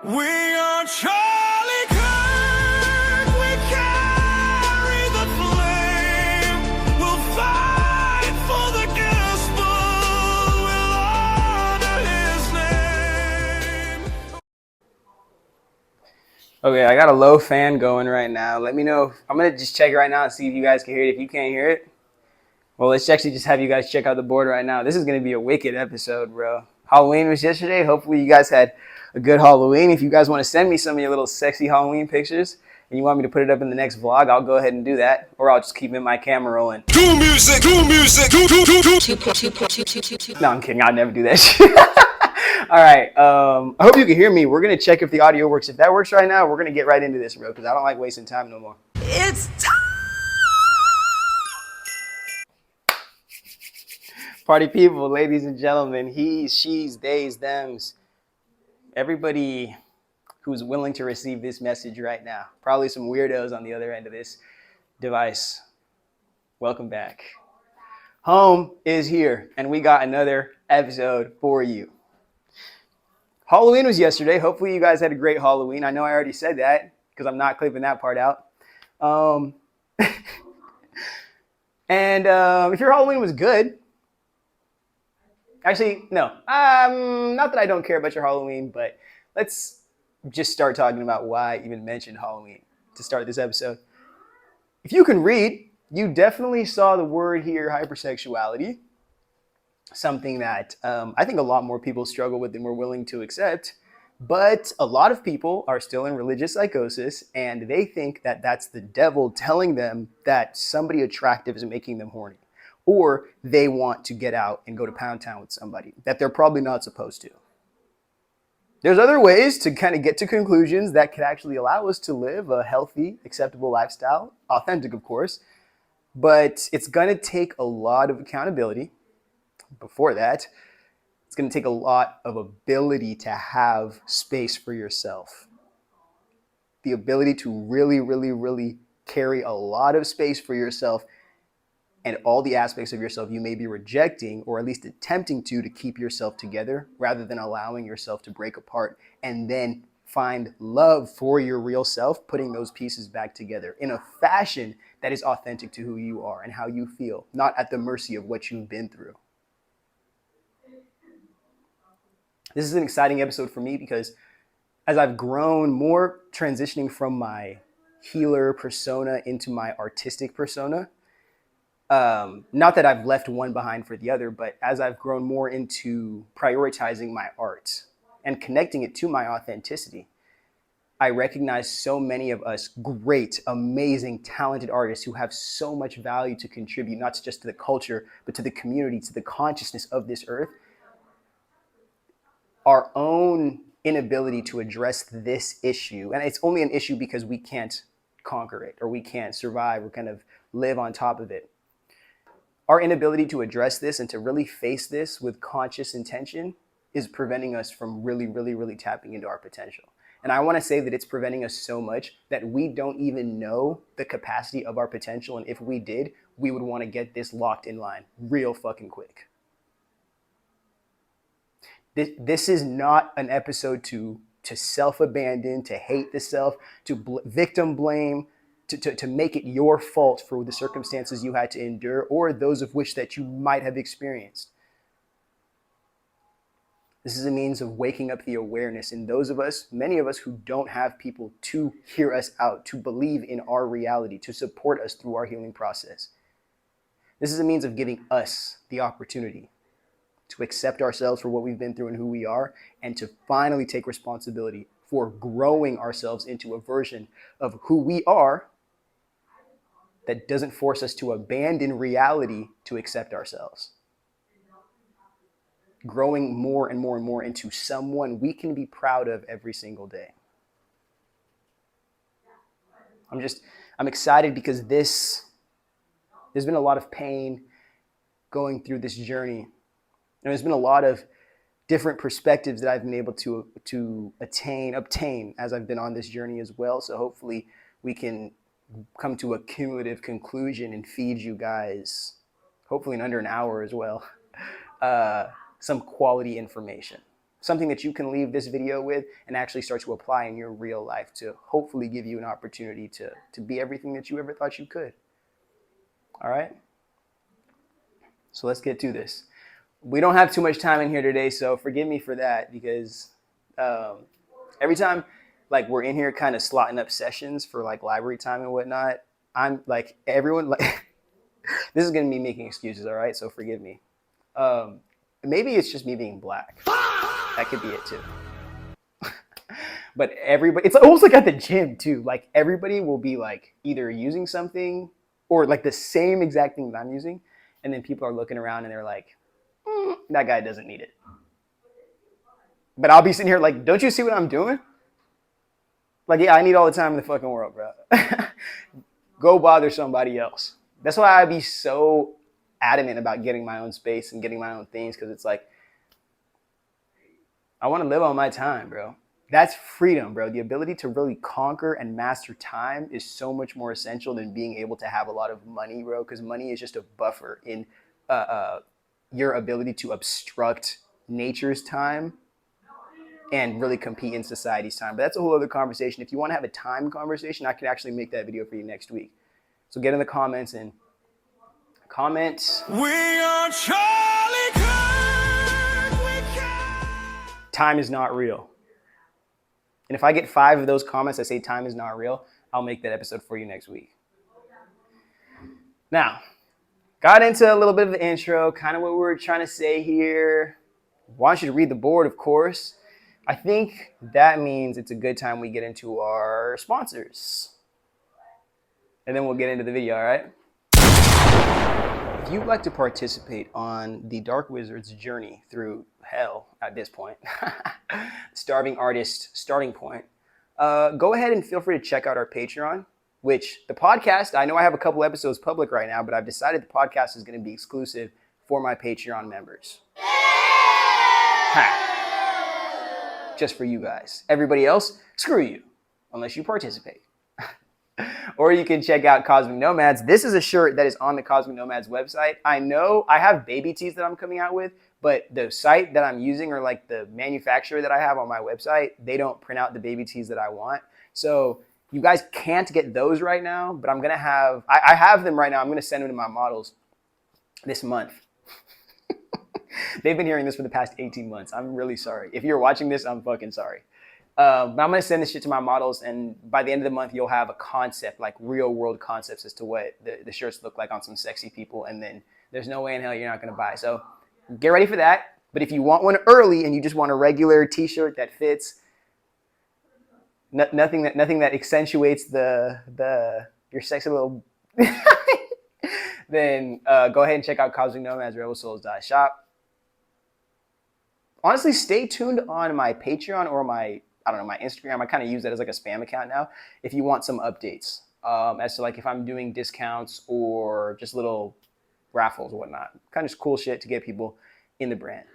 We are Charlie Kirk, we carry the flame, we'll fight for the gospel, we'll honor his name. Okay, I got a low fan going right now. Let me know. I'm going to just check it right now and see if you guys can hear it. If you can't hear it, well, let's actually just have you guys check out the board right now. This is going to be a wicked episode, bro. Halloween was yesterday. Hopefully you guys had a good Halloween. If you guys want to send me some of your little sexy Halloween pictures and you want me to put it up in the next vlog, I'll go ahead and do that. Or I'll just keep in my camera rolling. Do music, do music, do. No, I'm kidding. I'll never do that shit. All right. I hope you can hear me. We're going to check if the audio works. If that works right now, we're going to get right into this, bro, because I don't like wasting time no more. It's time. Party people, ladies and gentlemen, he's, she's, theys, thems, everybody who's willing to receive this message right now. Probably some weirdos on the other end of this device. Welcome back. Home is here, and we got another episode for you. Halloween was yesterday. Hopefully you guys had a great Halloween. I know I already said that because I'm not clipping that part out. And if your Halloween was good, actually, no. Not that I don't care about your Halloween, but let's just start talking about why I even mentioned Halloween to start this episode. If you can read, you definitely saw the word here, hypersexuality. Something that I think a lot more people struggle with than we're willing to accept. But a lot of people are still in religious psychosis, and they think that that's the devil telling them that somebody attractive is making them horny. Or they want to get out and go to Pound Town with somebody that they're probably not supposed to. There's other ways to kind of get to conclusions that could actually allow us to live a healthy, acceptable lifestyle, authentic, of course. But it's going to take a lot of accountability. Before that, it's going to take a lot of ability to have space for yourself. The ability to really, really, really carry a lot of space for yourself and all the aspects of yourself you may be rejecting or at least attempting to keep yourself together rather than allowing yourself to break apart and then find love for your real self, putting those pieces back together in a fashion that is authentic to who you are and how you feel, not at the mercy of what you've been through. This is an exciting episode for me because as I've grown more transitioning from my healer persona into my artistic persona, not that I've left one behind for the other, but as I've grown more into prioritizing my art and connecting it to my authenticity, I recognize so many of us great, amazing, talented artists who have so much value to contribute, not just to the culture, but to the community, to the consciousness of this earth. Our own inability to address this issue, and it's only an issue because we can't conquer it or we can't survive or kind of live on top of it. Our inability to address this and to really face this with conscious intention is preventing us from really, really, really tapping into our potential. And I want to say that it's preventing us so much that we don't even know the capacity of our potential. And if we did, we would want to get this locked in line real fucking quick. This is not an episode to self-abandon, to hate the self, to victim blame, to make it your fault for the circumstances you had to endure or those of which that you might have experienced. This is a means of waking up the awareness in those of us, many of us who don't have people to hear us out, to believe in our reality, to support us through our healing process. This is a means of giving us the opportunity to accept ourselves for what we've been through and who we are, and to finally take responsibility for growing ourselves into a version of who we are that doesn't force us to abandon reality to accept ourselves. Growing more and more and more into someone we can be proud of every single day. I'm excited because there's been a lot of pain going through this journey. And there's been a lot of different perspectives that I've been able to obtain as I've been on this journey as well. So hopefully we can come to a cumulative conclusion and feed you guys, hopefully in under an hour as well, some quality information. something that you can leave this video with and actually start to apply in your real life to hopefully give you an opportunity to be everything that you ever thought you could. All right? So let's get to this. We don't have too much time in here today, so forgive me for that, because every time like we're in here kind of slotting up sessions for like library time and whatnot, I'm like, everyone like this is gonna be making excuses, all right? So forgive me. Maybe it's just me being black. That could be it too. But everybody, it's almost like at the gym too. Like everybody will be like either using something or like the same exact thing that I'm using, and then people are looking around and they're like, that guy doesn't need it. But I'll be sitting here like, don't you see what I'm doing? Like, yeah, I need all the time in the fucking world, bro. Go bother somebody else. That's why I'd be so adamant about getting my own space and getting my own things, because it's like, I want to live on my time, bro. That's freedom, bro. The ability to really conquer and master time is so much more essential than being able to have a lot of money, bro, because money is just a buffer in your ability to obstruct nature's time and really compete in society's time. But that's a whole other conversation. If you want to have a time conversation, I can actually make that video for you next week. So get in the comments and comment. We are Charlie Kirk. Time is not real. And if I get 5 of those comments that say time is not real, I'll make that episode for you next week. Now, got into a little bit of the intro, kind of what we were trying to say here. Want you to read the board, of course. I think that means it's a good time we get into our sponsors. And then we'll get into the video, all right? If you'd like to participate on the Dark Wizard's journey through hell at this point, Starving Artist starting point, go ahead and feel free to check out our Patreon, which the podcast, I know I have a couple episodes public right now, but I've decided the podcast is going to be exclusive for my Patreon members. Ha. Just for you guys. Everybody else, screw you, unless you participate. Or you can check out Cosmic Nomads. This is a shirt that is on the Cosmic Nomads website. I know I have baby tees that I'm coming out with, but the site that I'm using, or like the manufacturer that I have on my website, they don't print out the baby tees that I want. So you guys can't get those right now, but I'm going to have, I have them right now. I'm going to send them to my models this month. They've been hearing this for the past 18 months. I'm really sorry. If you're watching this, I'm fucking sorry. But I'm going to send this shit to my models, and by the end of the month, you'll have a concept, like real world concepts as to what the shirts look like on some sexy people, and then there's no way in hell you're not going to buy. So get ready for that. But if you want one early and you just want a regular t-shirt that fits, nothing that accentuates your sexy little, then go ahead and check out Cosmic Nomads, rebelsouls.shop. Honestly, stay tuned on my Patreon or my Instagram. I kind of use that as like a spam account now. If you want some updates as to like if I'm doing discounts or just little raffles or whatnot, kind of just cool shit to get people in the brand.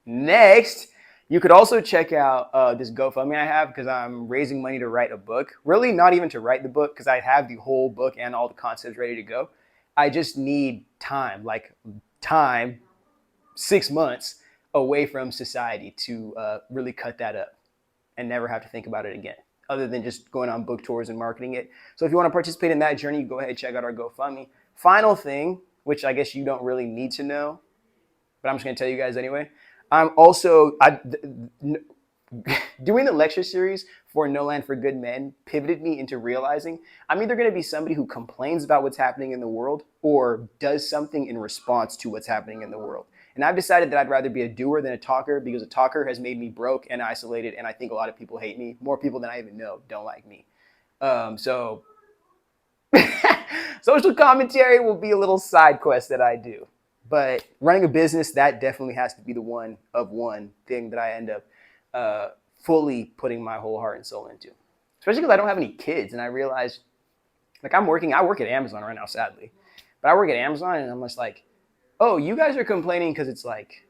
Next, you could also check out this GoFundMe I have, because I'm raising money to write a book. Really not even to write the book, because I have the whole book and all the concepts ready to go. I just need time, 6 months away from society to really cut that up and never have to think about it again, other than just going on book tours and marketing it. So if you want to participate in that journey, go ahead and check out our GoFundMe. Final thing, which I guess you don't really need to know, but I'm just going to tell you guys anyway. I'm also doing the lecture series for No Land for Good Men pivoted me into realizing I'm either going to be somebody who complains about what's happening in the world or does something in response to what's happening in the world. And I've decided that I'd rather be a doer than a talker, because a talker has made me broke and isolated, and I think a lot of people hate me. More people than I even know don't like me. So social commentary will be a little side quest that I do. But running a business, that definitely has to be the one thing that I end up fully putting my whole heart and soul into. Especially because I don't have any kids, and I realize, like, I work at Amazon right now, sadly. But I work at Amazon, and I'm just like, oh, you guys are complaining because it's like,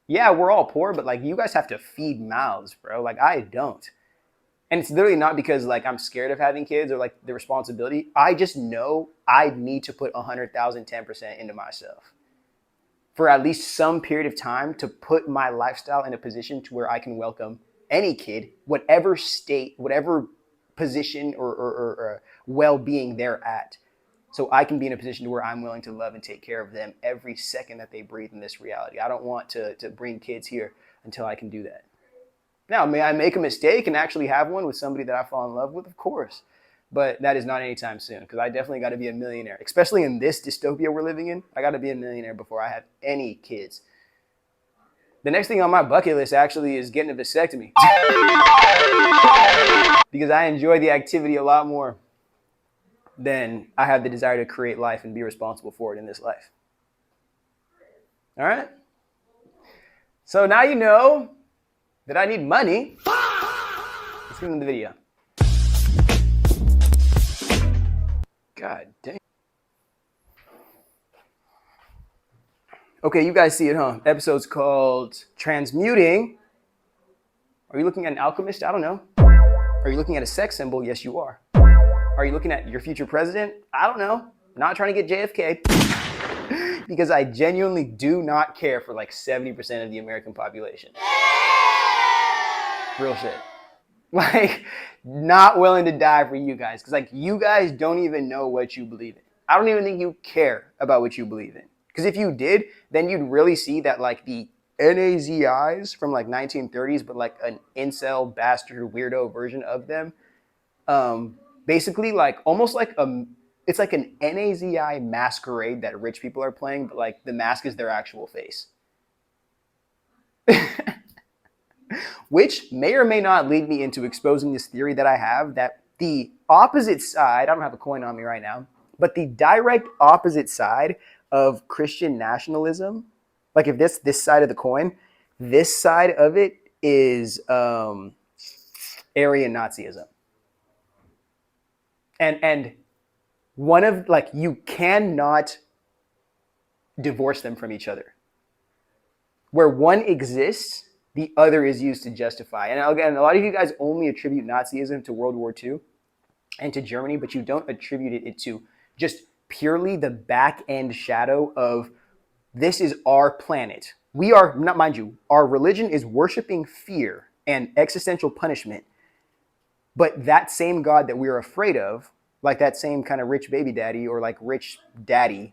yeah, we're all poor, but like you guys have to feed mouths, bro. Like I don't. And it's literally not because like I'm scared of having kids or like the responsibility. I just know I need to put 100,000, 10% into myself. for at least some period of time to put my lifestyle in a position to where I can welcome any kid, whatever state, whatever position or well-being they're at. So I can be in a position to where I'm willing to love and take care of them every second that they breathe in this reality. I don't want to bring kids here until I can do that. Now, may I make a mistake and actually have one with somebody that I fall in love with? Of course. But that is not anytime soon, because I definitely got to be a millionaire. Especially in this dystopia we're living in, I got to be a millionaire before I have any kids. The next thing on my bucket list actually is getting a vasectomy. Because I enjoy the activity a lot more than I have the desire to create life and be responsible for it in this life. All right? So now you know that I need money. Let's get into the video. God dang. Okay, you guys see it, huh? Episode's called Transmuting. Are you looking at an alchemist? I don't know. Are you looking at a sex symbol? Yes, you are. Are you looking at your future president? I don't know. Not trying to get JFK. Because I genuinely do not care for like 70% of the American population. Real shit. Like, not willing to die for you guys. Because like, you guys don't even know what you believe in. I don't even think you care about what you believe in. Because if you did, then you'd really see that like the NAZIs from like 1930s, but like an incel bastard weirdo version of them. Basically like almost like it's like an NAZI masquerade that rich people are playing, but like the mask is their actual face. Which may or may not lead me into exposing this theory that I have, that the opposite side, I don't have a coin on me right now, but the direct opposite side of Christian nationalism, like if this side of the coin, this side of it is Aryan Nazism. And one of, like, you cannot divorce them from each other. Where one exists, the other is used to justify. And again, a lot of you guys only attribute Nazism to World War II and to Germany, but you don't attribute it to just purely the back end shadow of this is our planet. We are, not mind you, our religion is worshiping fear and existential punishment. But that same God that we're afraid of, like that same kind of rich baby daddy or like rich daddy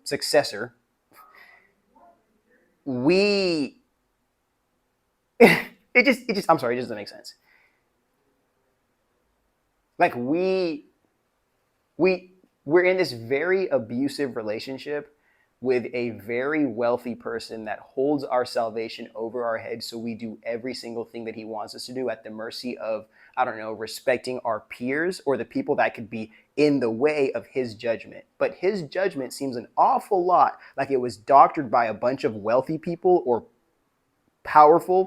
successor, it just doesn't make sense. Like we're in this very abusive relationship with a very wealthy person that holds our salvation over our heads, so we do every single thing that he wants us to do at the mercy of, I don't know, respecting our peers or the people that could be in the way of his judgment. But his judgment seems an awful lot like it was doctored by a bunch of wealthy people or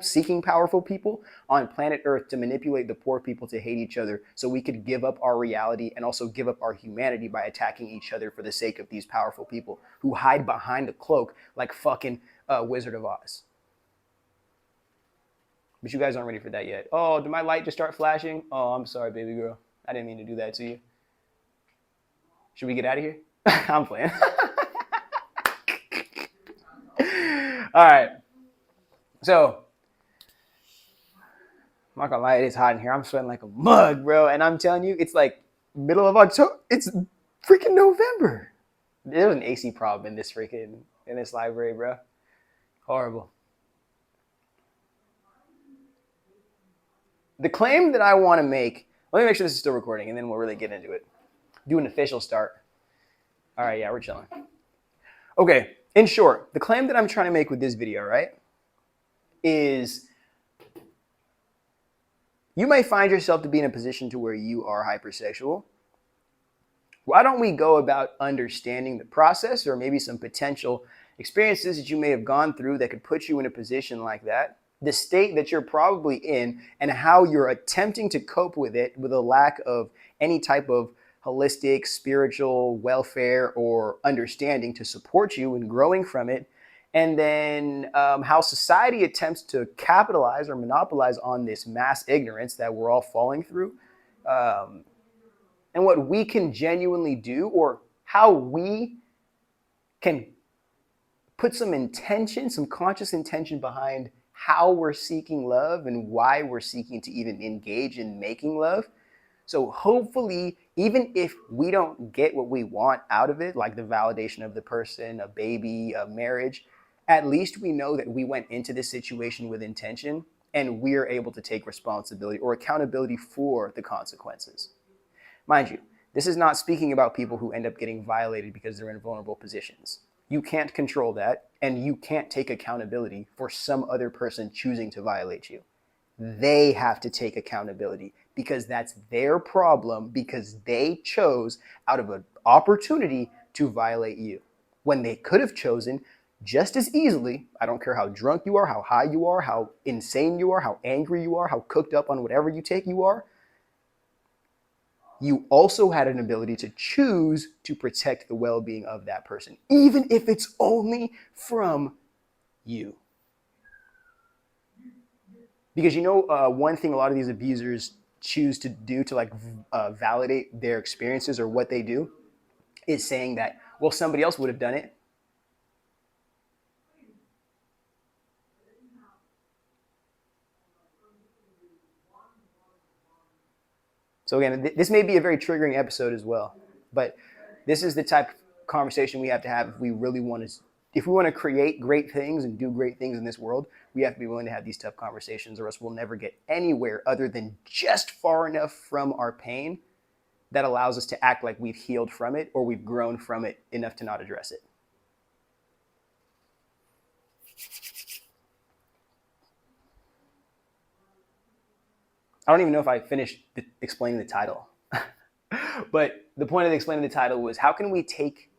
seeking powerful people on planet Earth to manipulate the poor people to hate each other so we could give up our reality and also give up our humanity by attacking each other for the sake of these powerful people who hide behind a cloak like fucking Wizard of Oz. But you guys aren't ready for that yet. Oh, did my light just start flashing? Oh, I'm sorry, baby girl. I didn't mean to do that to you. Should we get out of here? I'm playing. All right. So, I'm not gonna lie, it is hot in here. I'm sweating like a mug, bro. And I'm telling you, it's like middle of October. It's freaking November. There's an AC problem in this library, bro. Horrible. The claim that I want to make, let me make sure this is still recording and then we'll really get into it. Do an official start. All right, yeah, we're chilling. Okay, in short, the claim that I'm trying to make with this video, right, is you may find yourself to be in a position to where you are hypersexual. Why don't we go about understanding the process or maybe some potential experiences that you may have gone through that could put you in a position like that, the state that you're probably in, and how you're attempting to cope with it with a lack of any type of holistic, spiritual welfare or understanding to support you in growing from it. And then how society attempts to capitalize or monopolize on this mass ignorance that we're all falling through. And what we can genuinely do, or how we can put some intention, some conscious intention behind how we're seeking love and why we're seeking to even engage in making love. So hopefully, even if we don't get what we want out of it, like the validation of the person, a baby, a marriage, at least we know that we went into this situation with intention and we're able to take responsibility or accountability for the consequences. Mind you, this is not speaking about people who end up getting violated because they're in vulnerable positions. You can't control that, and you can't take accountability for some other person choosing to violate you. They have to take accountability because that's their problem, because they chose out of an opportunity to violate you. When they could have chosen just as easily, I don't care how drunk you are, how high you are, how insane you are, how angry you are, how cooked up on whatever you take you are, you also had an ability to choose to protect the well-being of that person, even if it's only from you. Because one thing a lot of these abusers choose to do to validate their experiences or what they do is saying that, well, somebody else would have done it. So again, this may be a very triggering episode as well, but this is the type of conversation we have to have if we want to create great things and do great things in this world. We have to be willing to have these tough conversations, or else we'll never get anywhere other than just far enough from our pain that allows us to act like we've healed from it or we've grown from it enough to not address it. I don't even know if I finished explaining the title. But the point of explaining the title was, how can we take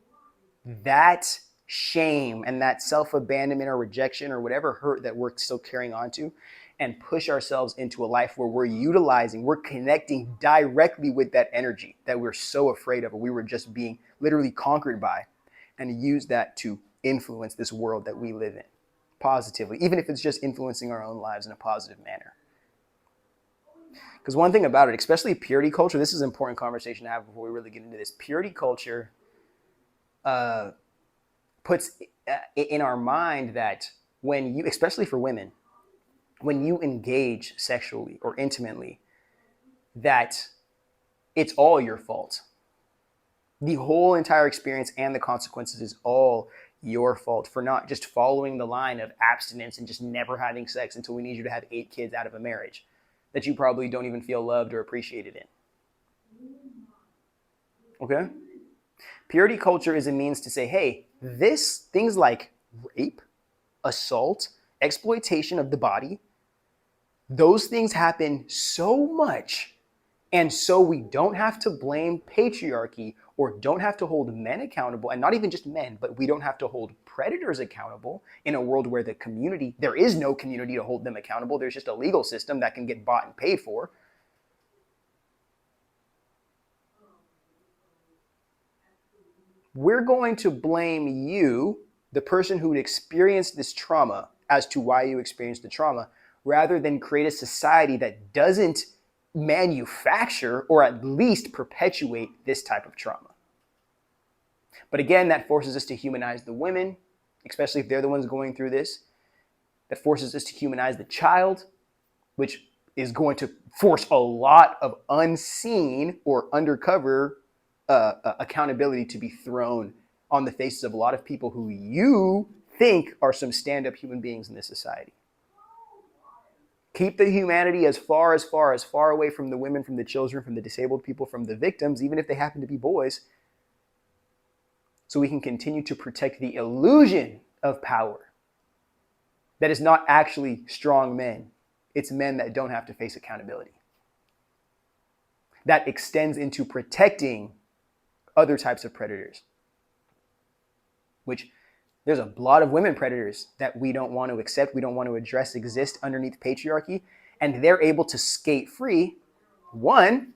that shame and that self-abandonment or rejection or whatever hurt that we're still carrying on to and push ourselves into a life where we're connecting directly with that energy that we're so afraid of, or we were just being literally conquered by, and use that to influence this world that we live in positively, even if it's just influencing our own lives in a positive manner. Because one thing about it, especially purity culture, this is an important conversation to have before we really get into this. Purity culture puts in our mind that when you, especially for women, when you engage sexually or intimately, that it's all your fault. The whole entire experience and the consequences is all your fault for not just following the line of abstinence and just never having sex until we need you to have 8 kids out of a marriage that you probably don't even feel loved or appreciated in. Okay? Purity culture is a means to say, hey, things like rape, assault, exploitation of the body, those things happen so much. And so we don't have to blame patriarchy or don't have to hold men accountable, and not even just men, but we don't have to hold predators accountable in a world where there is no community to hold them accountable. There's just a legal system that can get bought and paid for. We're going to blame you, the person who experienced this trauma, as to why you experienced the trauma, rather than create a society that doesn't manufacture or at least perpetuate this type of trauma. But again, that forces us to humanize the women, especially if they're the ones going through this. That forces us to humanize the child, which is going to force a lot of unseen or undercover accountability to be thrown on the faces of a lot of people who you think are some stand-up human beings in this society. Keep the humanity as far away from the women, from the children, from the disabled people, from the victims, even if they happen to be boys, so we can continue to protect the illusion of power that is not actually strong men. It's men that don't have to face accountability. That extends into protecting other types of predators, which there's a lot of women predators that we don't want to accept, we don't want to address, exist underneath patriarchy, and they're able to skate free, one,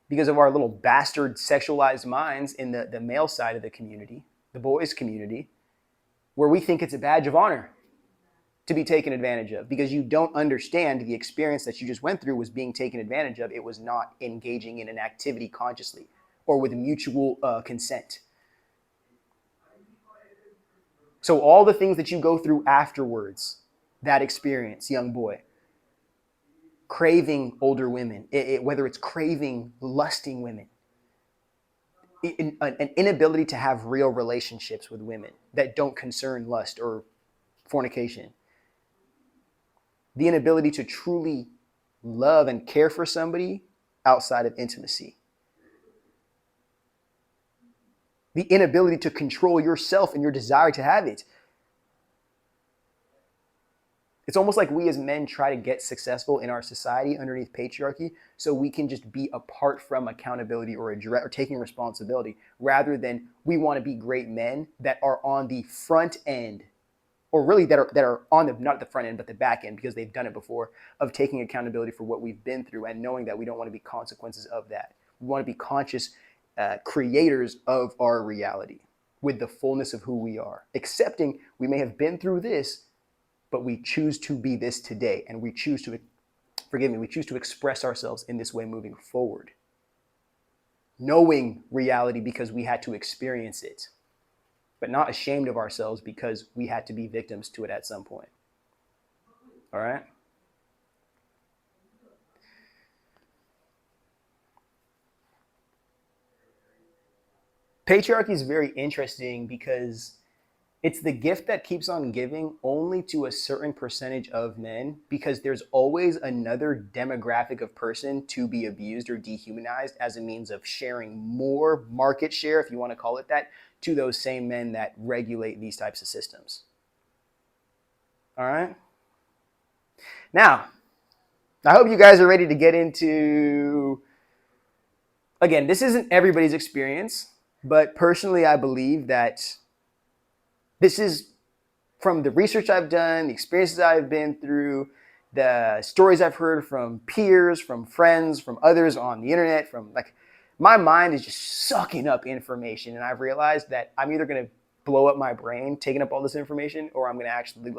because of our little bastard sexualized minds in the male side of the community, the boys community, where we think it's a badge of honor to be taken advantage of, because you don't understand the experience that you just went through was being taken advantage of. It was not engaging in an activity consciously or with mutual consent. So all the things that you go through afterwards, that experience, young boy, craving older women, whether it's craving lusting women, an inability to have real relationships with women that don't concern lust or fornication, the inability to truly love and care for somebody outside of intimacy, the inability to control yourself and your desire to have it. It's almost like we as men try to get successful in our society underneath patriarchy so we can just be apart from accountability or taking responsibility, rather than we want to be great men that are on the front end, or really that are on the, not the front end, but the back end, because they've done it before, of taking accountability for what we've been through and knowing that we don't want to be consequences of that. We want to be conscious creators of our reality with the fullness of who we are, accepting we may have been through this, but we choose to be this today, and we choose to, we choose to express ourselves in this way moving forward. Knowing reality because we had to experience it, but not ashamed of ourselves because we had to be victims to it at some point. All right? Patriarchy is very interesting because it's the gift that keeps on giving only to a certain percentage of men, because there's always another demographic of person to be abused or dehumanized as a means of sharing more market share, if you want to call it that, to those same men that regulate these types of systems. All right? Now, I hope you guys are ready to get into, again, this isn't everybody's experience, but personally I believe that this is, from the research I've done, the experiences I've been through, the stories I've heard from peers, from friends, from others on the internet, from my mind is just sucking up information. And I've realized that I'm either going to blow up my brain taking up all this information, or I'm going to actually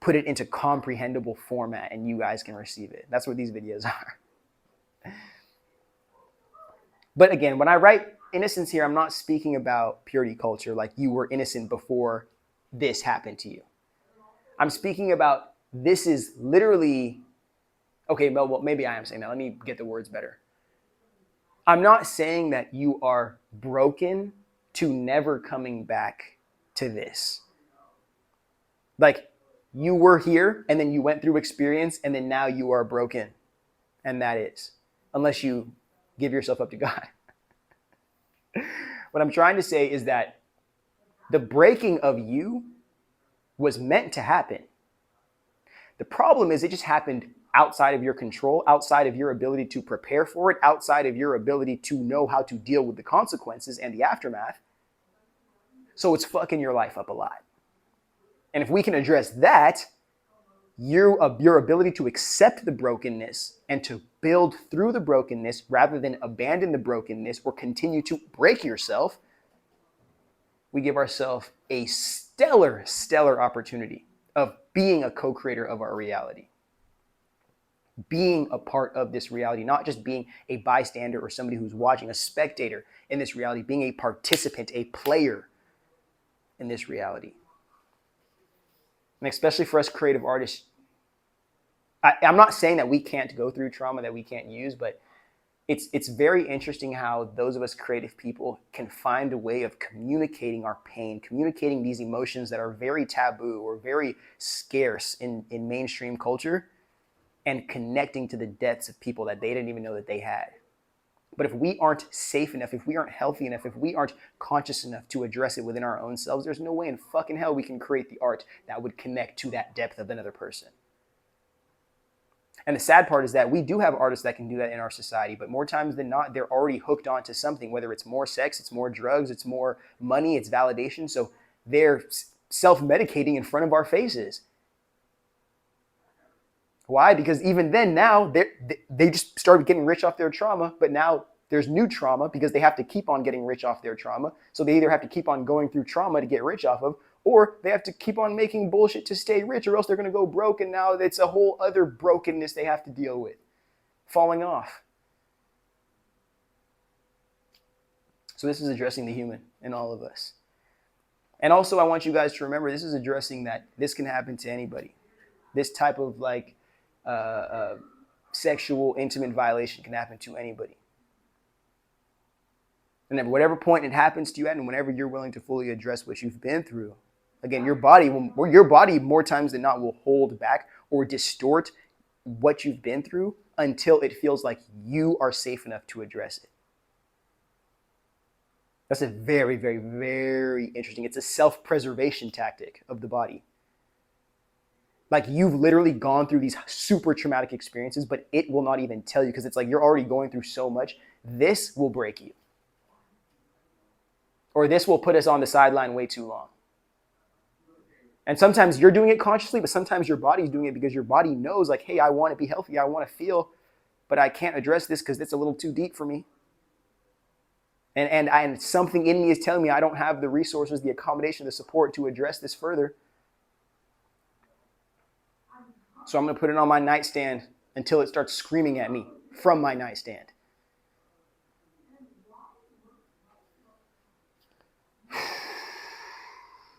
put it into comprehensible format and you guys can receive it. That's what these videos are. But again, when I write innocence here, I'm not speaking about purity culture, like you were innocent before this happened to you. I'm speaking about, this is literally, okay, well, maybe I am saying that. Let me get the words better. I'm not saying that you are broken to never coming back to this. Like, you were here and then you went through experience and then now you are broken. And that is, unless you give yourself up to God. What I'm trying to say is that the breaking of you was meant to happen. The problem is it just happened outside of your control, outside of your ability to prepare for it, outside of your ability to know how to deal with the consequences and the aftermath. So it's fucking your life up a lot. And if we can address that, your ability to accept the brokenness and to build through the brokenness rather than abandon the brokenness or continue to break yourself, we give ourselves a stellar opportunity of being a co-creator of our reality. Being a part of this reality, not just being a bystander or somebody who's watching, a spectator in this reality, being a participant, a player in this reality. And especially for us creative artists, I'm not saying that we can't go through trauma that we can't use, but it's very interesting how those of us creative people can find a way of communicating our pain, communicating these emotions that are very taboo or very scarce in mainstream culture, and connecting to the depths of people that they didn't even know that they had. But if we aren't safe enough, if we aren't healthy enough, if we aren't conscious enough to address it within our own selves, there's no way in fucking hell we can create the art that would connect to that depth of another person. And the sad part is that we do have artists that can do that in our society, but more times than not, they're already hooked onto something, whether it's more sex, it's more drugs, it's more money, it's validation. So they're self-medicating in front of our faces. Why? Because even then now, they just started getting rich off their trauma, but now there's new trauma because they have to keep on getting rich off their trauma. So they either have to keep on going through trauma to get rich off of, or they have to keep on making bullshit to stay rich, or else they're going to go broke, and now it's a whole other brokenness they have to deal with, falling off. So this is addressing the human in all of us. And also, I want you guys to remember this is addressing that this can happen to anybody. This type of like sexual intimate violation can happen to anybody. And at whatever point it happens to you at, and whenever you're willing to fully address what you've been through, again, your body more times than not will hold back or distort what you've been through until it feels like you are safe enough to address it. That's a very, very, very interesting. It's a self-preservation tactic of the body. Like you've literally gone through these super traumatic experiences, but it will not even tell you because it's like you're already going through so much. This will break you. Or this will put us on the sideline way too long. And sometimes you're doing it consciously, but sometimes your body's doing it because your body knows like, hey, I want to be healthy. I want to feel, but I can't address this because it's a little too deep for me. And something in me is telling me I don't have the resources, the accommodation, the support to address this further. So I'm going to put it on my nightstand until it starts screaming at me from my nightstand.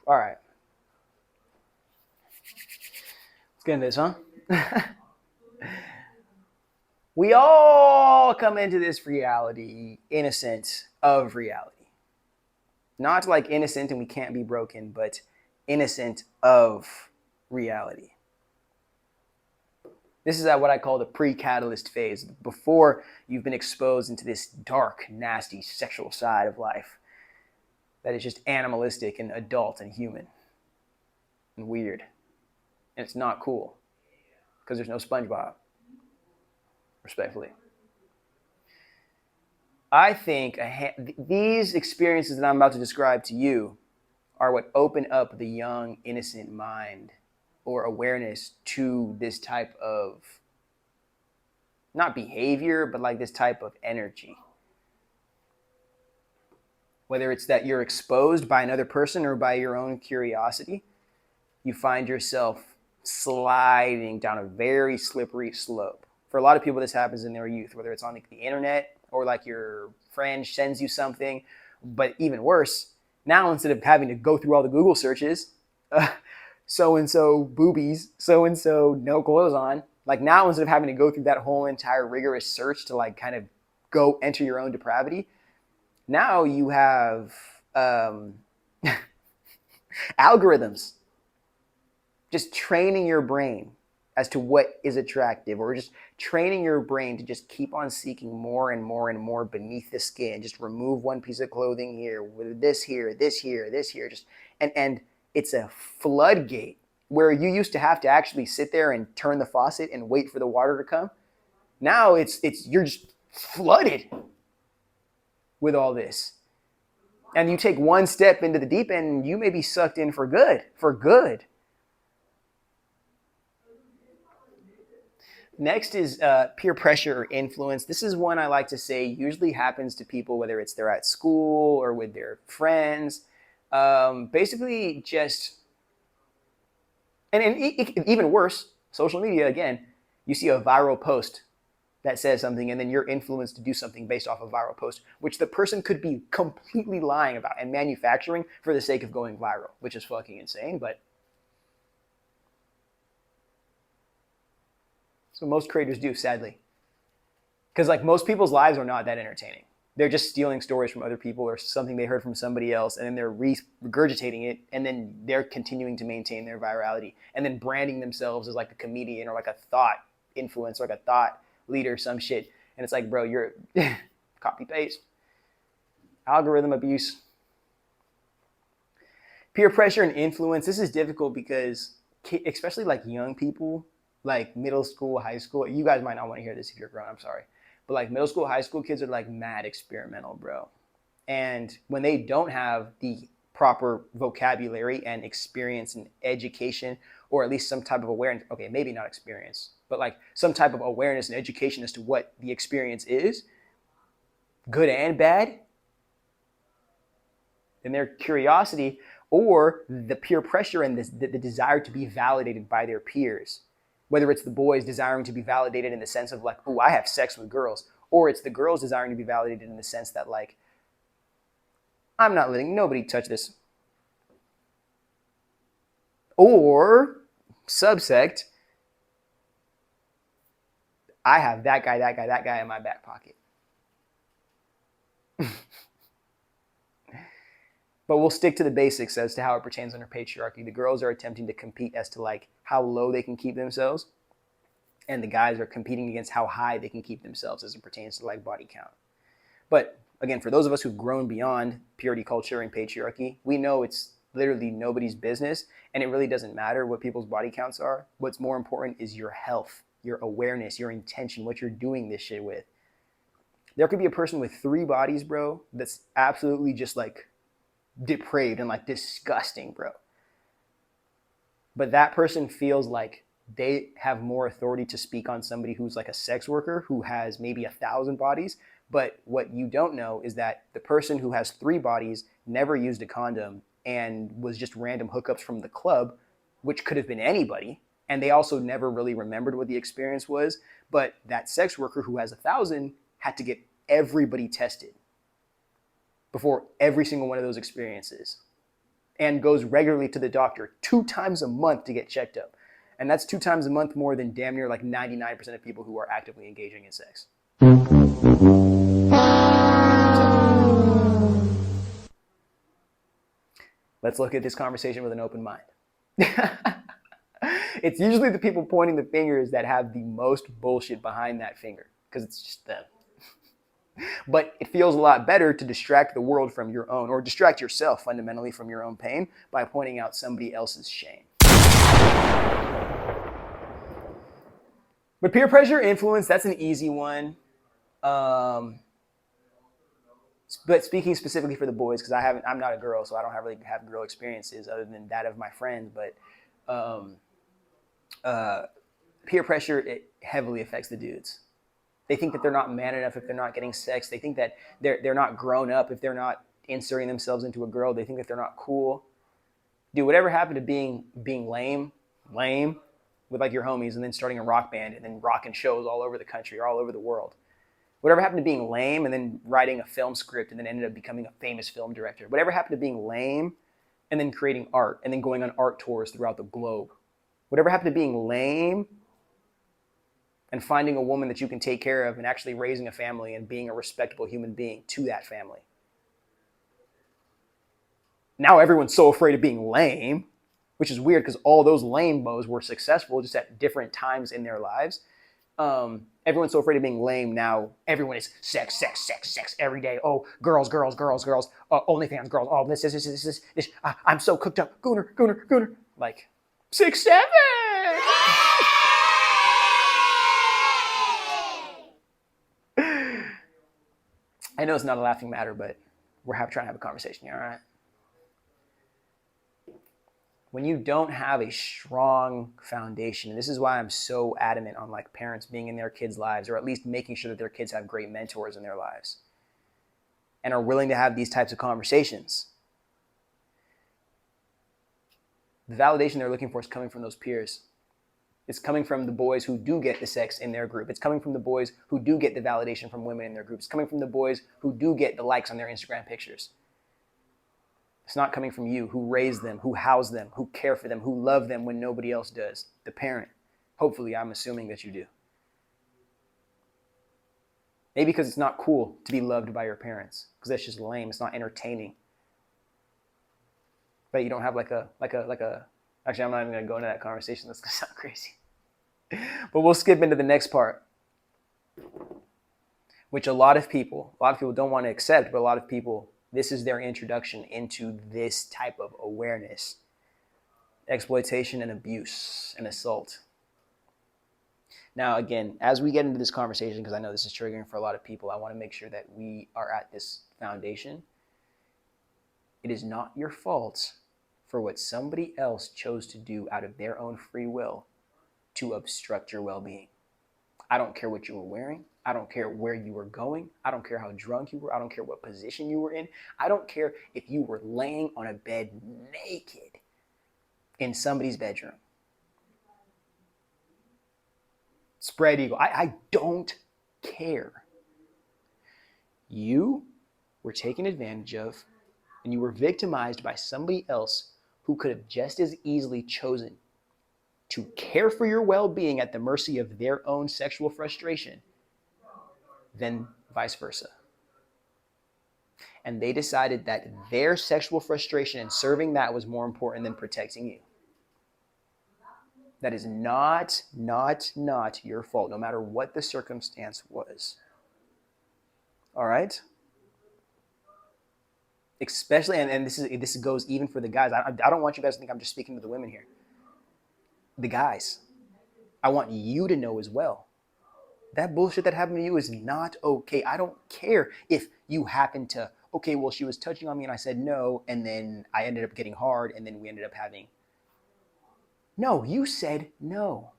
All right. Let's get into this, huh? We all come into this reality innocent of reality. Not like innocent and we can't be broken, but innocent of reality. This is at what I call the pre-catalyst phase, before you've been exposed into this dark, nasty sexual side of life that is just animalistic and adult and human and weird. And it's not cool because there's no SpongeBob, respectfully. I think these experiences that I'm about to describe to you are what open up the young, innocent mind or awareness to this type of, not behavior, but like this type of energy. Whether it's that you're exposed by another person or by your own curiosity, you find yourself sliding down a very slippery slope. For a lot of people, this happens in their youth, whether it's on the internet or like your friend sends you something. But even worse, now instead of having to go through all the Google searches, so-and-so boobies, so-and-so no clothes on, like now instead of having to go through that whole entire rigorous search to like kind of go enter your own depravity, now you have algorithms just training your brain as to what is attractive, or just training your brain to just keep on seeking more and more and more beneath the skin. Just remove one piece of clothing here, with this here, this here, this here. Just and it's a floodgate where you used to have to actually sit there and turn the faucet and wait for the water to come. Now it's you're just flooded with all this. And you take one step into the deep end and you may be sucked in for good, Next is peer pressure or influence. This is one I like to say usually happens to people, whether it's they're at school or with their friends. Basically just, and even worse, social media, again, you see a viral post that says something and then you're influenced to do something based off a viral post, which the person could be completely lying about and manufacturing for the sake of going viral, which is fucking insane, but that's what most creators do, sadly. Because like most people's lives are not that entertaining. They're just stealing stories from other people or something they heard from somebody else, and then they're regurgitating it, and then they're continuing to maintain their virality, and then branding themselves as like a comedian or like a thought influencer, like a thought leader, some shit. And it's like, bro, you're copy paste. Algorithm abuse. Peer pressure and influence. This is difficult because especially like young people, like middle school, high school, you guys might not want to hear this if you're grown, I'm sorry. But like middle school, high school kids are like mad experimental, bro. And when they don't have the proper vocabulary and experience and education, or at least some type of awareness, okay, maybe not experience, but like some type of awareness and education as to what the experience is, good and bad, then their curiosity or the peer pressure and the desire to be validated by their peers, whether it's the boys desiring to be validated in the sense of like, oh, I have sex with girls, or it's the girls desiring to be validated in the sense that like, I'm not letting nobody touch this. Or subsect, I have that guy in my back pocket. But we'll stick to the basics as to how it pertains under patriarchy. The girls are attempting to compete as to like how low they can keep themselves, and the guys are competing against how high they can keep themselves as it pertains to like body count. But again, for those of us who've grown beyond purity culture and patriarchy, we know it's literally nobody's business, and it really doesn't matter what people's body counts are. What's more important is your health, your awareness, your intention, what you're doing this shit with. There could be a person with 3 bodies, bro, that's absolutely just like depraved and like disgusting, bro. But that person feels like they have more authority to speak on somebody who's like a sex worker who has maybe 1,000 bodies. But what you don't know is that the person who has 3 bodies never used a condom and was just random hookups from the club, which could have been anybody. And they also never really remembered what the experience was. But that sex worker who has 1,000 had to get everybody tested before every single one of those experiences, and goes regularly to the doctor 2 times a month to get checked up. And that's 2 times a month more than damn near like 99% of people who are actively engaging in sex. So, let's look at this conversation with an open mind. It's usually the people pointing the fingers that have the most bullshit behind that finger, because it's just them. But it feels a lot better to distract the world from your own, or distract yourself fundamentally from your own pain by pointing out somebody else's shame. But peer pressure, influence, that's an easy one. But speaking specifically for the boys, because I'm not a girl, so I don't really have girl experiences other than that of my friends. But peer pressure, it heavily affects the dudes. They think that they're not man enough if they're not getting sex. They think that they're not grown up if they're not inserting themselves into a girl. They think that they're not cool. Dude, whatever happened to being lame with like your homies and then starting a rock band and then rocking shows all over the country or all over the world? Whatever happened to being lame and then writing a film script and then ended up becoming a famous film director? Whatever happened to being lame and then creating art and then going on art tours throughout the globe? Whatever happened to being lame and finding a woman that you can take care of and actually raising a family and being a respectable human being to that family? Now everyone's so afraid of being lame, which is weird because all those lame-bos were successful just at different times in their lives. Everyone's so afraid of being lame now. Everyone is sex every day. Oh, girls. OnlyFans girls. Oh, this. I'm so cooked up. Gooner. Like 6, 7. I know it's not a laughing matter, but we're trying to have a conversation here, all right? When you don't have a strong foundation, and this is why I'm so adamant on like parents being in their kids' lives, or at least making sure that their kids have great mentors in their lives and are willing to have these types of conversations. The validation they're looking for is coming from those peers. It's coming from the boys who do get the sex in their group. It's coming from the boys who do get the validation from women in their groups. It's coming from the boys who do get the likes on their Instagram pictures. It's not coming from you, who raise them, who house them, who care for them, who love them when nobody else does. The parent. Hopefully, I'm assuming that you do. Maybe because it's not cool to be loved by your parents, because that's just lame. It's not entertaining. But you don't have like a. Actually, I'm not even going to go into that conversation. That's going to sound crazy. But we'll skip into the next part, which a lot of people don't want to accept, but a lot of people, this is their introduction into this type of awareness: exploitation and abuse and assault. Now, again, as we get into this conversation, because I know this is triggering for a lot of people, I want to make sure that we are at this foundation. It is not your fault for what somebody else chose to do out of their own free will to obstruct your well-being. I don't care what you were wearing. I don't care where you were going. I don't care how drunk you were. I don't care what position you were in. I don't care if you were laying on a bed naked in somebody's bedroom. Spread eagle. I don't care. You were taken advantage of and you were victimized by somebody else who could have just as easily chosen to care for your well-being at the mercy of their own sexual frustration than vice versa. And they decided that their sexual frustration and serving that was more important than protecting you. That is not your fault, no matter what the circumstance was. All right? Especially, and this goes even for the guys. I don't want you guys to think I'm just speaking to the women here. The guys, I want you to know as well. That bullshit that happened to you is not okay. I don't care if you happen to, okay, well, she was touching on me and I said no, and then I ended up getting hard, and then we ended up having. No, you said no.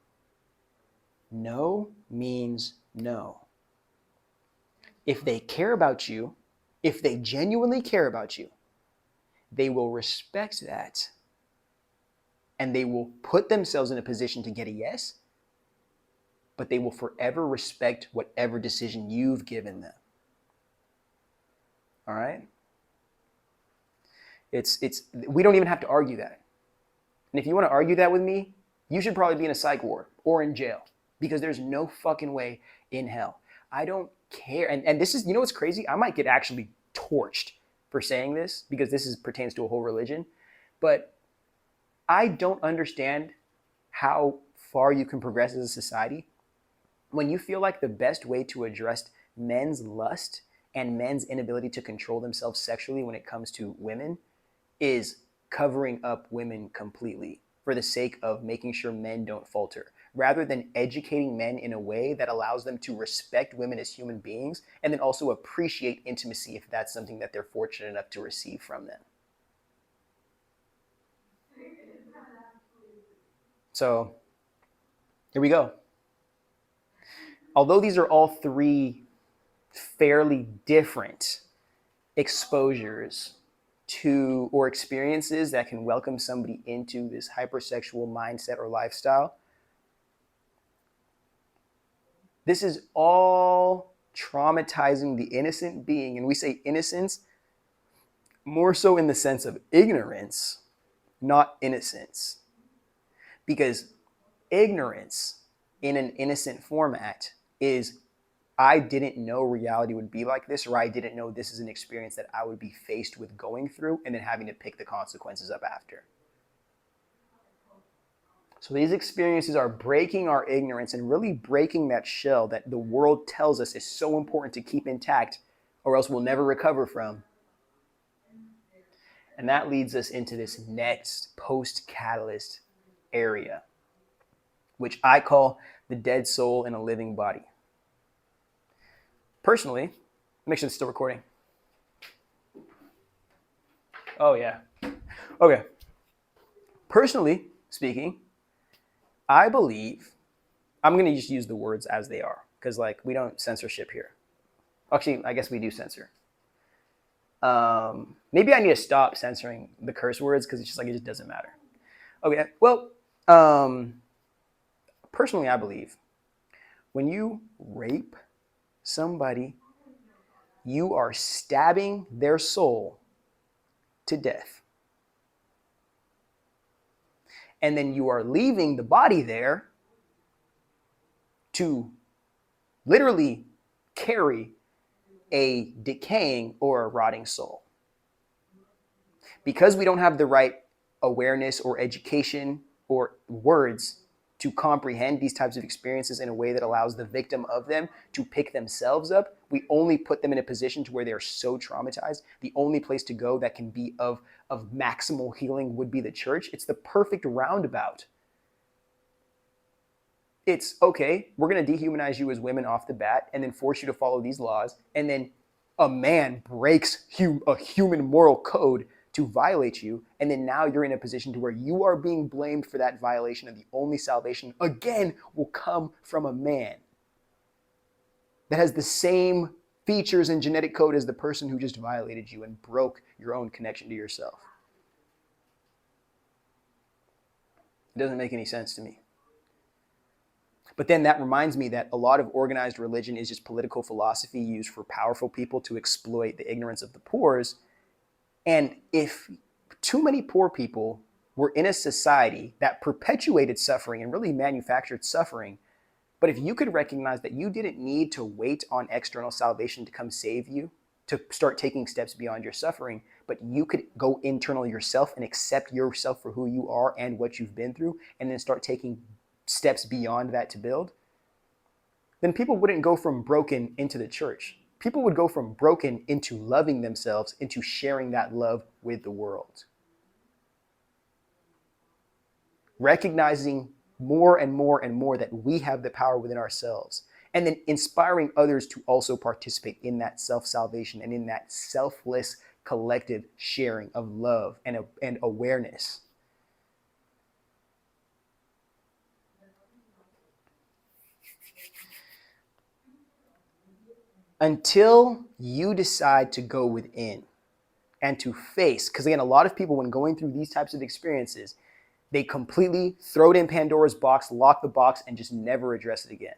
No means no. If they care about you, if they genuinely care about you, they will respect that. And they will put themselves in a position to get a yes, but they will forever respect whatever decision you've given them. All right? We don't even have to argue that. And if you want to argue that with me, you should probably be in a psych ward or in jail, because there's no fucking way in hell. I don't care. And this is, you know what's crazy? I might get actually torched for saying this, because this pertains to a whole religion. But I don't understand how far you can progress as a society when you feel like the best way to address men's lust and men's inability to control themselves sexually when it comes to women is covering up women completely for the sake of making sure men don't falter, rather than educating men in a way that allows them to respect women as human beings and then also appreciate intimacy if that's something that they're fortunate enough to receive from them. So here we go. Although these are all three fairly different exposures to or experiences that can welcome somebody into this hypersexual mindset or lifestyle, this is all traumatizing the innocent being. And we say innocence more so in the sense of ignorance, not innocence. Because ignorance in an innocent format is, I didn't know reality would be like this, or I didn't know this is an experience that I would be faced with going through and then having to pick the consequences up after. So these experiences are breaking our ignorance and really breaking that shell that the world tells us is so important to keep intact, or else we'll never recover from. And that leads us into this next post-catalyst area, which I call the dead soul in a living body. Personally, make sure it's still recording. Oh yeah. Okay. Personally speaking, I believe, I'm going to just use the words as they are, because we don't censorship here. Actually, I guess we do censor. Maybe I need to stop censoring the curse words, because it's just it just doesn't matter. Okay, well, personally, I believe when you rape somebody, you are stabbing their soul to death. And then you are leaving the body there to literally carry a decaying or a rotting soul. Because we don't have the right awareness or education or words to comprehend these types of experiences in a way that allows the victim of them to pick themselves up, we only put them in a position to where they're so traumatized. The only place to go that can be of maximal healing would be the church. It's the perfect roundabout. It's, okay, we're going to dehumanize you as women off the bat and then force you to follow these laws. And then a man breaks a human moral code to violate you, and then now you're in a position to where you are being blamed for that violation, and the only salvation, again, will come from a man that has the same features and genetic code as the person who just violated you and broke your own connection to yourself. It doesn't make any sense to me. But then that reminds me that a lot of organized religion is just political philosophy used for powerful people to exploit the ignorance of the poor. And if too many poor people we're in a society that perpetuated suffering and really manufactured suffering. But if you could recognize that you didn't need to wait on external salvation to come save you, to start taking steps beyond your suffering, but you could go internal yourself and accept yourself for who you are and what you've been through, and then start taking steps beyond that to build, then people wouldn't go from broken into the church. People would go from broken into loving themselves, into sharing that love with the world. Recognizing more and more and more that we have the power within ourselves, and then inspiring others to also participate in that self-salvation and in that selfless collective sharing of love and awareness. Until you decide to go within and to face, because again, a lot of people, when going through these types of experiences, they completely throw it in Pandora's box, lock the box, and just never address it again.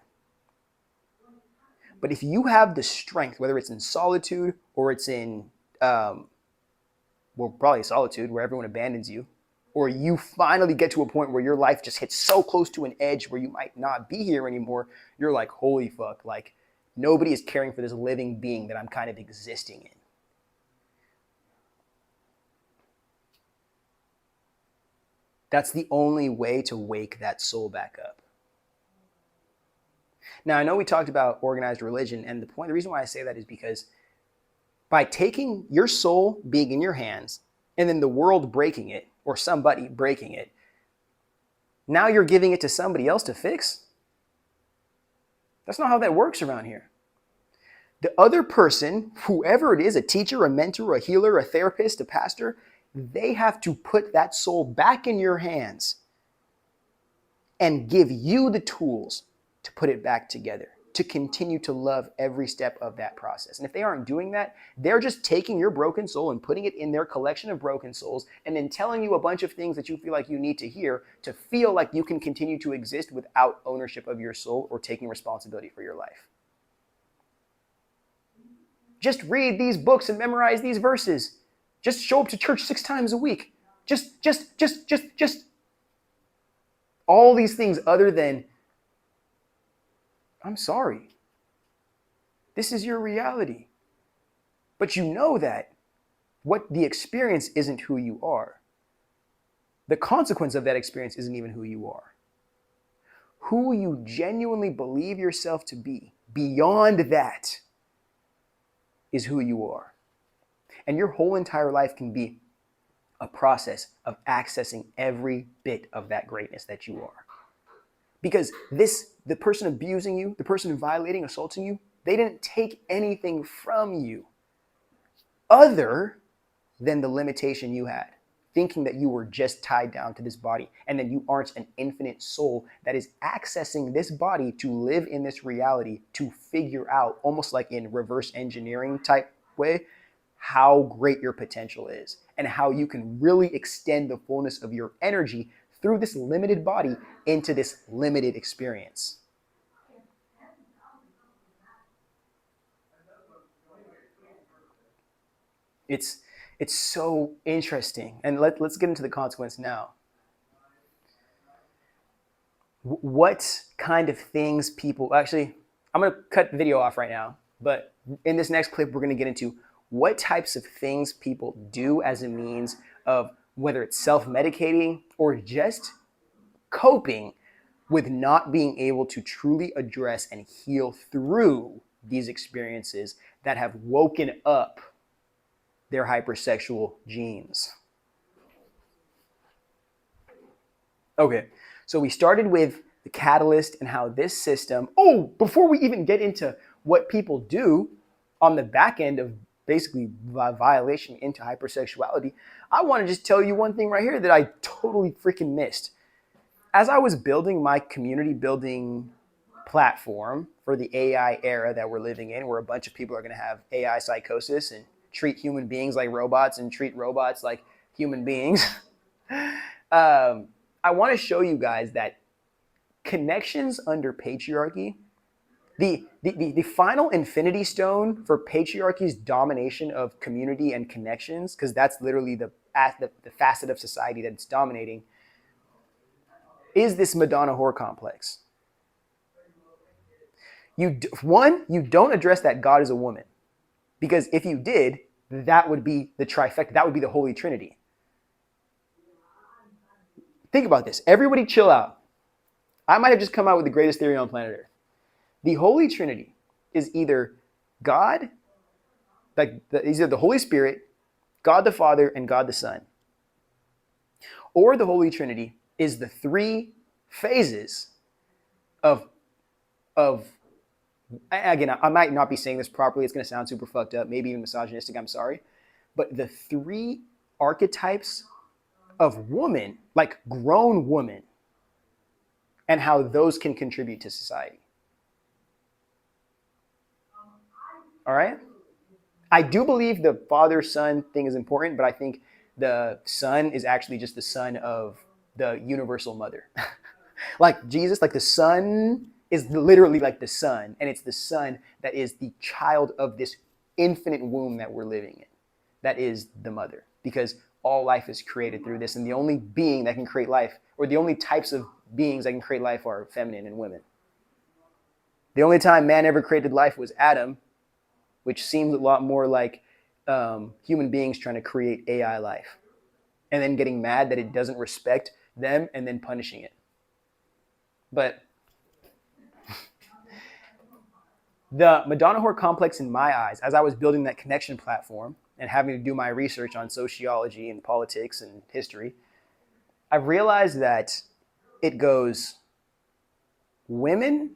But if you have the strength, whether it's in solitude or it's in, probably solitude where everyone abandons you, or you finally get to a point where your life just hits so close to an edge where you might not be here anymore, you're like, holy fuck, like nobody is caring for this living being that I'm kind of existing in. That's the only way to wake that soul back up. Now, I know we talked about organized religion, and the reason why I say that is because by taking your soul being in your hands and then the world breaking it, or somebody breaking it, now you're giving it to somebody else to fix. That's not how that works around here. The other person, whoever it is, a teacher, a mentor, a healer, a therapist, a pastor, they have to put that soul back in your hands and give you the tools to put it back together, to continue to love every step of that process. And if they aren't doing that, they're just taking your broken soul and putting it in their collection of broken souls and then telling you a bunch of things that you feel like you need to hear to feel like you can continue to exist without ownership of your soul or taking responsibility for your life. Just read these books and memorize these verses. Just show up to church 6 times a week. Just all these things other than, I'm sorry. This is your reality. But you know that what the experience isn't who you are. The consequence of that experience isn't even who you are. Who you genuinely believe yourself to be, beyond that, is who you are. And your whole entire life can be a process of accessing every bit of that greatness that you are. Because the person abusing you, the person violating, assaulting you, they didn't take anything from you other than the limitation you had, thinking that you were just tied down to this body and that you aren't an infinite soul that is accessing this body to live in this reality, to figure out, almost like in reverse engineering type way, how great your potential is and how you can really extend the fullness of your energy through this limited body into this limited experience. It's so interesting. And let's get into the consequence now. What kind of things people, actually, I'm going to cut the video off right now, but in this next clip, we're going to get into what types of things people do as a means of whether it's self-medicating or just coping with not being able to truly address and heal through these experiences that have woken up their hypersexual genes. Okay, so we started with the catalyst and how this system, before we even get into what people do on the back end of basically violation into hypersexuality, I want to just tell you one thing right here that I totally freaking missed. As I was building my community building platform for the AI era that we're living in, where a bunch of people are going to have AI psychosis and treat human beings like robots and treat robots like human beings, I want to show you guys that connections under patriarchy, the final infinity stone for patriarchy's domination of community and connections, because that's literally the the facet of society that's dominating, is this Madonna whore complex. You don't address that God is a woman. Because if you did, that would be the trifecta. That would be the Holy Trinity. Think about this. Everybody chill out. I might have just come out with the greatest theory on planet Earth. The Holy Trinity is either God, either the Holy Spirit, God the Father, and God the Son. Or the Holy Trinity is the three phases of again, I might not be saying this properly. It's going to sound super fucked up, maybe even misogynistic. I'm sorry. But the three archetypes of woman, like grown woman, and how those can contribute to society. All right? I do believe the father-son thing is important, but I think the son is actually just the son of the universal mother. Like Jesus, like the son is literally like the son, and it's the son that is the child of this infinite womb that we're living in. That is the mother, because all life is created through this, and the only being that can create life, or the only types of beings that can create life, are feminine and women. The only time man ever created life was Adam, which seems a lot more like human beings trying to create AI life, and then getting mad that it doesn't respect them, and then punishing it. But the Madonna whore complex in my eyes, as I was building that connection platform and having to do my research on sociology and politics and history, I realized that it goes women.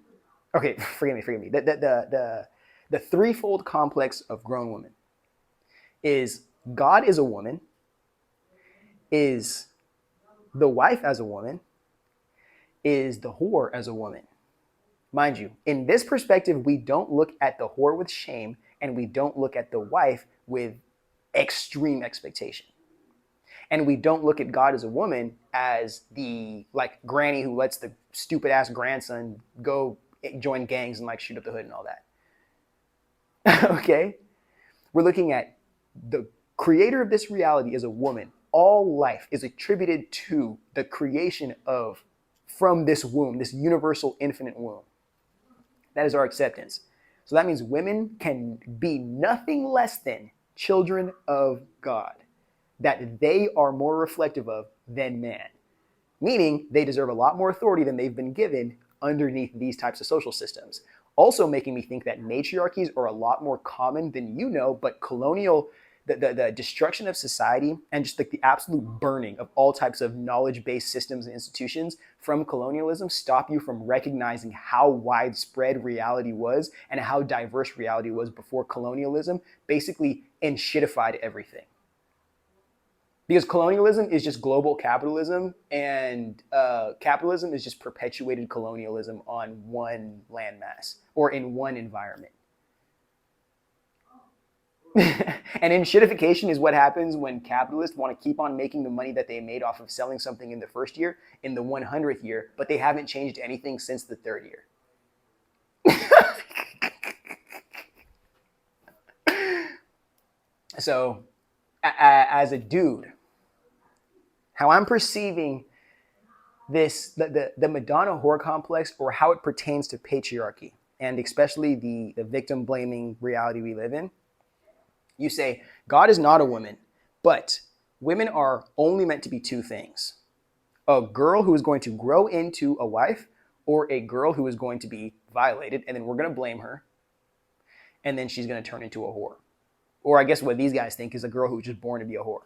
Okay, forgive me. The threefold complex of grown women is God is a woman, is the wife as a woman, is the whore as a woman. Mind you, in this perspective, we don't look at the whore with shame, and we don't look at the wife with extreme expectation. And we don't look at God as a woman as the like granny who lets the stupid ass grandson go join gangs and like shoot up the hood and all that. Okay? We're looking at the creator of this reality is a woman. All life is attributed to the creation of, from this womb, this universal infinite womb. That is our acceptance. So that means women can be nothing less than children of God, that they are more reflective of than man. Meaning they deserve a lot more authority than they've been given underneath these types of social systems. Also making me think that matriarchies are a lot more common than you know, but colonial, the destruction of society and just like the absolute burning of all types of knowledge-based systems and institutions from colonialism stop you from recognizing how widespread reality was and how diverse reality was before colonialism basically enshittified everything. Because colonialism is just global capitalism, and capitalism is just perpetuated colonialism on one landmass or in one environment. And enshittification is what happens when capitalists want to keep on making the money that they made off of selling something in the first year in the 100th year, but they haven't changed anything since the third year. So, as a dude, how I'm perceiving this, the Madonna whore complex, or how it pertains to patriarchy, and especially the victim blaming reality we live in. You say, God is not a woman, but women are only meant to be two things. A girl who is going to grow into a wife, or a girl who is going to be violated, and then we're going to blame her, and then she's going to turn into a whore. Or I guess what these guys think is a girl who was just born to be a whore.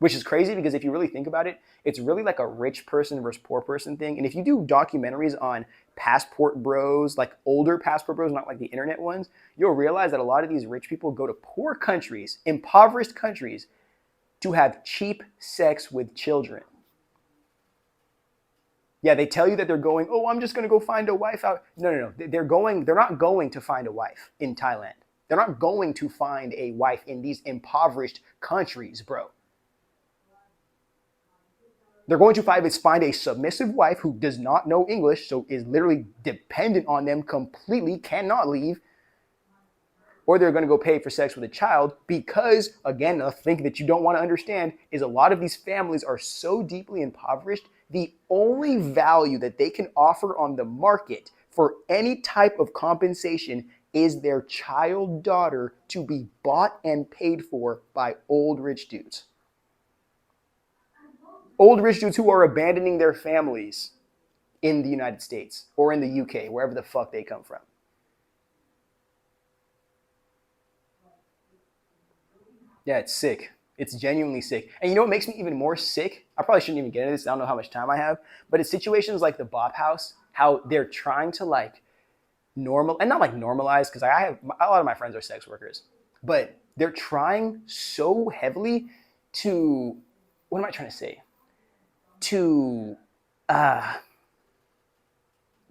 Which is crazy, because if you really think about it, it's really like a rich person versus poor person thing. And if you do documentaries on passport bros, like older passport bros, not like the internet ones, you'll realize that a lot of these rich people go to poor countries, impoverished countries, to have cheap sex with children. Yeah, they tell you that they're going, oh, I'm just going to go find a wife out. No. They're not going to find a wife in Thailand. They're not going to find a wife in these impoverished countries, bro. They're going to find a submissive wife who does not know English, so is literally dependent on them completely, cannot leave. or they're going to go pay for sex with a child because, again, a thing that you don't want to understand is a lot of these families are so deeply impoverished, the only value that they can offer on the market for any type of compensation is their child daughter to be bought and paid for by old rich dudes. Old rich dudes who are abandoning their families in the United States or in the UK, wherever the fuck they come from. Yeah, it's sick. It's genuinely sick. And you know what makes me even more sick? I probably shouldn't even get into this. I don't know how much time I have. But it's situations like the Bop House, how they're trying to like normal, and not like normalize, because I have a lot of my friends are sex workers. But they're trying so heavily to, what am I trying to say? To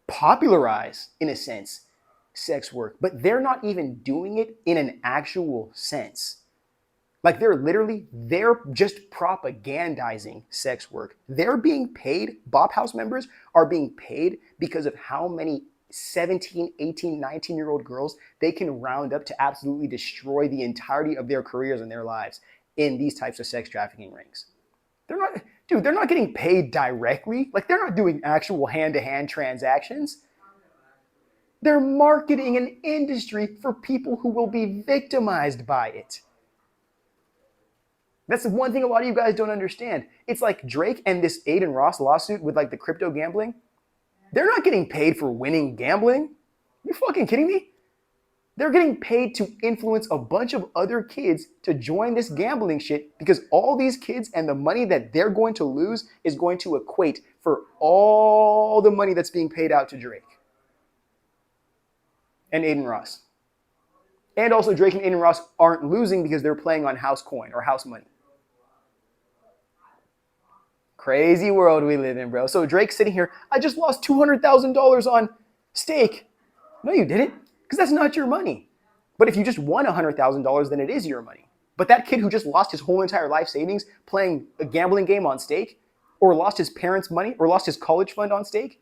popularize, in a sense, sex work. But they're not even doing it in an actual sense. Like they're just propagandizing sex work. They're being paid, Bop House members are being paid because of how many 17, 18, 19-year-old girls they can round up to absolutely destroy the entirety of their careers and their lives in these types of sex trafficking rings. They're not getting paid directly. Like they're not doing actual hand-to-hand transactions. They're marketing an industry for people who will be victimized by it. That's the one thing a lot of you guys don't understand. It's like Drake and this Aiden Ross lawsuit with like the crypto gambling. They're not getting paid for winning gambling. You fucking kidding me? They're getting paid to influence a bunch of other kids to join this gambling shit because all these kids and the money that they're going to lose is going to equate for all the money that's being paid out to Drake and Aiden Ross. And also Drake and Aiden Ross aren't losing because they're playing on house coin or house money. Crazy world we live in, bro. So Drake's sitting here, I just lost $200,000 on stake. No, you didn't, because that's not your money. But if you just won $100,000, then it is your money. But that kid who just lost his whole entire life savings playing a gambling game on stake, or lost his parents' money, or lost his college fund on stake,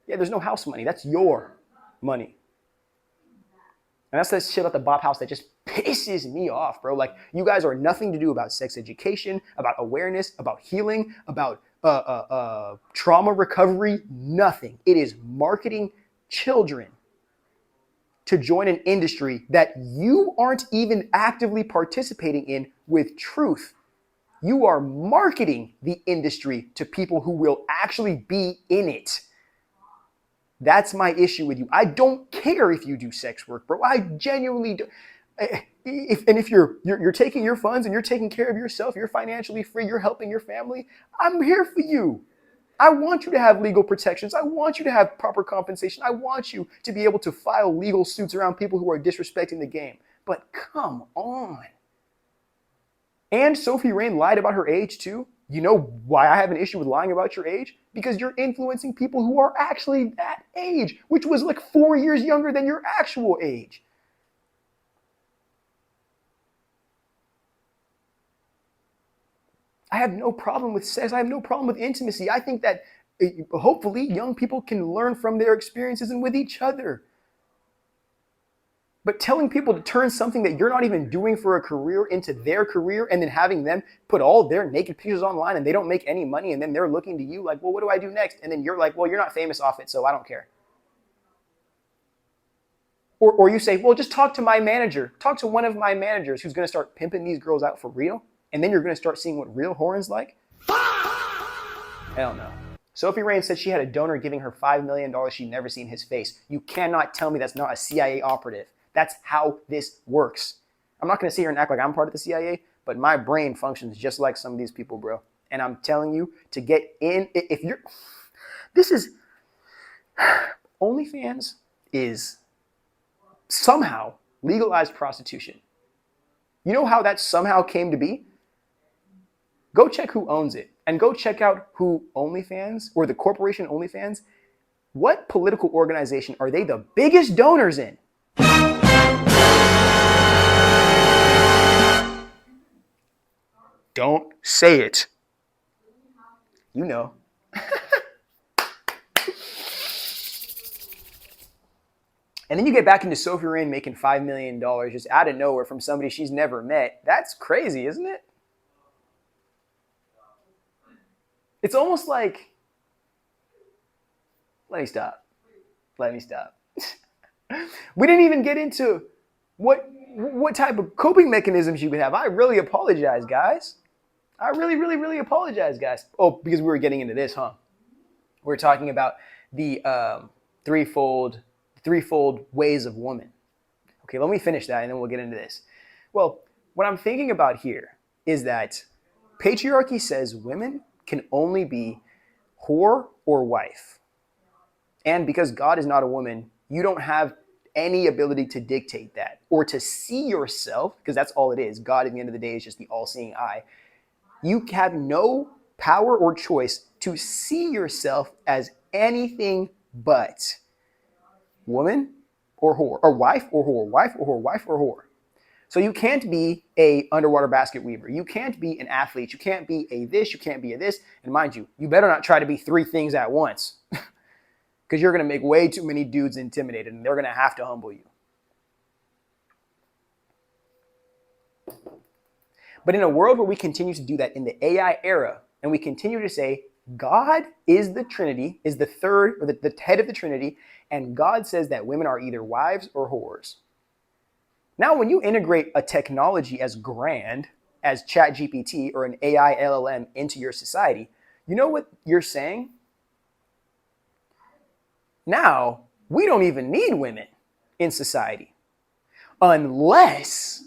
yeah, there's no house money. That's your money. And that's that shit about the Bop House that just pisses me off, bro. Like, you guys are nothing to do about sex education, about awareness, about healing, about trauma recovery, nothing. It is marketing children to join an industry that you aren't even actively participating in with truth. You are marketing the industry to people who will actually be in it. That's my issue with you. I don't care if you do sex work, bro. I genuinely do. If you're taking your funds and you're taking care of yourself, you're financially free, you're helping your family, I'm here for you. I want you to have legal protections. I want you to have proper compensation. I want you to be able to file legal suits around people who are disrespecting the game. But come on. And Sophie Rain lied about her age too. You know why I have an issue with lying about your age? Because you're influencing people who are actually that age, which was like 4 years younger than your actual age. I have no problem with sex. I have no problem with intimacy. I think that hopefully young people can learn from their experiences and with each other. But telling people to turn something that you're not even doing for a career into their career and then having them put all their naked pictures online and they don't make any money and then they're looking to you like, well, what do I do next? And then you're like, well, you're not famous off it, so I don't care. Or you say, well, just talk to my manager. Talk to one of my managers who's going to start pimping these girls out for real. And then you're going to start seeing what real whoring's like? Hell no. Sophie Rain said she had a donor giving her $5 million she'd never seen his face. You cannot tell me that's not a CIA operative. That's how this works. I'm not going to sit here and act like I'm part of the CIA, but my brain functions just like some of these people, bro. And I'm telling you, to get in, if you're, this is, OnlyFans is somehow legalized prostitution. You know how that somehow came to be? Go check who owns it and go check out who OnlyFans or the corporation OnlyFans, what political organization are they the biggest donors in? Don't say it. You know. And then you get back into Sophie Rain making $5 million just out of nowhere from somebody she's never met. That's crazy, isn't it? It's almost like, let me stop. We didn't even get into what type of coping mechanisms you would have. I really apologize, guys. I really apologize, guys. Oh, because we were getting into this, huh? We're talking about the threefold ways of woman. Okay, let me finish that and then we'll get into this. Well, what I'm thinking about here is that patriarchy says women can only be whore or wife. And because God is not a woman, you don't have any ability to dictate that or to see yourself, because that's all it is. God at the end of the day is just the all-seeing eye. You have no power or choice to see yourself as anything but woman or whore, or wife or whore, wife or whore, wife or whore. So you can't be a underwater basket weaver. You can't be an athlete. You can't be a this. You can't be a this. And mind you, you better not try to be three things at once because you're going to make way too many dudes intimidated and they're going to have to humble you. But in a world where we continue to do that in the AI era, and we continue to say God is the Trinity, is the third or the head of the Trinity, and God says that women are either wives or whores. Now, when you integrate a technology as grand as ChatGPT or an AI LLM into your society, you know what you're saying? Now, we don't even need women in society unless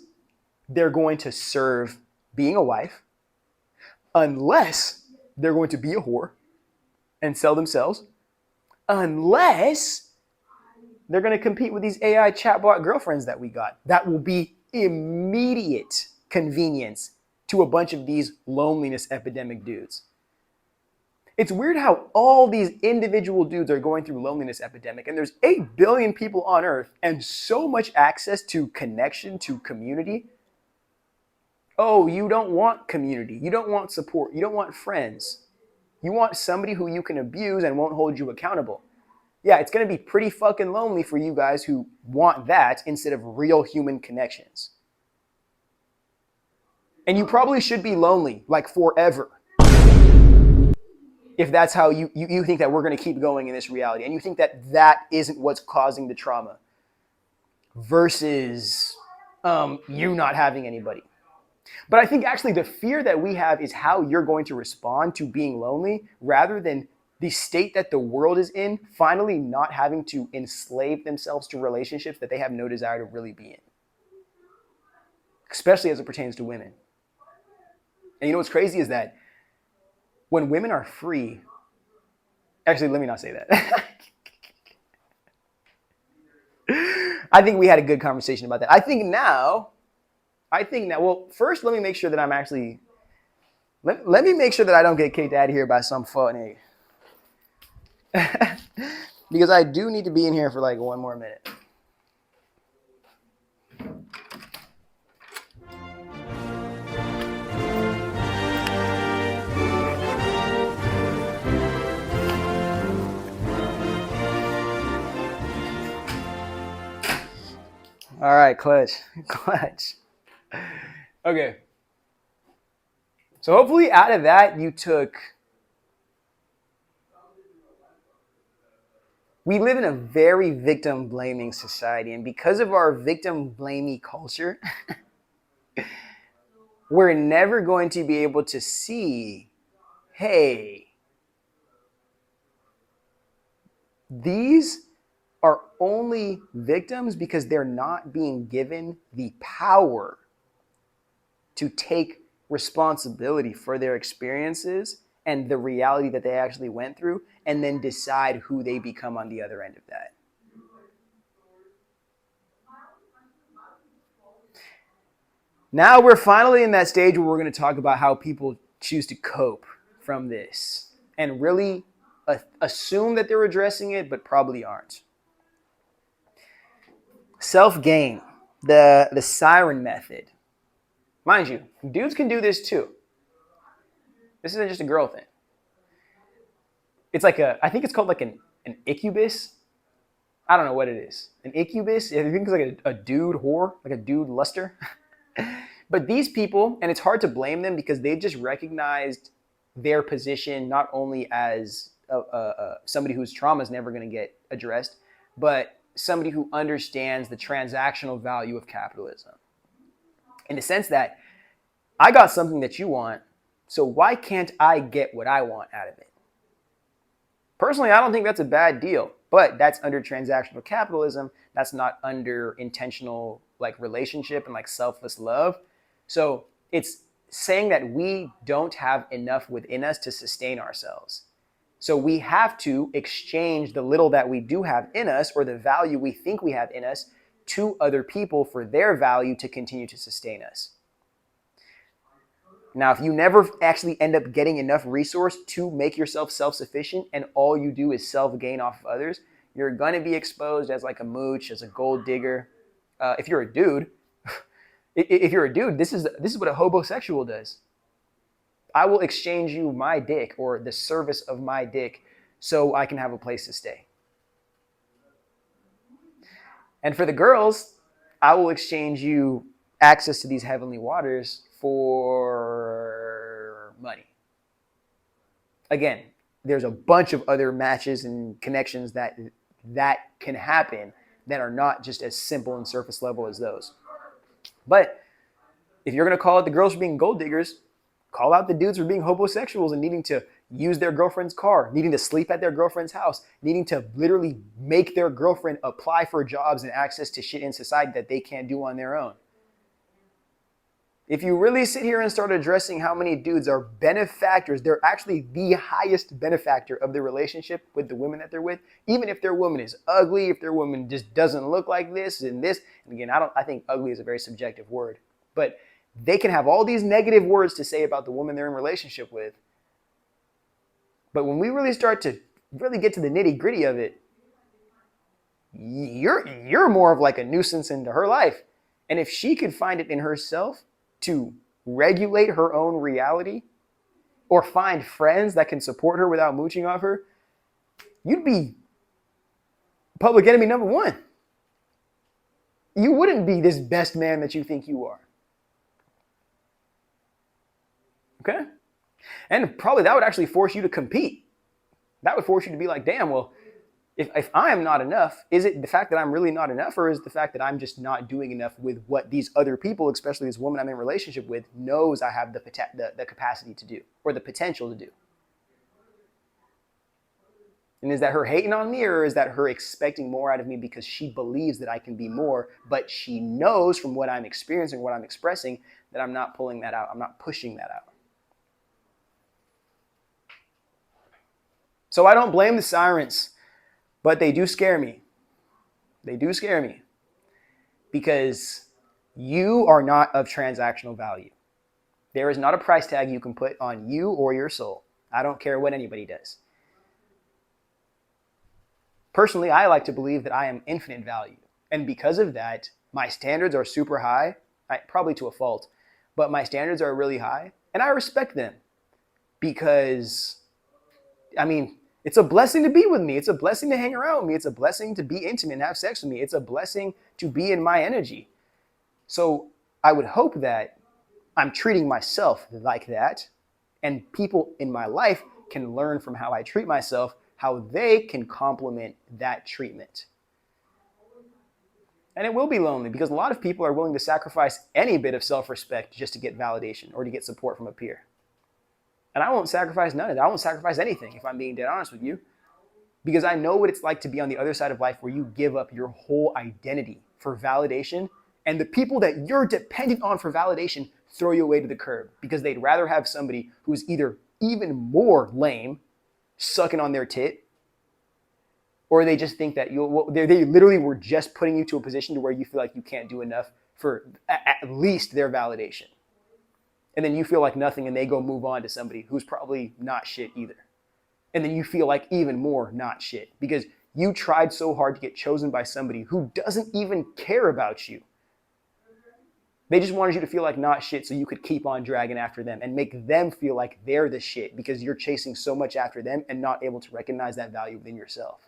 they're going to serve being a wife, unless they're going to be a whore and sell themselves, unless they're going to compete with these AI chatbot girlfriends that we got. That will be immediate convenience to a bunch of these loneliness epidemic dudes. It's weird how all these individual dudes are going through loneliness epidemic, and there's 8 billion people on Earth and so much access to connection, to community. Oh, you don't want community. You don't want support. You don't want friends. You want somebody who you can abuse and won't hold you accountable. Yeah, it's going to be pretty fucking lonely for you guys who want that instead of real human connections. And you probably should be lonely, like forever. If that's how you think that we're going to keep going in this reality. And you think that that isn't what's causing the trauma. Versus you not having anybody. But I think actually the fear that we have is how you're going to respond to being lonely rather than the state that the world is in, finally not having to enslave themselves to relationships that they have no desire to really be in. Especially as it pertains to women. And you know what's crazy is that when women are free, actually, let me not say that. I think we had a good conversation about that. I think now, well, first let me make sure that I'm actually, let me make sure that I don't get kicked out of here by some fucking because I do need to be in here for like one more minute. All right, clutch. Okay. So hopefully out of that you took, we live in a very victim blaming society, and because of our victim blaming culture, we're never going to be able to see, hey, these are only victims because they're not being given the power to take responsibility for their experiences and the reality that they actually went through, and then decide who they become on the other end of that. Now we're finally in that stage where we're going to talk about how people choose to cope from this and really assume that they're addressing it, but probably aren't. Self-gain, the siren method. Mind you, dudes can do this too. This isn't just a girl thing. It's like I think it's called like an incubus. I don't know what it is. An incubus? I think it's like a dude whore, like a dude luster. But these people, and it's hard to blame them because they've just recognized their position not only as somebody whose trauma is never going to get addressed, but somebody who understands the transactional value of capitalism. In the sense that I got something that you want, so why can't I get what I want out of it? Personally, I don't think that's a bad deal, but that's under transactional capitalism. That's not under intentional like relationship and like selfless love. So it's saying that we don't have enough within us to sustain ourselves. So we have to exchange the little that we do have in us or the value we think we have in us to other people for their value to continue to sustain us. Now, if you never actually end up getting enough resource to make yourself self-sufficient and all you do is self-gain off of others, you're going to be exposed as like a mooch, as a gold digger. If you're a dude, this is what a homosexual does. I will exchange you my dick or the service of my dick so I can have a place to stay. And for the girls, I will exchange you access to these heavenly waters for money. Again, there's a bunch of other matches and connections that can happen that are not just as simple and surface level as those. But if you're going to call out the girls for being gold diggers, call out the dudes for being homosexuals and needing to use their girlfriend's car, needing to sleep at their girlfriend's house, needing to literally make their girlfriend apply for jobs and access to shit in society that they can't do on their own. If you really sit here and start addressing how many dudes are benefactors, they're actually the highest benefactor of the relationship with the women that they're with, even if their woman is ugly, if their woman just doesn't look like this and this. And again, I think ugly is a very subjective word, but they can have all these negative words to say about the woman they're in relationship with. But when we really start to really get to the nitty gritty of it, you're more of like a nuisance into her life. And if she could find it in herself to regulate her own reality or find friends that can support her without mooching off her, you'd be public enemy number one. You wouldn't be this best man that you think you are. Okay? And probably that would actually force you to compete. That would force you to be like, damn, well, if I am not enough, is it the fact that I'm really not enough, or is it the fact that I'm just not doing enough with what these other people, especially this woman I'm in a relationship with, knows I have the capacity to do or the potential to do? And is that her hating on me, or is that her expecting more out of me because she believes that I can be more, but she knows from what I'm experiencing, what I'm expressing, that I'm not pulling that out. I'm not pushing that out. So I don't blame the sirens, but they do scare me. They do scare me because you are not of transactional value. There is not a price tag you can put on you or your soul. I don't care what anybody does. Personally, I like to believe that I am infinite value. And because of that, my standards are super high, probably to a fault, but my standards are really high. And I respect them because, it's a blessing to be with me. It's a blessing to hang around with me. It's a blessing to be intimate and have sex with me. It's a blessing to be in my energy. So I would hope that I'm treating myself like that, and people in my life can learn from how I treat myself, how they can complement that treatment. And it will be lonely because a lot of people are willing to sacrifice any bit of self-respect just to get validation or to get support from a peer. And I won't sacrifice none of that. I won't sacrifice anything if I'm being dead honest with you, because I know what it's like to be on the other side of life where you give up your whole identity for validation, and the people that you're dependent on for validation throw you away to the curb because they'd rather have somebody who's either even more lame sucking on their tit, or they just think that they literally were just putting you to a position to where you feel like you can't do enough for at least their validation. And then you feel like nothing and they go move on to somebody who's probably not shit either. And then you feel like even more not shit because you tried so hard to get chosen by somebody who doesn't even care about you. They just wanted you to feel like not shit so you could keep on dragging after them and make them feel like they're the shit because you're chasing so much after them and not able to recognize that value within yourself.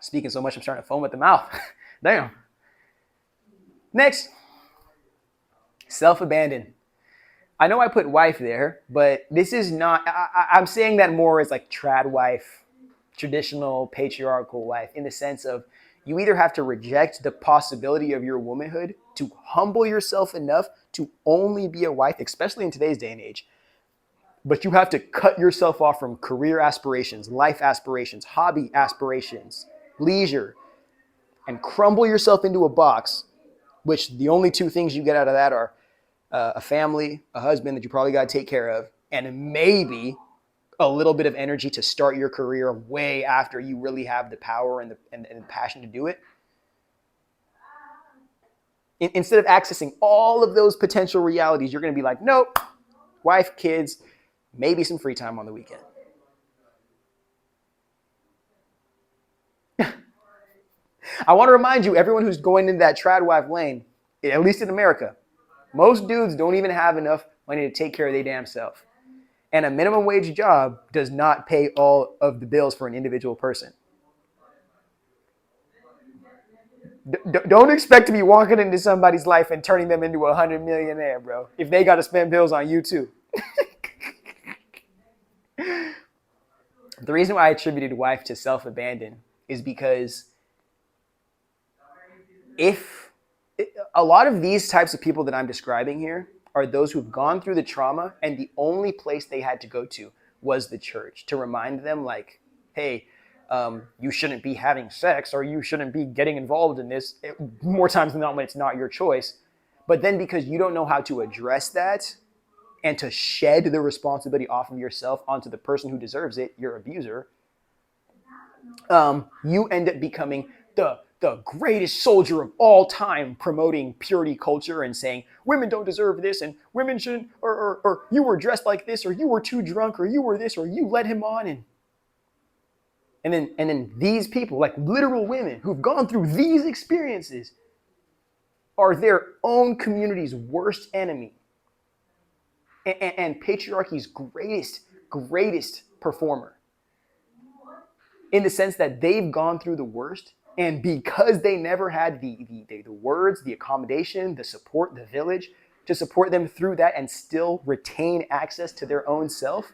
Speaking so much, I'm starting to foam at the mouth. Damn. Next, self-abandon. I know I put wife there, but this is not, I'm saying that more as like trad wife, traditional patriarchal wife, in the sense of you either have to reject the possibility of your womanhood to humble yourself enough to only be a wife, especially in today's day and age, but you have to cut yourself off from career aspirations, life aspirations, hobby aspirations, leisure, and crumble yourself into a box, which the only two things you get out of that are a family, a husband that you probably got to take care of, and maybe a little bit of energy to start your career way after you really have the power and the passion to do it. Instead of accessing all of those potential realities, you're going to be like, nope, wife, kids, maybe some free time on the weekend. I want to remind you, everyone who's going into that trad wife lane, at least in America, most dudes don't even have enough money to take care of their damn self. And a minimum wage job does not pay all of the bills for an individual person. Don't expect to be walking into somebody's life and turning them into a 100 millionaire, bro, if they got to spend bills on you too. The reason why I attributed wife to self-abandon is because if a lot of these types of people that I'm describing here are those who've gone through the trauma and the only place they had to go to was the church to remind them like, hey, you shouldn't be having sex or you shouldn't be getting involved in this. More times than not when it's not your choice. But then because you don't know how to address that and to shed the responsibility off of yourself onto the person who deserves it, your abuser, you end up becoming the greatest soldier of all time, promoting purity culture and saying women don't deserve this and women shouldn't, or you were dressed like this, or you were too drunk, or you were this, or you led him on. And then these people, like literal women who've gone through these experiences, are their own community's worst enemy and patriarchy's greatest performer, in the sense that they've gone through the worst, and because they never had the words, the accommodation, the support, the village to support them through that and still retain access to their own self,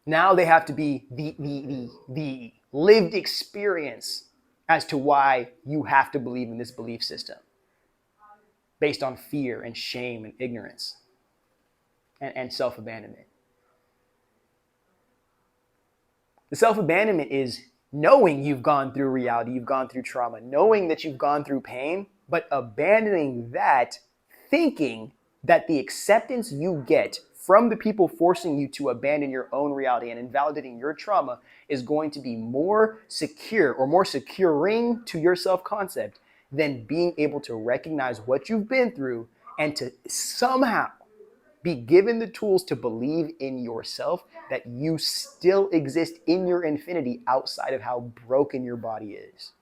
now they have to be the lived experience as to why you have to believe in this belief system based on fear and shame and ignorance and self-abandonment. The self-abandonment is knowing you've gone through reality, you've gone through trauma, knowing that you've gone through pain, but abandoning that, thinking that the acceptance you get from the people forcing you to abandon your own reality and invalidating your trauma is going to be more secure or more securing to your self-concept than being able to recognize what you've been through and to somehow be given the tools to believe in yourself that you still exist in your infinity outside of how broken your body is.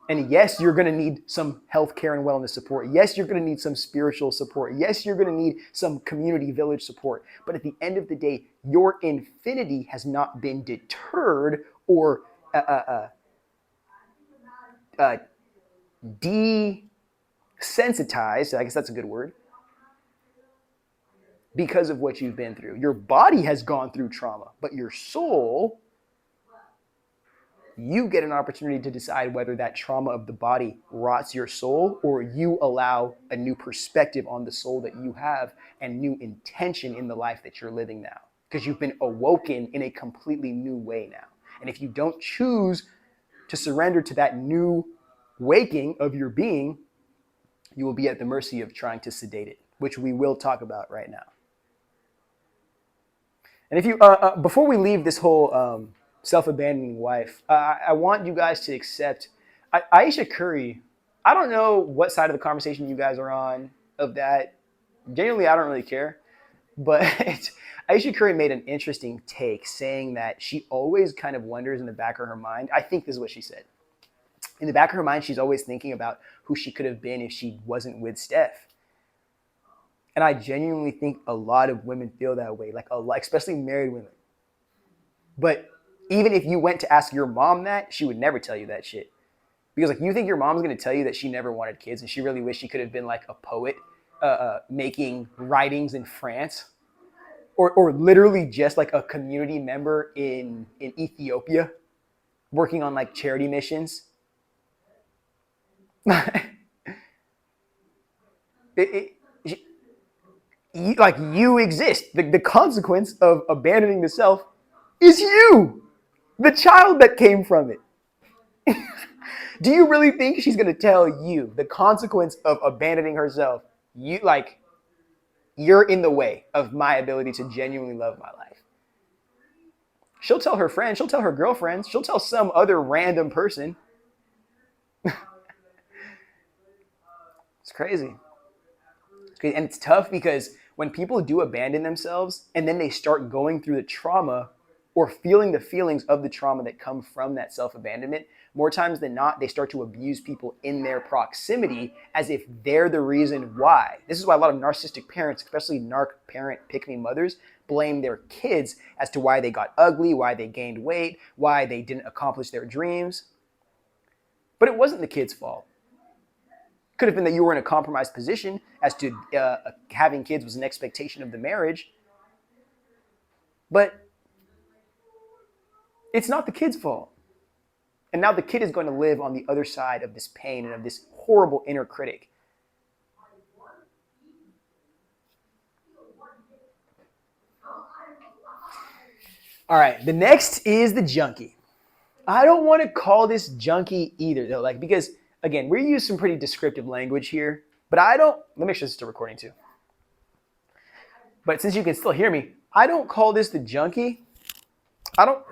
And yes, you're going to need some healthcare and wellness support. Yes, you're going to need some spiritual support. Yes, you're going to need some community village support. But at the end of the day, your infinity has not been deterred or desensitized, I guess that's a good word, because of what you've been through. Your body has gone through trauma, but your soul, you get an opportunity to decide whether that trauma of the body rots your soul or you allow a new perspective on the soul that you have and new intention in the life that you're living now, because you've been awoken in a completely new way now. And if you don't choose to surrender to that new waking of your being, you will be at the mercy of trying to sedate it, which we will talk about right now. And if you, before we leave this whole self-abandoning wife, I want you guys to accept Aisha Curry. I don't know what side of the conversation you guys are on of that. Genuinely, I don't really care. But Aisha Curry made an interesting take, saying that she always kind of wonders in the back of her mind. I think this is what she said. In the back of her mind, she's always thinking about who she could have been if she wasn't with Steph. And I genuinely think a lot of women feel that way, like a lot, especially married women. But even if you went to ask your mom that, she would never tell you that shit. Because like you think your mom's gonna tell you that she never wanted kids and she really wished she could have been like a poet making writings in France, or literally just like a community member in Ethiopia working on like charity missions. it, like you exist. The consequence of abandoning the self is you, the child that came from it. Do you really think she's going to tell you the consequence of abandoning herself? You like you're in the way of my ability to genuinely love my life. She'll tell her friends, she'll tell her girlfriends, she'll tell some other random person. It's crazy. It's crazy. And it's tough because when people do abandon themselves and then they start going through the trauma or feeling the feelings of the trauma that come from that self-abandonment, more times than not, they start to abuse people in their proximity as if they're the reason why. This is why a lot of narcissistic parents, especially narc parent pick-me mothers, blame their kids as to why they got ugly, why they gained weight, why they didn't accomplish their dreams. But it wasn't the kid's fault. Could have been that you were in a compromised position as to having kids was an expectation of the marriage. But it's not the kid's fault. And now the kid is going to live on the other side of this pain and of this horrible inner critic. All right, the next is the junkie. I don't want to call this junkie either, though, like because again, we use some pretty descriptive language here, but I don't. Let me make sure this is still recording too. But since you can still hear me, I don't call this the junkie. I don't.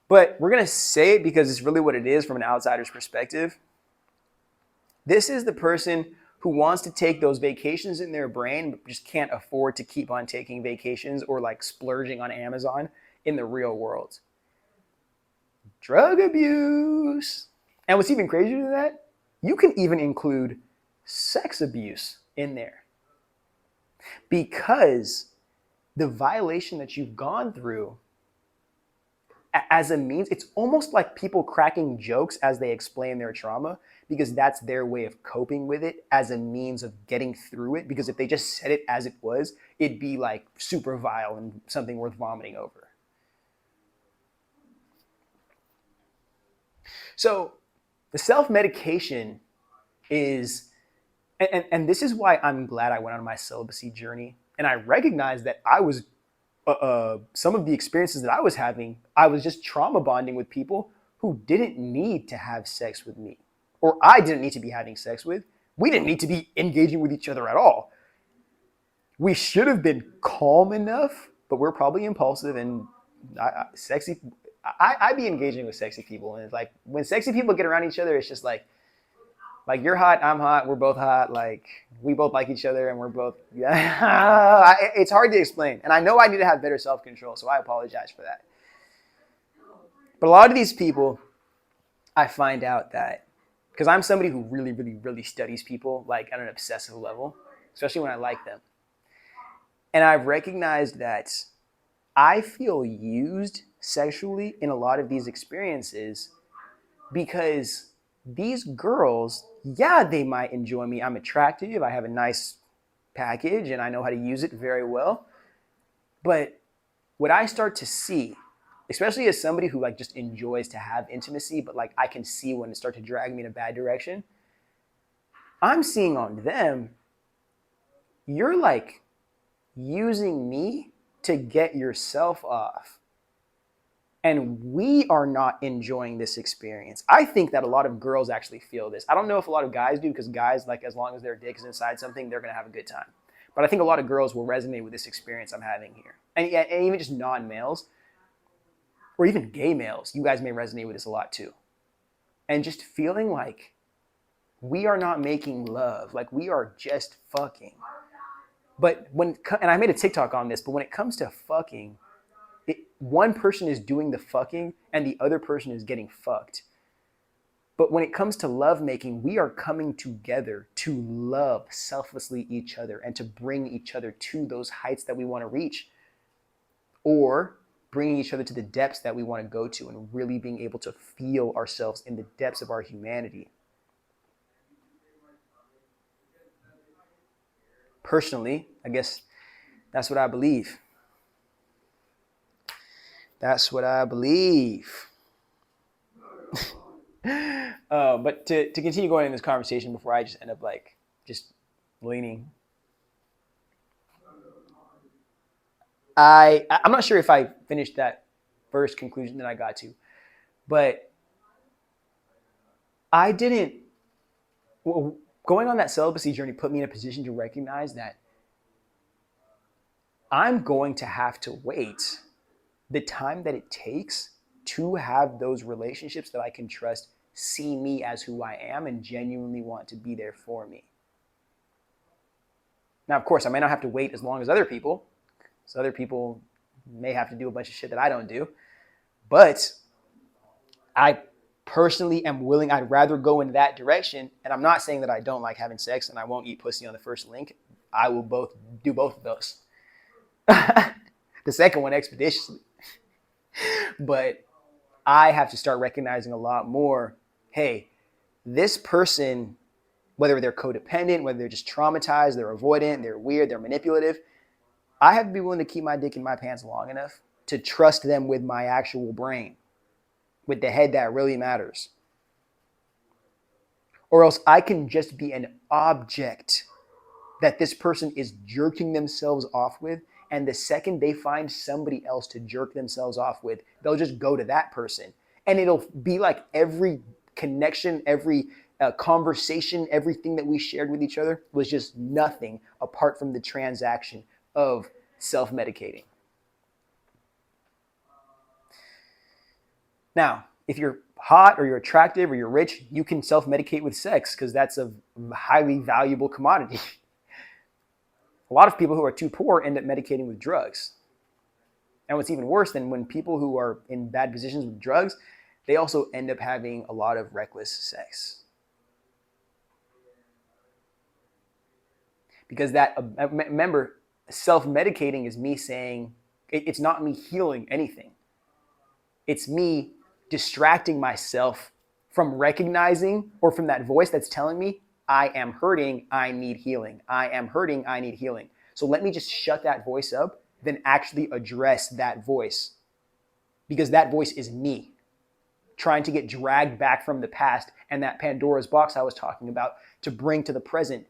But we're going to say it because it's really what it is from an outsider's perspective. This is the person who wants to take those vacations in their brain, but just can't afford to keep on taking vacations or like splurging on Amazon in the real world. Drug abuse. And what's even crazier than that, you can even include sex abuse in there. Because the violation that you've gone through as a means, it's almost like people cracking jokes as they explain their trauma because that's their way of coping with it as a means of getting through it. Because if they just said it as it was, it'd be like super vile and something worth vomiting over. So the self-medication is, and this is why I'm glad I went on my celibacy journey. And I recognized that I was some of the experiences that I was having, I was just trauma bonding with people who didn't need to have sex with me, or I didn't need to be having sex with. We didn't need to be engaging with each other at all. We should have been calm enough, but we're probably impulsive and sexy. I be engaging with sexy people, and it's like when sexy people get around each other, it's just like you're hot, I'm hot, we're both hot, like we both like each other and we're both, yeah. It's hard to explain. And I know I need to have better self-control, so I apologize for that. But a lot of these people, I find out that, because I'm somebody who really, really, really studies people like at an obsessive level, especially when I like them. And I've recognized that I feel used sexually in a lot of these experiences because these girls, yeah, they might enjoy me. I'm attractive. I have a nice package and I know how to use it very well. But what I start to see, especially as somebody who like just enjoys to have intimacy, but like I can see when it starts to drag me in a bad direction, I'm seeing on them, you're like using me to get yourself off. And we are not enjoying this experience. I think that a lot of girls actually feel this. I don't know if a lot of guys do, because guys, like as long as their dick is inside something, they're going to have a good time. But I think a lot of girls will resonate with this experience I'm having here. And even just non-males, or even gay males, you guys may resonate with this a lot too. And just feeling like we are not making love, like we are just fucking. But and I made a TikTok on this, but when it comes to fucking, one person is doing the fucking and the other person is getting fucked. But when it comes to lovemaking, we are coming together to love selflessly each other and to bring each other to those heights that we want to reach, or bringing each other to the depths that we want to go to, and really being able to feel ourselves in the depths of our humanity. Personally, I guess that's what I believe. That's what I believe. But to continue going in this conversation before I just end up like just leaning, I'm not sure if I finished that first conclusion that I got to, but I didn't. Well, going on that celibacy journey put me in a position to recognize that I'm going to have to wait the time that it takes to have those relationships that I can trust see me as who I am and genuinely want to be there for me. Now, of course, I may not have to wait as long as other people. So other people may have to do a bunch of shit that I don't do. But I personally am willing, I'd rather go in that direction. And I'm not saying that I don't like having sex and I won't eat pussy on the first link. I will do both of those. The second one expeditiously. But I have to start recognizing a lot more, hey, this person, whether they're codependent, whether they're just traumatized, they're avoidant, they're weird, they're manipulative, I have to be willing to keep my dick in my pants long enough to trust them with my actual brain, with the head that really matters. Or else I can just be an object that this person is jerking themselves off with. And the second they find somebody else to jerk themselves off with, they'll just go to that person. And it'll be like every connection, every conversation, everything that we shared with each other was just nothing apart from the transaction of self-medicating. Now, if you're hot or you're attractive or you're rich, you can self-medicate with sex because that's a highly valuable commodity. A lot of people who are too poor end up medicating with drugs. And what's even worse than when people who are in bad positions with drugs, they also end up having a lot of reckless sex. Because that, remember, self-medicating is me saying, it's not me healing anything. It's me distracting myself from recognizing or from that voice that's telling me, I am hurting, I need healing. I am hurting, I need healing. So let me just shut that voice up, then actually address that voice. Because that voice is me trying to get dragged back from the past and that Pandora's box I was talking about to bring to the present.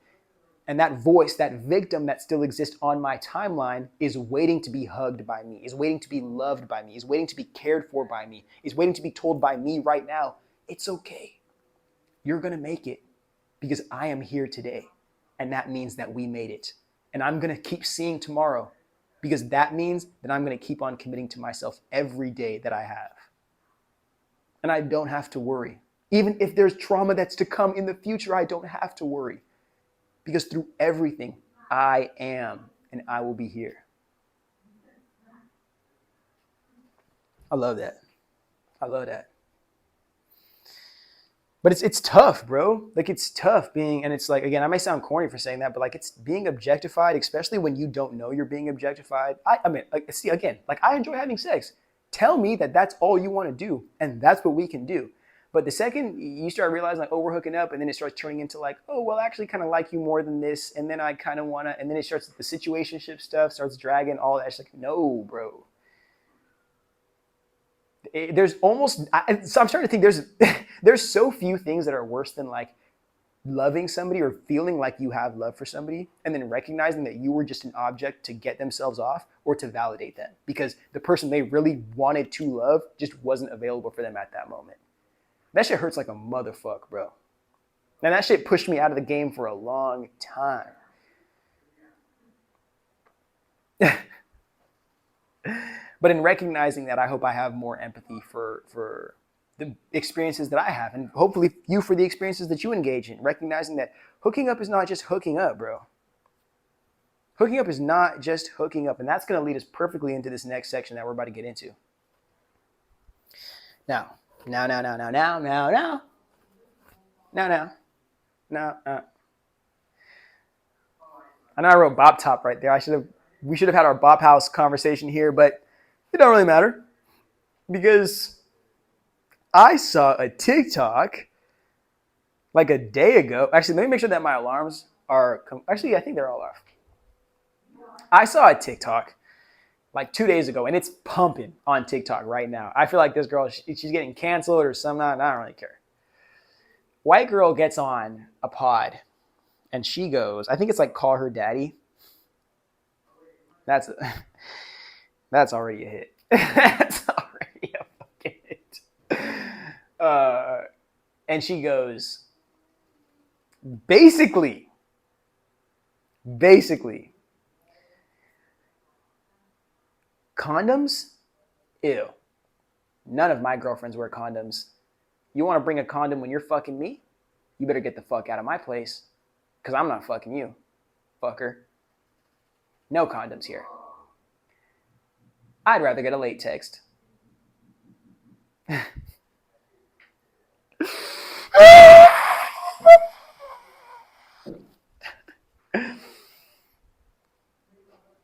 And that voice, that victim that still exists on my timeline is waiting to be hugged by me, is waiting to be loved by me, is waiting to be cared for by me, is waiting to be told by me right now, it's okay. You're going to make it. Because I am here today, and that means that we made it. And I'm going to keep seeing tomorrow, because that means that I'm going to keep on committing to myself every day that I have. And I don't have to worry. Even if there's trauma that's to come in the future, I don't have to worry. Because through everything, I am, and I will be here. I love that. I love that. But it's tough, bro. Like, it's tough being, and it's like, again, I may sound corny for saying that, but like, it's being objectified, especially when you don't know you're being objectified. I mean, like, see, again, like, I enjoy having sex. Tell me that that's all you want to do, and that's what we can do. But the second you start realizing, like, oh, we're hooking up, and then it starts turning into like, oh, well, I actually kind of like you more than this, and then I kind of want to, and then it starts, the situationship stuff starts dragging all that. It's like, no, bro. There's almost, so I'm starting to think there's so few things that are worse than like loving somebody or feeling like you have love for somebody and then recognizing that you were just an object to get themselves off or to validate them because the person they really wanted to love just wasn't available for them at that moment. That shit hurts like a motherfucker, bro. And that shit pushed me out of the game for a long time. But in recognizing that, I hope I have more empathy for the experiences that I have, and hopefully you for the experiences that you engage in, recognizing that hooking up is not just hooking up, bro. Hooking up is not just hooking up, and that's going to lead us perfectly into this next section that we're about to get into. Now. No. I know I wrote Bop Top right there. We should have had our Bop House conversation here, but it don't really matter because I saw a TikTok like a day ago. Actually, let me make sure that my alarms are. Actually, I think they're all off. I saw a TikTok like 2 days ago, and it's pumping on TikTok right now. I feel like this girl, she's getting canceled or something. I don't really care. White girl gets on a pod, and she goes, I think it's like Call Her Daddy. That's already a hit. That's already a fucking hit. And she goes, basically, condoms? Ew. None of my girlfriends wear condoms. You want to bring a condom when you're fucking me? You better get the fuck out of my place, because I'm not fucking you, fucker. No condoms here. I'd rather get a late text.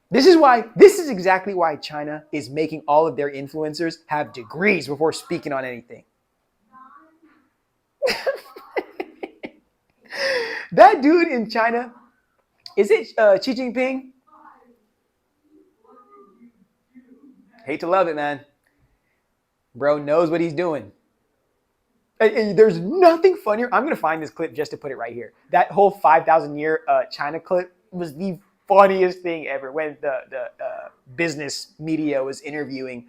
This is exactly why China is making all of their influencers have degrees before speaking on anything. That dude in China, is it Xi Jinping? Hate to love it, man. Bro knows what he's doing. And there's nothing funnier. I'm going to find this clip just to put it right here. That whole 5,000 year China clip was the funniest thing ever when the business media was interviewing.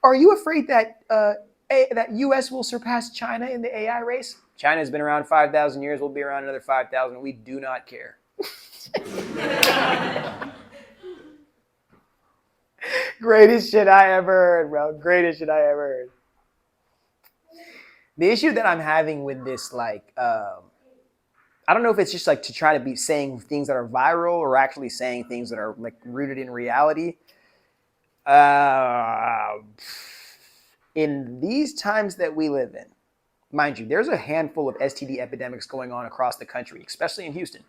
Are you afraid that that U.S. will surpass China in the AI race? China's been around 5,000 years. We'll be around another 5,000. We do not care. Greatest shit I ever heard, bro. Greatest shit I ever heard. The issue that I'm having with this, like, I don't know if it's just like to try to be saying things that are viral or actually saying things that are like rooted in reality. In these times that we live in, mind you, there's a handful of STD epidemics going on across the country, especially in Houston.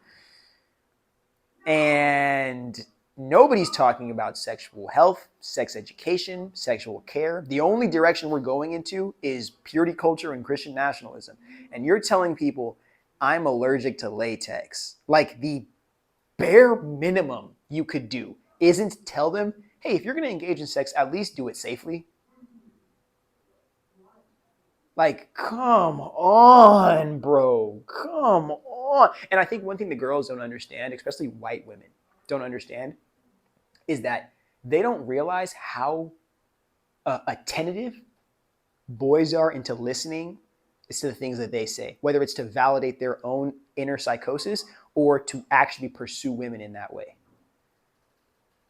And nobody's talking about sexual health, sex education, sexual care. The only direction we're going into is purity culture and Christian nationalism. And you're telling people, I'm allergic to latex. Like, the bare minimum you could do isn't tell them, hey, if you're going to engage in sex, at least do it safely. Like, come on, bro. Come on. And I think one thing the girls don't understand, especially white women don't understand, is that they don't realize how attentive boys are into listening to the things that they say, whether it's to validate their own inner psychosis or to actually pursue women in that way.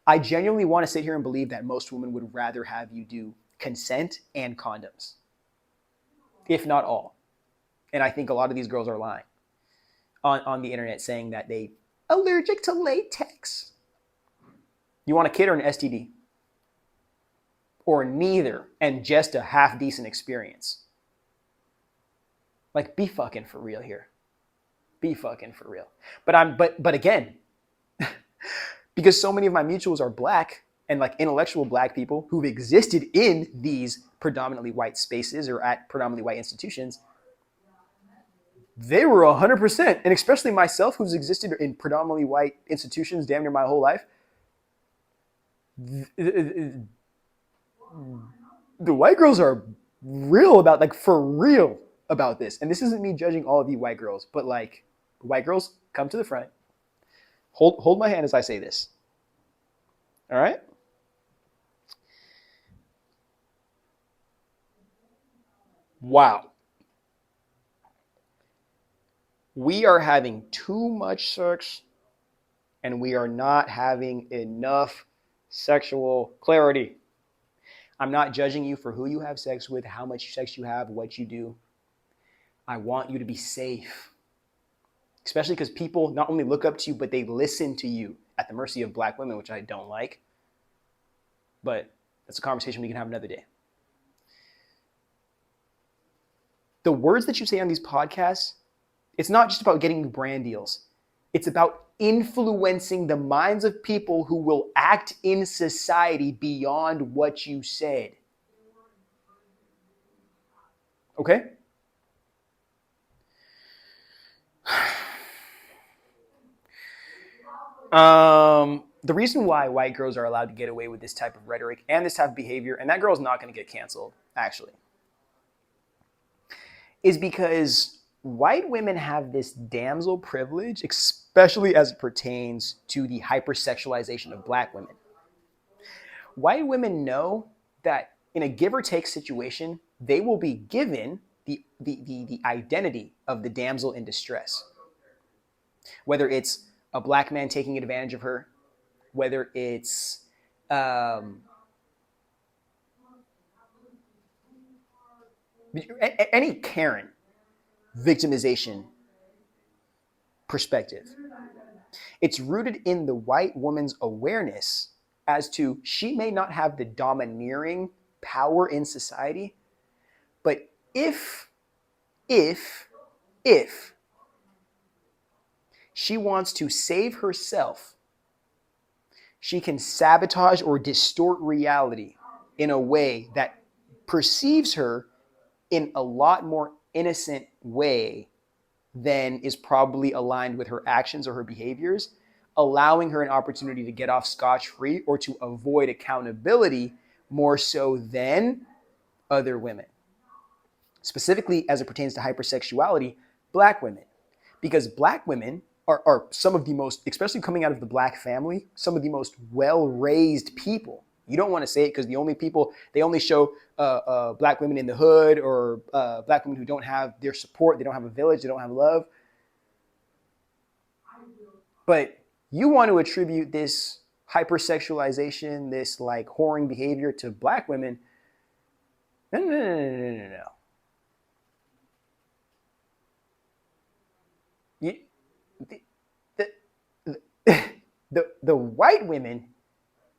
I genuinely want to sit here and believe that most women would rather have you do consent and condoms, if not all. And I think a lot of these girls are lying on the internet saying that they allergic to latex. You want a kid or an STD? Or neither, and just a half decent experience? Like, be fucking for real here. Be fucking for real. But again, because so many of my mutuals are black and like intellectual black people who've existed in these predominantly white spaces or at predominantly white institutions, they were 100%, and especially myself, who's existed in predominantly white institutions damn near my whole life, the white girls are real about, like, for real about this. And this isn't me judging all of you white girls, but like, white girls, come to the front. Hold my hand as I say this. All right? Wow. We are having too much sex and we are not having enough sexual clarity. I'm not judging you for who you have sex with, how much sex you have, what you do. I want you to be safe. Especially because people not only look up to you, but they listen to you at the mercy of black women, which I don't like. But that's a conversation we can have another day. The words that you say on these podcasts It's not just about getting brand deals. It's about influencing the minds of people who will act in society beyond what you said. Okay? The reason why white girls are allowed to get away with this type of rhetoric and this type of behavior, and that girl's not going to get canceled, actually, is because white women have this damsel privilege, especially as it pertains to the hypersexualization of black women. White women know that in a give or take situation, they will be given the identity of the damsel in distress. Whether it's a black man taking advantage of her, whether it's any Karen victimization perspective. It's rooted in the white woman's awareness as to she may not have the domineering power in society, but if she wants to save herself, she can sabotage or distort reality in a way that perceives her in a lot more innocent way than is probably aligned with her actions or her behaviors, allowing her an opportunity to get off scotch-free or to avoid accountability more so than other women. Specifically, as it pertains to hypersexuality, black women. Because black women are some of the most, especially coming out of the black family, some of the most well-raised people. You don't want to say it because they only show black women in the hood or black women who don't have their support, they don't have a village, they don't have love. But you want to attribute this hypersexualization, this like whoring behavior to black women. No. The white women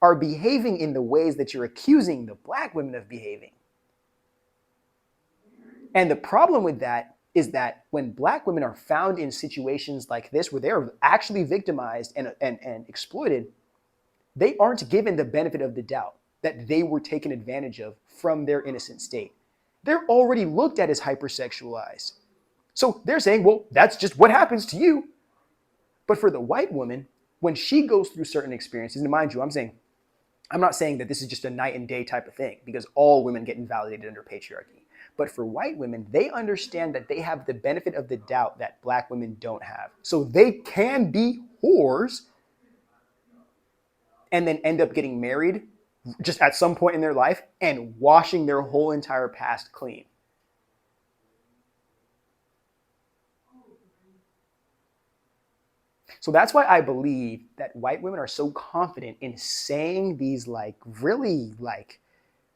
are behaving in the ways that you're accusing the black women of behaving. And the problem with that is that when black women are found in situations like this, where they are actually victimized and exploited, they aren't given the benefit of the doubt that they were taken advantage of from their innocent state. They're already looked at as hypersexualized. So they're saying, well, that's just what happens to you. But for the white woman, when she goes through certain experiences, and mind you, I'm not saying that this is just a night and day type of thing, because all women get invalidated under patriarchy. But for white women, they understand that they have the benefit of the doubt that black women don't have. So they can be whores and then end up getting married just at some point in their life and washing their whole entire past clean. So that's why I believe that white women are so confident in saying these like really like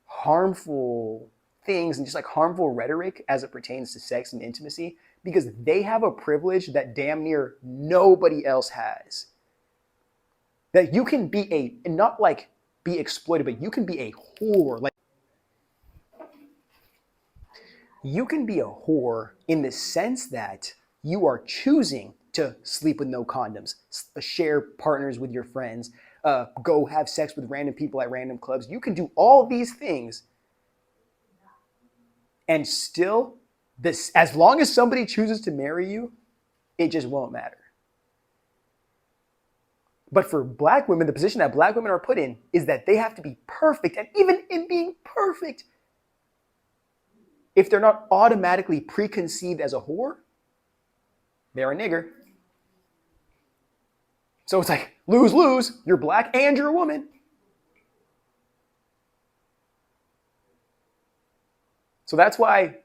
harmful things and just like harmful rhetoric as it pertains to sex and intimacy, because they have a privilege that damn near nobody else has. That you can be not like be exploited, but you can be a whore. Like you can be a whore in the sense that you are choosing to sleep with no condoms, share partners with your friends, go have sex with random people at random clubs. You can do all these things. And still, as long as somebody chooses to marry you, it just won't matter. But for black women, the position that black women are put in is that they have to be perfect. And even in being perfect, if they're not automatically preconceived as a whore, they're a nigger. So it's like lose. You're black and you're a woman. So that's why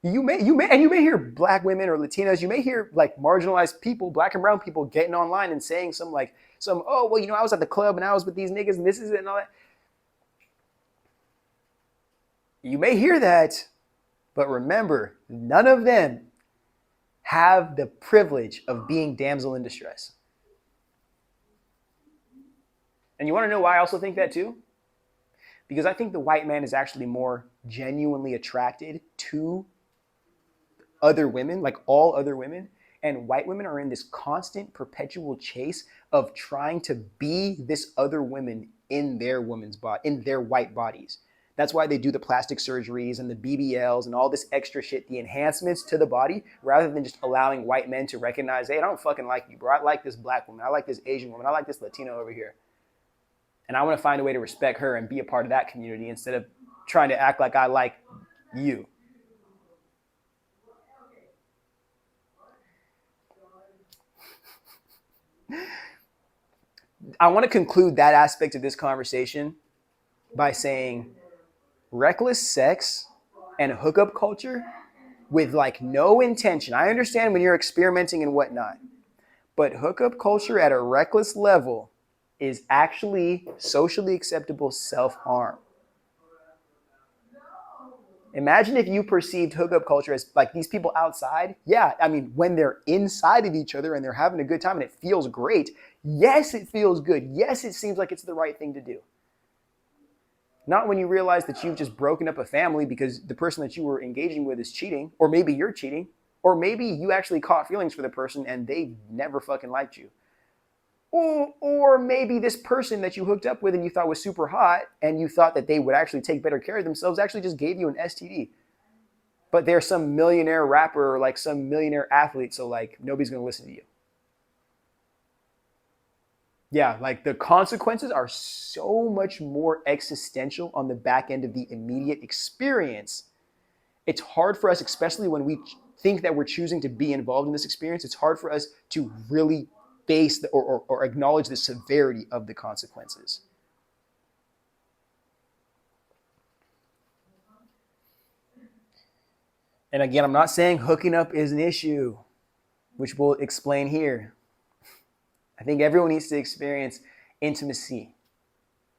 you may hear black women or Latinas, you may hear like marginalized people, black and brown people getting online and saying I was at the club and I was with these niggas and this is it and all that. You may hear that, but remember, none of them have the privilege of being damsel in distress. And you want to know why I also think that too? Because I think the white man is actually more genuinely attracted to other women, like all other women, and white women are in this constant, perpetual chase of trying to be this other woman in their woman's body, in their white bodies. That's why they do the plastic surgeries and the BBLs and all this extra shit, the enhancements to the body, rather than just allowing white men to recognize, hey, I don't fucking like you, bro. I like this black woman. I like this Asian woman. I like this Latino over here. And I want to find a way to respect her and be a part of that community instead of trying to act like I like you. I want to conclude that aspect of this conversation by saying reckless sex and hookup culture with like no intention. I understand when you're experimenting and whatnot, but hookup culture at a reckless level is actually socially acceptable self-harm. Imagine if you perceived hookup culture as like these people outside. Yeah, I mean, when they're inside of each other and they're having a good time and it feels great, yes, it feels good. Yes, it seems like it's the right thing to do. Not when you realize that you've just broken up a family because the person that you were engaging with is cheating, or maybe you're cheating, or maybe you actually caught feelings for the person and they never fucking liked you. Or maybe this person that you hooked up with and you thought was super hot and you thought that they would actually take better care of themselves actually just gave you an STD. But they're some millionaire rapper or like some millionaire athlete, so like nobody's going to listen to you. Yeah, like the consequences are so much more existential on the back end of the immediate experience. It's hard for us, especially when we think that we're choosing to be involved in this experience, it's hard for us to really face or acknowledge the severity of the consequences. And again, I'm not saying hooking up is an issue, which we'll explain here. I think everyone needs to experience intimacy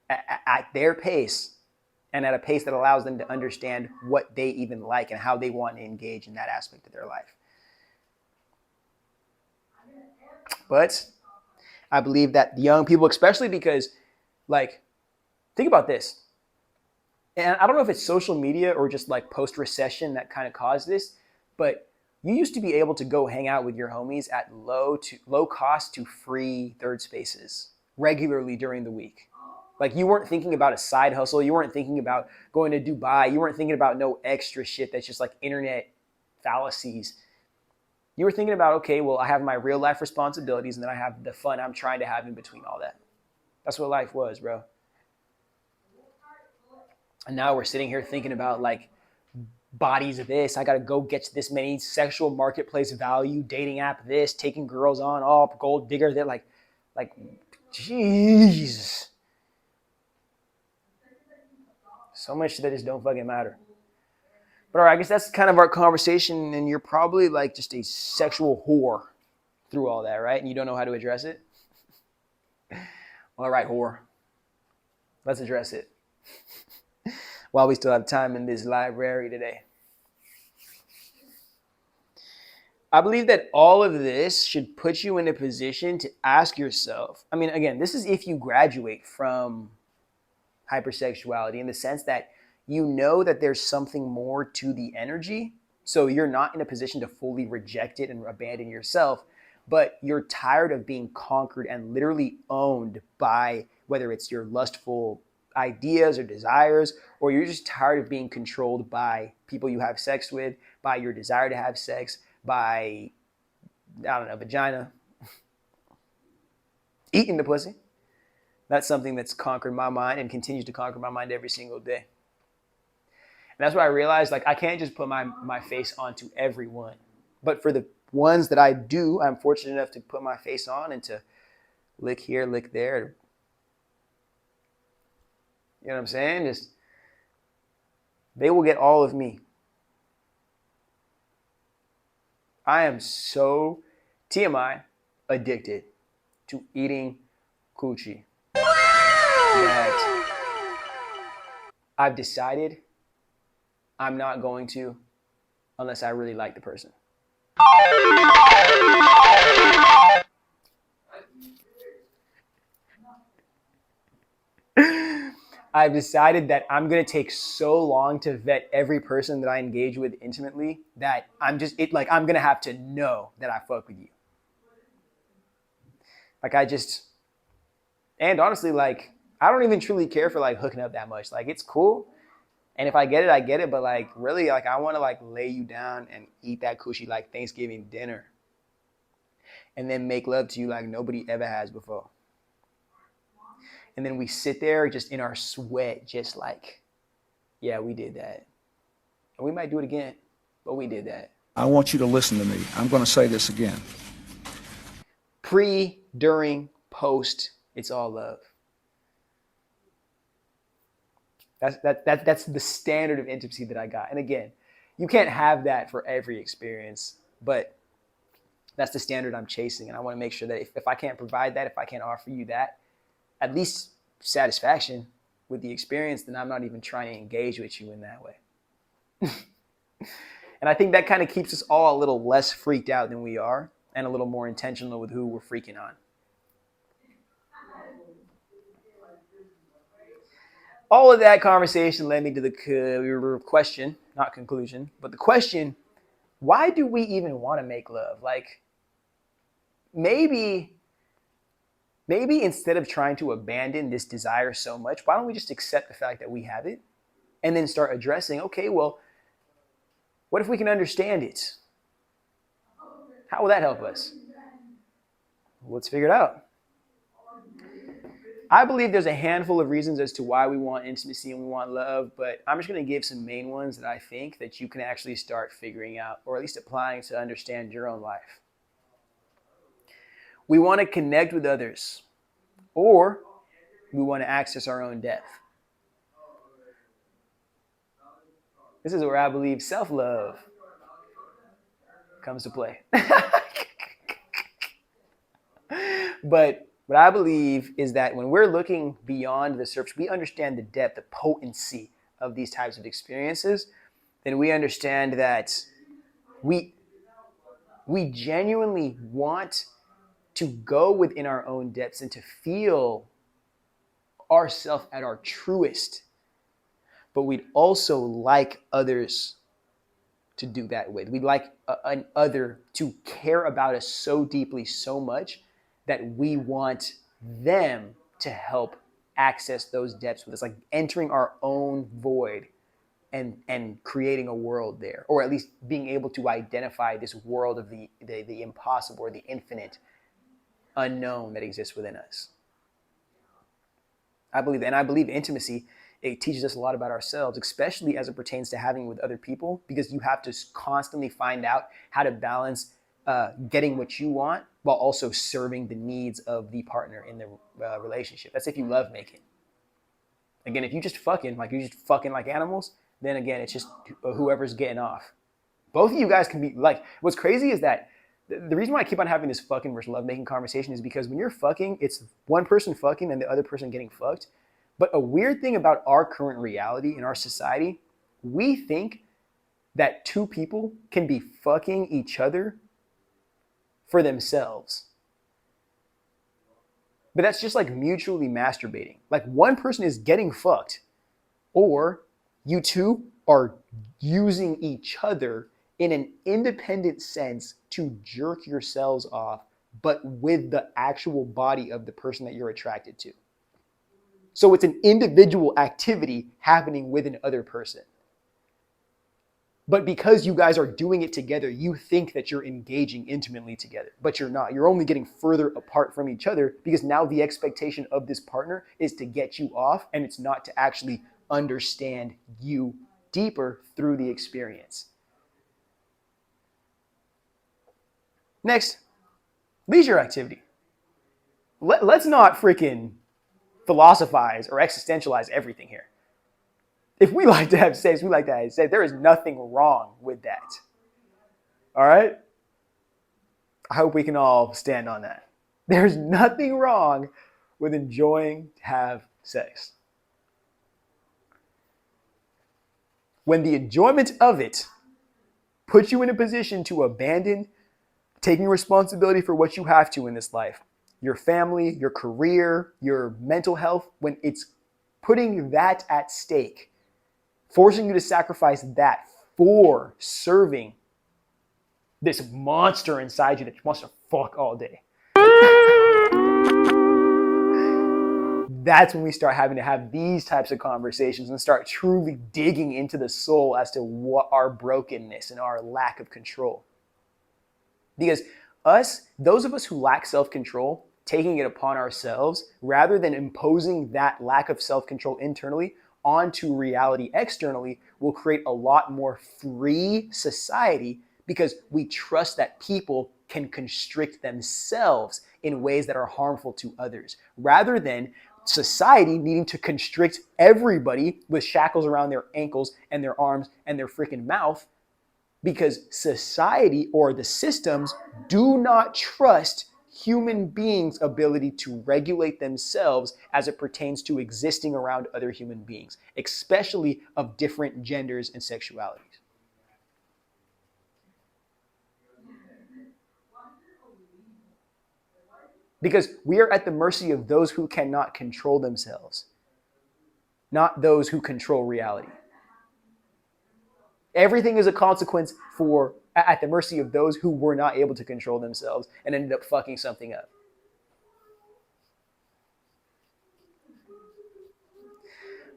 at their pace and at a pace that allows them to understand what they even like and how they want to engage in that aspect of their life. But I believe that the young people, especially because, like, think about this. And I don't know if it's social media or just like post-recession that kind of caused this, but you used to be able to go hang out with your homies at low cost to free third spaces regularly during the week. Like you weren't thinking about a side hustle. You weren't thinking about going to Dubai. You weren't thinking about no extra shit that's just like internet fallacies. You were thinking about, okay, well, I have my real life responsibilities and then I have the fun I'm trying to have in between all that. That's what life was, bro. And now we're sitting here thinking about like bodies of this. I got to go get this many sexual marketplace value, dating app this, taking girls on, oh, gold digger. They're like, jeez. So much that just don't fucking matter. But all right, I guess that's kind of our conversation, and you're probably like just a sexual whore through all that, right? And you don't know how to address it? All right, whore. Let's address it. While we still have time in this library today. I believe that all of this should put you in a position to ask yourself, I mean, again, this is if you graduate from hypersexuality in the sense that you know that there's something more to the energy. So you're not in a position to fully reject it and abandon yourself, but you're tired of being conquered and literally owned by whether it's your lustful ideas or desires, or you're just tired of being controlled by people you have sex with, by your desire to have sex, by, I don't know, vagina, eating the pussy. That's something that's conquered my mind and continues to conquer my mind every single day. And that's what I realized, like I can't just put my face onto everyone. But for the ones that I do, I'm fortunate enough to put my face on and to lick here, lick there. You know what I'm saying? Just they will get all of me. I am so TMI addicted to eating coochie that I've decided I'm not going to unless I really like the person. I've decided that I'm going to take so long to vet every person that I engage with intimately that I'm going to have to know that I fuck with you. And honestly, like, I don't even truly care for like hooking up that much. Like, it's cool. And if I get it, I get it. But like, really, like, I want to like lay you down and eat that coochie like Thanksgiving dinner. And then make love to you like nobody ever has before. And then we sit there just in our sweat, just like, yeah, we did that. And we might do it again, but we did that. I want you to listen to me. I'm going to say this again. Pre, during, post, it's all love. That's the standard of intimacy that I got. And again, you can't have that for every experience, but that's the standard I'm chasing. And I want to make sure that if I can't provide that, if I can't offer you that, at least satisfaction with the experience, then I'm not even trying to engage with you in that way. And I think that kind of keeps us all a little less freaked out than we are and a little more intentional with who we're freaking on. All of that conversation led me to the question, not conclusion, but the question, why do we even want to make love? Like, maybe instead of trying to abandon this desire so much, why don't we just accept the fact that we have it and then start addressing, okay, well, what if we can understand it? How will that help us? Let's figure it out. I believe there's a handful of reasons as to why we want intimacy and we want love, but I'm just going to give some main ones that I think that you can actually start figuring out, or at least applying to understand your own life. We want to connect with others, or we want to access our own depth. This is where I believe self-love comes to play. But what I believe is that when we're looking beyond the surface, we understand the depth, the potency of these types of experiences, then we understand that we genuinely want to go within our own depths and to feel ourselves at our truest. But we'd also like others to do that with. We'd like an other to care about us so deeply, so much, that we want them to help access those depths with us, like entering our own void and creating a world there, or at least being able to identify this world of the impossible or the infinite unknown that exists within us. I believe intimacy, it teaches us a lot about ourselves, especially as it pertains to having with other people, because you have to constantly find out how to balance getting what you want while also serving the needs of the partner in the relationship. That's if you love making. Again, if you're just fucking like animals, then again, it's just whoever's getting off. Both of you guys can be like, what's crazy is that the reason why I keep on having this fucking versus love-making conversation is because when you're fucking, it's one person fucking and the other person getting fucked. But a weird thing about our current reality in our society, we think that two people can be fucking each other for themselves. But that's just like mutually masturbating. Like one person is getting fucked, or you two are using each other in an independent sense to jerk yourselves off, but with the actual body of the person that you're attracted to. So it's an individual activity happening with another person. But because you guys are doing it together, you think that you're engaging intimately together, but you're not. You're only getting further apart from each other because now the expectation of this partner is to get you off, and it's not to actually understand you deeper through the experience. Next, leisure activity. Let's not freaking philosophize or existentialize everything here. If we like to have sex, we like to have sex. There is nothing wrong with that. All right? I hope we can all stand on that. There's nothing wrong with enjoying to have sex. When the enjoyment of it puts you in a position to abandon taking responsibility for what you have to in this life, your family, your career, your mental health, when it's putting that at stake, forcing you to sacrifice that for serving this monster inside you that wants to fuck all day. That's when we start having to have these types of conversations and start truly digging into the soul as to what our brokenness and our lack of control. Because those of us who lack self-control, taking it upon ourselves, rather than imposing that lack of self-control internally onto reality externally, will create a lot more free society because we trust that people can constrict themselves in ways that are harmful to others, rather than society needing to constrict everybody with shackles around their ankles and their arms and their freaking mouth, because society or the systems do not trust human beings' ability to regulate themselves as it pertains to existing around other human beings, especially of different genders and sexualities. Because we are at the mercy of those who cannot control themselves, not those who control reality. Everything is a consequence at the mercy of those who were not able to control themselves and ended up fucking something up.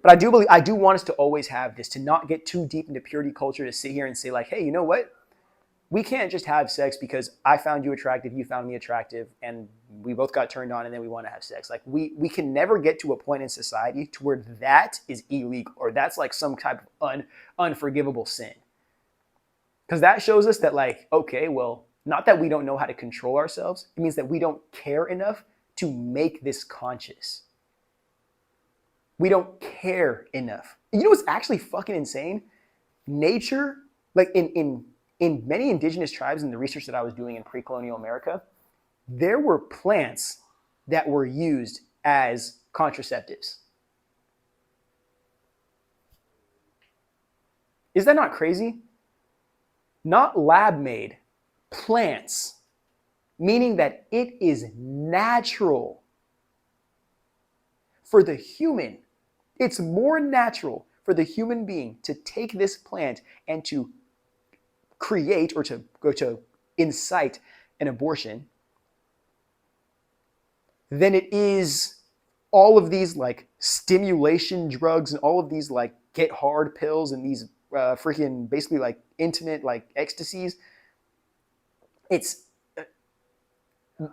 But I do want us to always have this, to not get too deep into purity culture, to sit here and say like, hey, you know what? We can't just have sex because I found you attractive, you found me attractive, and we both got turned on and then we want to have sex. Like we can never get to a point in society to where that is illegal or that's like some type of unforgivable sin. Because that shows us that like, okay, well, not that we don't know how to control ourselves. It means that we don't care enough to make this conscious. We don't care enough. You know what's actually fucking insane? Nature, like in many indigenous tribes in the research that I was doing in pre-colonial America, there were plants that were used as contraceptives. Is that not crazy? Not lab-made, plants, meaning that it is natural for the human. It's more natural for the human being to take this plant and to create or to incite an abortion than it is all of these like stimulation drugs and all of these like get hard pills and these freaking basically like intimate like ecstasies.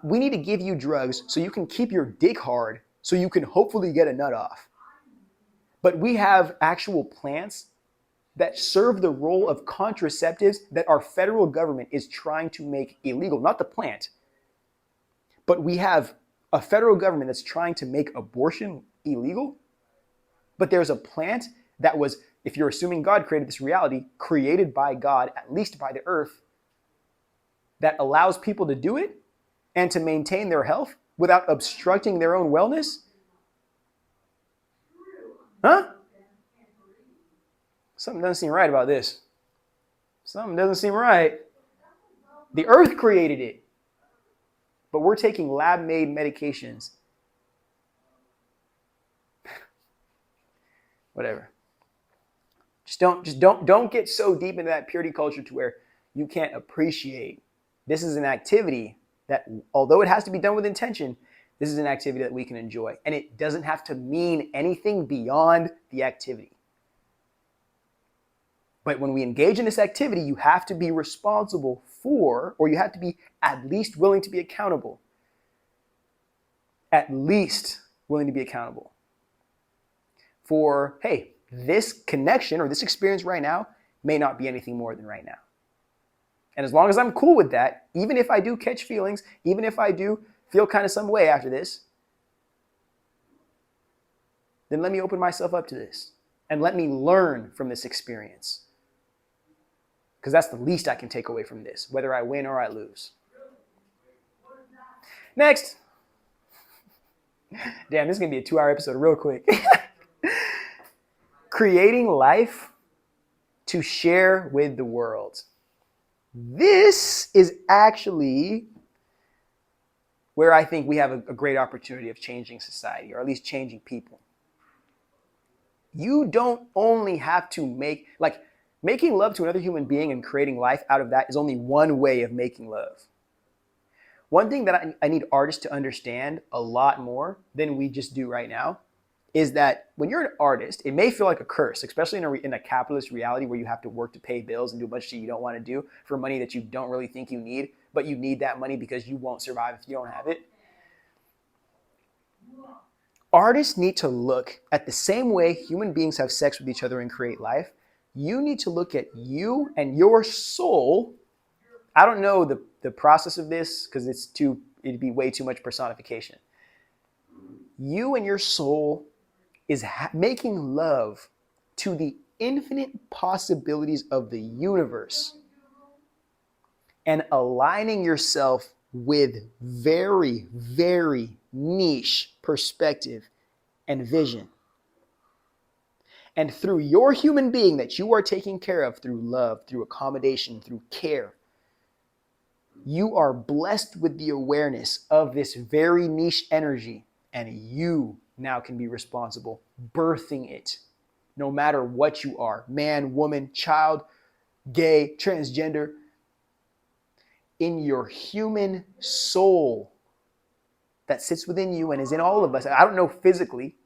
We need to give you drugs so you can keep your dick hard so you can hopefully get a nut off. But we have actual plants that serve the role of contraceptives that our federal government is trying to make illegal. Not the plant, but we have a federal government that's trying to make abortion illegal. But there's a plant that was, if you're assuming God created this reality, created by God, at least by the earth, that allows people to do it and to maintain their health without obstructing their own wellness. Huh? Something doesn't seem right about this. Something doesn't seem right. The earth created it, but we're taking lab-made medications. Whatever. Just don't get so deep into that purity culture to where you can't appreciate. This is an activity that, although it has to be done with intention, this is an activity that we can enjoy. And it doesn't have to mean anything beyond the activity. But when we engage in this activity, you have to be responsible for, or you have to be at least willing to be accountable. At least willing to be accountable for, hey, this connection or this experience right now may not be anything more than right now. And as long as I'm cool with that, even if I do catch feelings, even if I do feel kind of some way after this, then let me open myself up to this and let me learn from this experience. Because that's the least I can take away from this, whether I win or I lose. Next. Damn, this is going to be a 2-hour episode real quick. Creating life to share with the world. This is actually where I think we have a great opportunity of changing society, or at least changing people. You don't only have to making love to another human being and creating life out of that is only one way of making love. One thing that I need artists to understand a lot more than we just do right now is that when you're an artist, it may feel like a curse, especially in a capitalist reality where you have to work to pay bills and do a bunch of shit you don't want to do for money that you don't really think you need, but you need that money because you won't survive if you don't have it. Artists need to look at the same way human beings have sex with each other and create life. You need to look at you and your soul. I don't know the process of this because it'd be way too much personification. You and your soul is making love to the infinite possibilities of the universe and aligning yourself with very, very niche perspective and vision. And through your human being that you are taking care of through love, through accommodation, through care, you are blessed with the awareness of this very niche energy, and you now can be responsible birthing it, no matter what you are, man, woman, child, gay, transgender, in your human soul that sits within you and is in all of us. I don't know physically,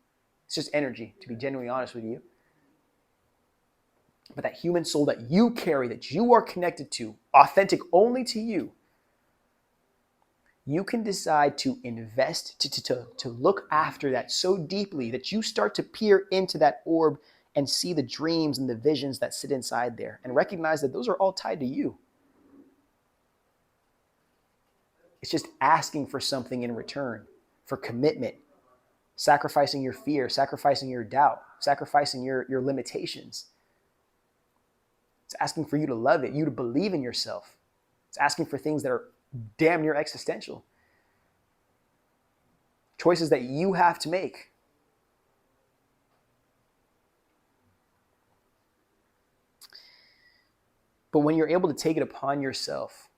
it's just energy, to be genuinely honest with you. But that human soul that you carry, that you are connected to, authentic only to you, you can decide to invest, to look after that so deeply that you start to peer into that orb and see the dreams and the visions that sit inside there and recognize that those are all tied to you. It's just asking for something in return, for commitment, sacrificing your fear, sacrificing your doubt, sacrificing your limitations. It's asking for you to love it, you to believe in yourself. It's asking for things that are damn near existential. Choices that you have to make. But when you're able to take it upon yourself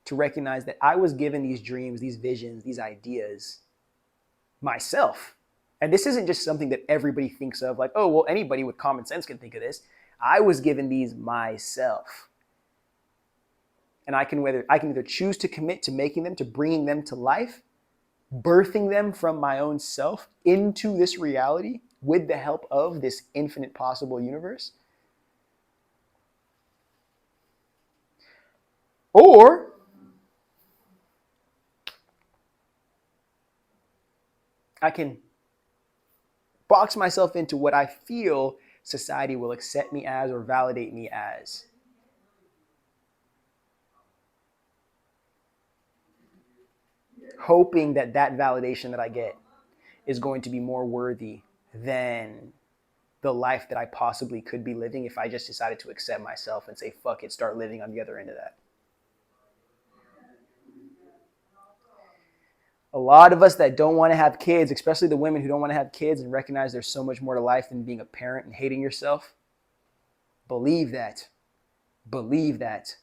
to recognize that I was given these dreams, these visions, these ideas myself. And this isn't just something that everybody thinks of like, oh, well, anybody with common sense can think of this. I was given these myself. And I can either choose to commit to making them, to bringing them to life, birthing them from my own self into this reality with the help of this infinite possible universe. Or I can box myself into what I feel society will accept me as or validate me as. Hoping that that validation that I get is going to be more worthy than the life that I possibly could be living if I just decided to accept myself and say, fuck it, start living on the other end of that. A lot of us that don't want to have kids, especially the women who don't want to have kids and recognize there's so much more to life than being a parent and hating yourself, believe that. Believe that.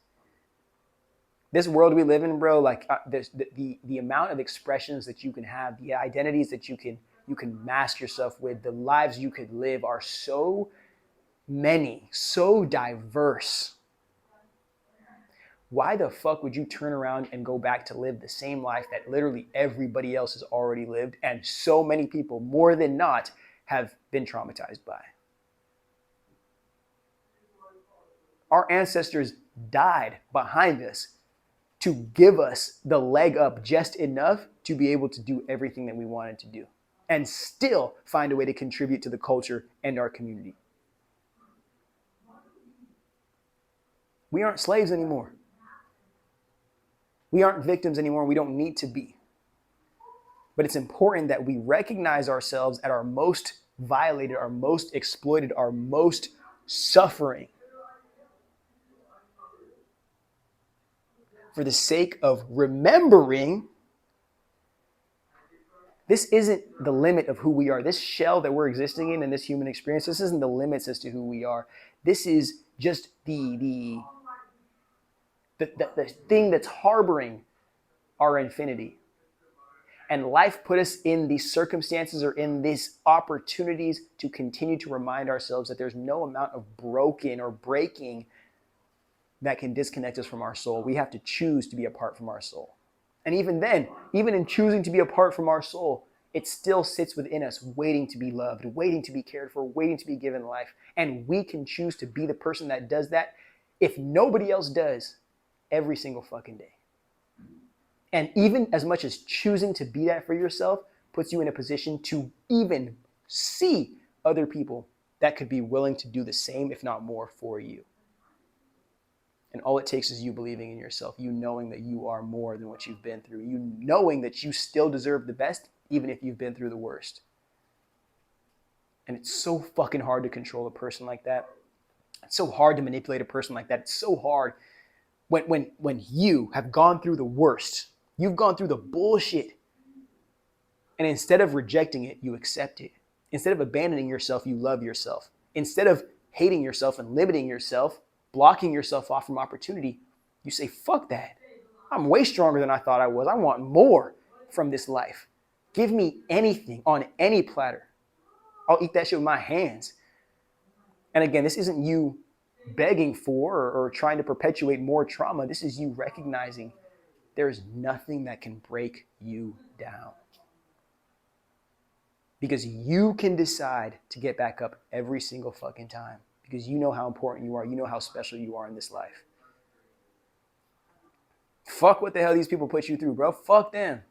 This world we live in, bro, like there's the amount of expressions that you can have, the identities that you can mask yourself with, the lives you could live are so many, so diverse. Why the fuck would you turn around and go back to live the same life that literally everybody else has already lived and so many people, more than not, have been traumatized by? Our ancestors died behind us to give us the leg up just enough to be able to do everything that we wanted to do and still find a way to contribute to the culture and our community. We aren't slaves anymore. We aren't victims anymore. We don't need to be. But it's important that we recognize ourselves at our most violated, our most exploited, our most suffering, for the sake of remembering this isn't the limit of who we are. This shell that we're existing in this human experience, this isn't the limits as to who we are. This is just the thing that's harboring our infinity. And life put us in these circumstances or in these opportunities to continue to remind ourselves that there's no amount of broken or breaking that can disconnect us from our soul. We have to choose to be apart from our soul. And even then, even in choosing to be apart from our soul, it still sits within us, waiting to be loved, waiting to be cared for, waiting to be given life. And we can choose to be the person that does that if nobody else does, every single fucking day. And even as much as choosing to be that for yourself puts you in a position to even see other people that could be willing to do the same, if not more, for you. And all it takes is you believing in yourself, you knowing that you are more than what you've been through, you knowing that you still deserve the best, even if you've been through the worst. And it's so fucking hard to control a person like that. It's so hard to manipulate a person like that. It's so hard when you have gone through the worst, you've gone through the bullshit, and instead of rejecting it, you accept it. Instead of abandoning yourself, you love yourself. Instead of hating yourself and limiting yourself, blocking yourself off from opportunity, you say, fuck that. I'm way stronger than I thought I was. I want more from this life. Give me anything on any platter. I'll eat that shit with my hands. And again, this isn't you begging for or trying to perpetuate more trauma. This is you recognizing there's nothing that can break you down. Because you can decide to get back up every single fucking time. Because you know how important you are. You know how special you are in this life. Fuck what the hell these people put you through, bro. Fuck them.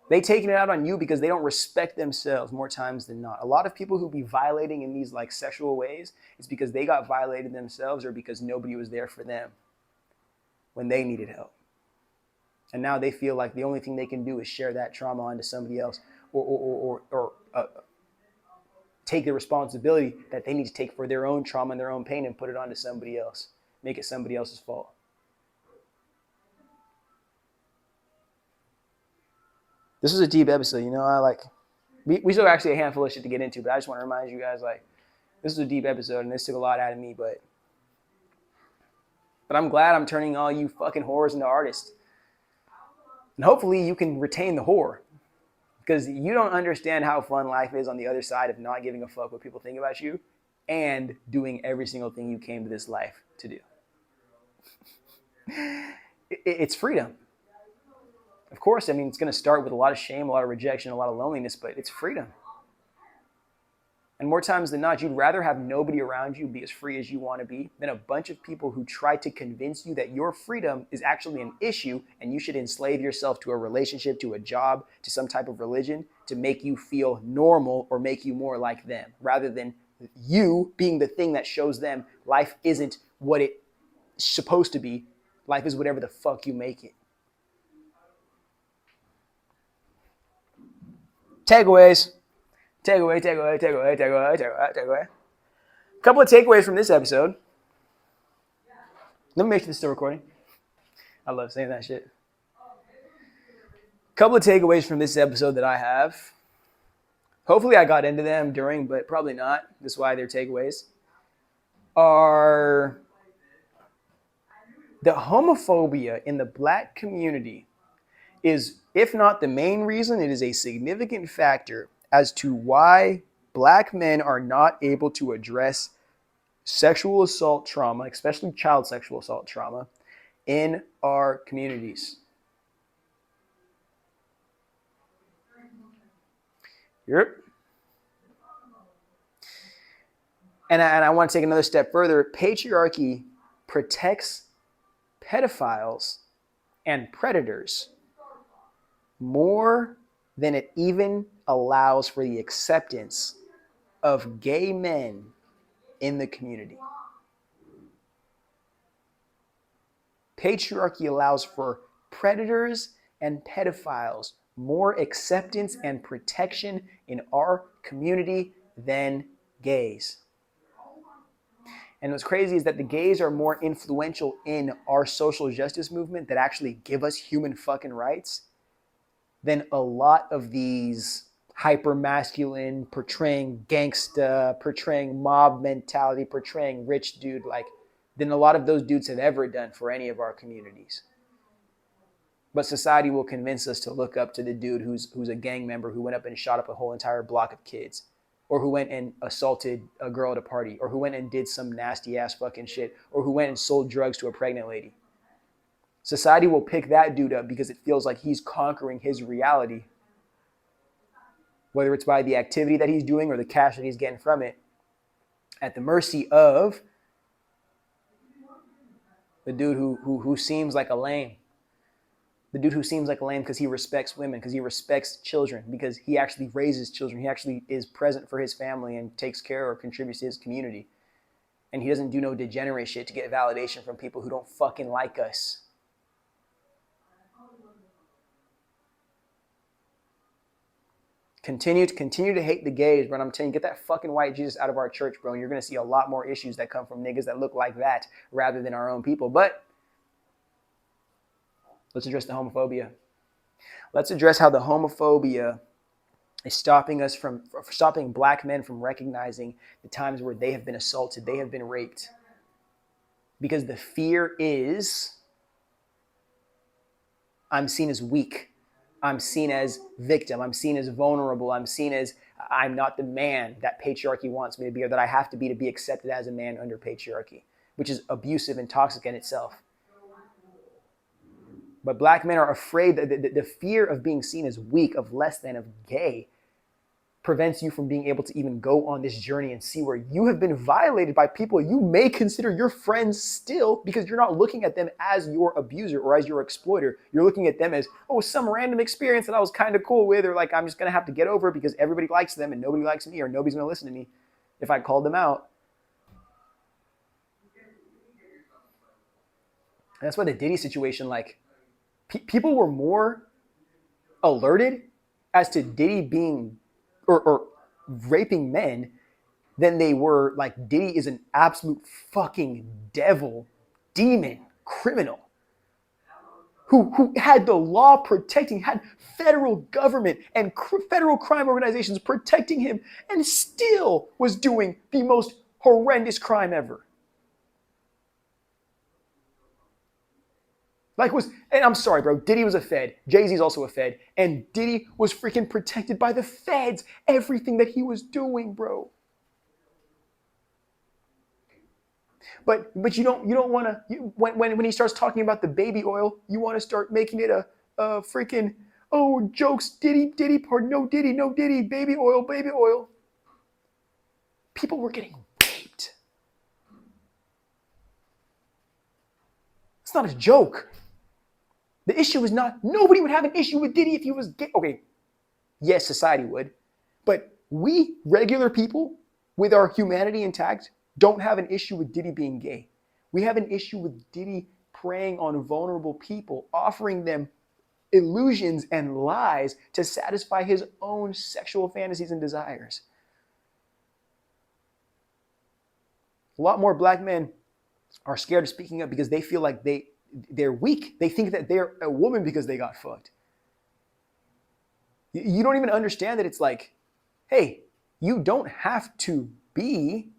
They taking it out on you because they don't respect themselves more times than not. A lot of people who be violating in these like sexual ways, it's because they got violated themselves or because nobody was there for them when they needed help. And now they feel like the only thing they can do is share that trauma onto somebody else or take the responsibility that they need to take for their own trauma and their own pain and put it onto somebody else. Make it somebody else's fault. This is a deep episode, you know. We still got actually a handful of shit to get into, but I just want to remind you guys, this is a deep episode and this took a lot out of me, but I'm glad I'm turning all you fucking whores into artists. And hopefully you can retain the whore. Because you don't understand how fun life is on the other side of not giving a fuck what people think about you and doing every single thing you came to this life to do. It's freedom. Of course, I mean, it's going to start with a lot of shame, a lot of rejection, a lot of loneliness, but it's freedom. And more times than not, you'd rather have nobody around you be as free as you want to be than a bunch of people who try to convince you that your freedom is actually an issue and you should enslave yourself to a relationship, to a job, to some type of religion to make you feel normal or make you more like them, rather than you being the thing that shows them life isn't what it's supposed to be. Life is whatever the fuck you make it. Takeaways. Takeaway. A couple of takeaways from this episode. Let me make sure this is still recording. I love saying that shit. A couple of takeaways from this episode that I have. Hopefully I got into them during, but probably not. That's why they're takeaways. Are the homophobia in the Black community is, if not the main reason, it is a significant factor as to why Black men are not able to address sexual assault trauma, especially child sexual assault trauma, in our communities. Yep. And I want to take another step further. Patriarchy protects pedophiles and predators more than it even allows for the acceptance of gay men in the community. Patriarchy allows for predators and pedophiles more acceptance and protection in our community than gays. And what's crazy is that the gays are more influential in our social justice movement that actually give us human fucking rights than a lot of these hyper-masculine, portraying gangsta, portraying mob mentality, portraying rich dude, than a lot of those dudes have ever done for any of our communities. But society will convince us to look up to the dude who's a gang member who went up and shot up a whole entire block of kids, or who went and assaulted a girl at a party, or who went and did some nasty ass fucking shit, or who went and sold drugs to a pregnant lady. Society will pick that dude up because it feels like he's conquering his reality, whether it's by the activity that he's doing or the cash that he's getting from it, at the mercy of the dude who seems like a lame. The dude who seems like a lame because he respects women, because he respects children, because he actually raises children. He actually is present for his family and takes care or contributes to his community. And he doesn't do no degenerate shit to get validation from people who don't fucking like us. Continue to hate the gays, bro. I'm telling you, get that fucking white Jesus out of our church, bro. And you're going to see a lot more issues that come from niggas that look like that rather than our own people. But let's address the homophobia. Let's address how the homophobia is stopping black men from recognizing the times where they have been assaulted, they have been raped. Because the fear is, I'm seen as weak. I'm seen as victim. I'm seen as vulnerable. I'm seen as I'm not the man that patriarchy wants me to be, or that I have to be accepted as a man under patriarchy, which is abusive and toxic in itself. But black men are afraid that the fear of being seen as weak, of less than, of gay, prevents you from being able to even go on this journey and see where you have been violated by people you may consider your friends still, because you're not looking at them as your abuser or as your exploiter. You're looking at them as, oh, some random experience that I was kind of cool with, or like I'm just going to have to get over it because everybody likes them and nobody likes me, or nobody's going to listen to me if I called them out. And that's why the Diddy situation, like, people were more alerted as to Diddy being or raping men than they were like Diddy is an absolute fucking devil, demon, criminal who had the law protecting, had federal government and federal crime organizations protecting him, and still was doing the most horrendous crime ever. And I'm sorry, bro, Diddy was a Fed. Jay-Z's also a Fed. And Diddy was freaking protected by the feds. Everything that he was doing, bro. But you don't want to, when he starts talking about the baby oil, you want to start making it a freaking, oh, jokes, Diddy part, no Diddy, baby oil. People were getting raped. It's not a joke. The issue is not, nobody would have an issue with Diddy if he was gay. Okay, yes, society would. But we, regular people, with our humanity intact, don't have an issue with Diddy being gay. We have an issue with Diddy preying on vulnerable people, offering them illusions and lies to satisfy his own sexual fantasies and desires. A lot more black men are scared of speaking up because they feel like they're weak. They think that they're a woman because they got fucked. You don't even understand that it's like, hey, you don't have to be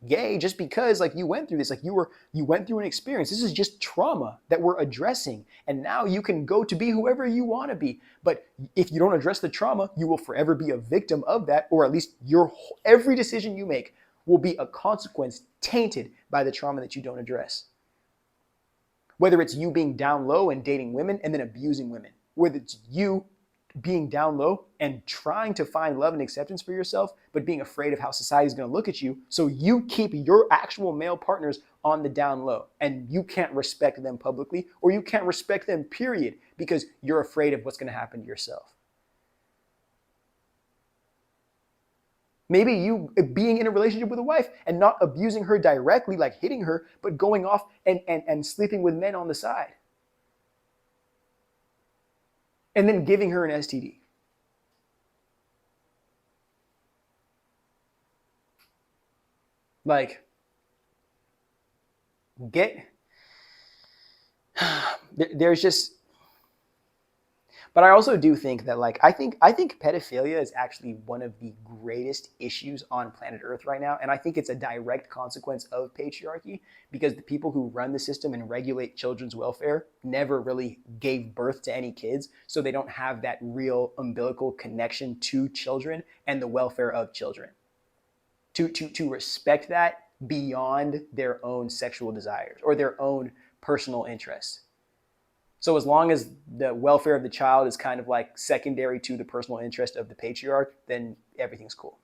gay just because like you went through this, like you went through an experience. This is just trauma that we're addressing. And now you can go to be whoever you want to be. But if you don't address the trauma, you will forever be a victim of that, or at least every decision you make will be a consequence tainted by the trauma that you don't address. Whether it's you being down low and dating women and then abusing women, whether it's you being down low and trying to find love and acceptance for yourself, but being afraid of how society is going to look at you, so you keep your actual male partners on the down low and you can't respect them publicly, or you can't respect them, period, because you're afraid of what's going to happen to yourself. Maybe you being in a relationship with a wife and not abusing her directly, like hitting her, but going off and sleeping with men on the side. And then giving her an STD. Like, there's just, But I also do think that like I think pedophilia is actually one of the greatest issues on planet Earth right now, and I think it's a direct consequence of patriarchy because the people who run the system and regulate children's welfare never really gave birth to any kids, so they don't have that real umbilical connection to children and the welfare of children. To respect that beyond their own sexual desires or their own personal interests. So as long as the welfare of the child is kind of like secondary to the personal interest of the patriarch, then everything's cool.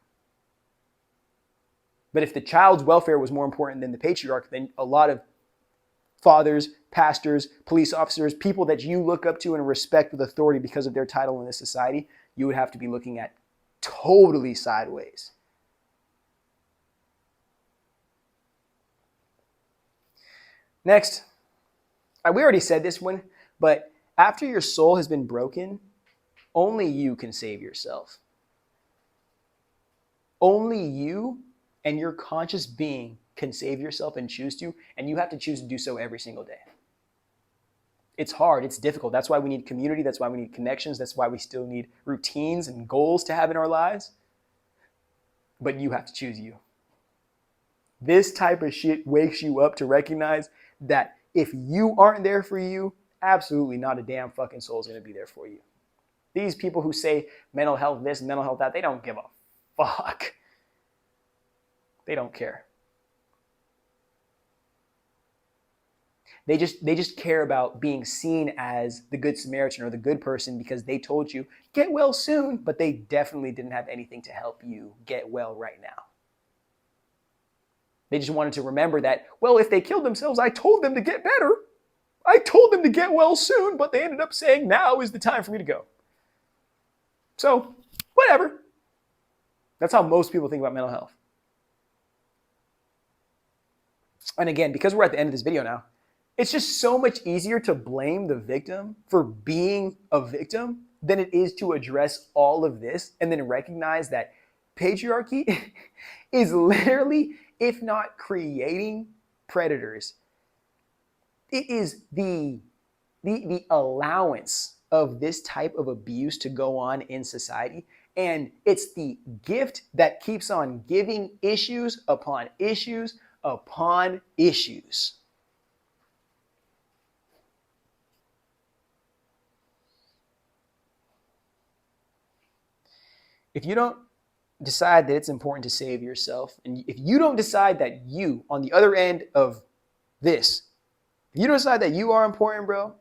But if the child's welfare was more important than the patriarch, then a lot of fathers, pastors, police officers, people that you look up to and respect with authority because of their title in this society, you would have to be looking at totally sideways. Next, we already said this one, but after your soul has been broken, only you can save yourself. Only you and your conscious being can save yourself and choose to, and you have to choose to do so every single day. It's hard, it's difficult. That's why we need community, that's why we need connections, that's why we still need routines and goals to have in our lives. But you have to choose you. This type of shit wakes you up to recognize that if you aren't there for you, absolutely not a damn fucking soul is going to be there for you. These people who say mental health this, mental health that, they don't give a fuck. They don't care. They just care about being seen as the good Samaritan or the good person because they told you, get well soon, but they definitely didn't have anything to help you get well right now. They just wanted to remember that, well, if they killed themselves, I told them to get better. I told them to get well soon, but they ended up saying now is the time for me to go. So, whatever. That's how most people think about mental health. And again, because we're at the end of this video now, it's just so much easier to blame the victim for being a victim than it is to address all of this and then recognize that patriarchy is literally, if not creating predators, it is the allowance of this type of abuse to go on in society. And it's the gift that keeps on giving issues upon issues upon issues. If you don't decide that it's important to save yourself, and if you don't decide that you, on the other end of this, if you don't decide that you are important, bro,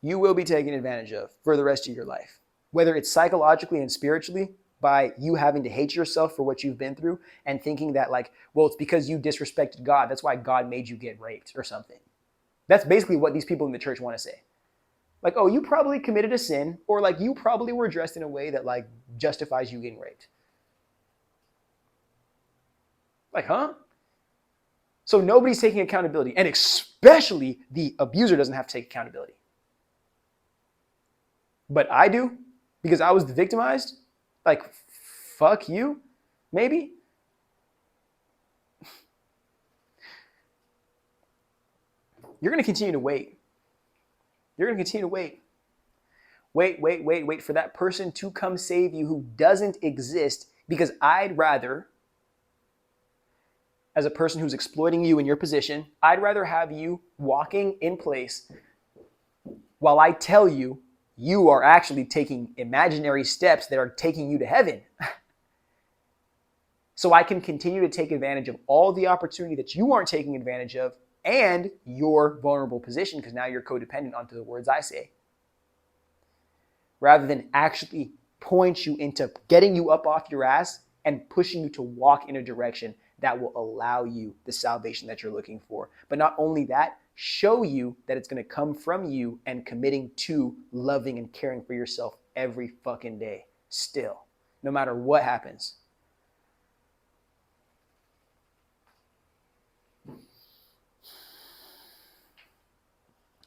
you will be taken advantage of for the rest of your life. Whether it's psychologically and spiritually by you having to hate yourself for what you've been through and thinking that like, well, it's because you disrespected God. That's why God made you get raped or something. That's basically what these people in the church want to say. Like, oh, you probably committed a sin, or like you probably were dressed in a way that like justifies you getting raped. Like, huh? So nobody's taking accountability, and especially the abuser doesn't have to take accountability. But I do, because I was the victimized. Like, fuck you, maybe? You're going to continue to wait. You're going to continue to wait. Wait for that person to come save you who doesn't exist, because I'd rather, as a person who's exploiting you in your position, I'd rather have you walking in place while I tell you you are actually taking imaginary steps that are taking you to heaven. So I can continue to take advantage of all the opportunity that you aren't taking advantage of and your vulnerable position, because now you're codependent onto the words I say. Rather than actually point you into getting you up off your ass and pushing you to walk in a direction that will allow you the salvation that you're looking for. But not only that, show you that it's going to come from you and committing to loving and caring for yourself every fucking day, still, no matter what happens.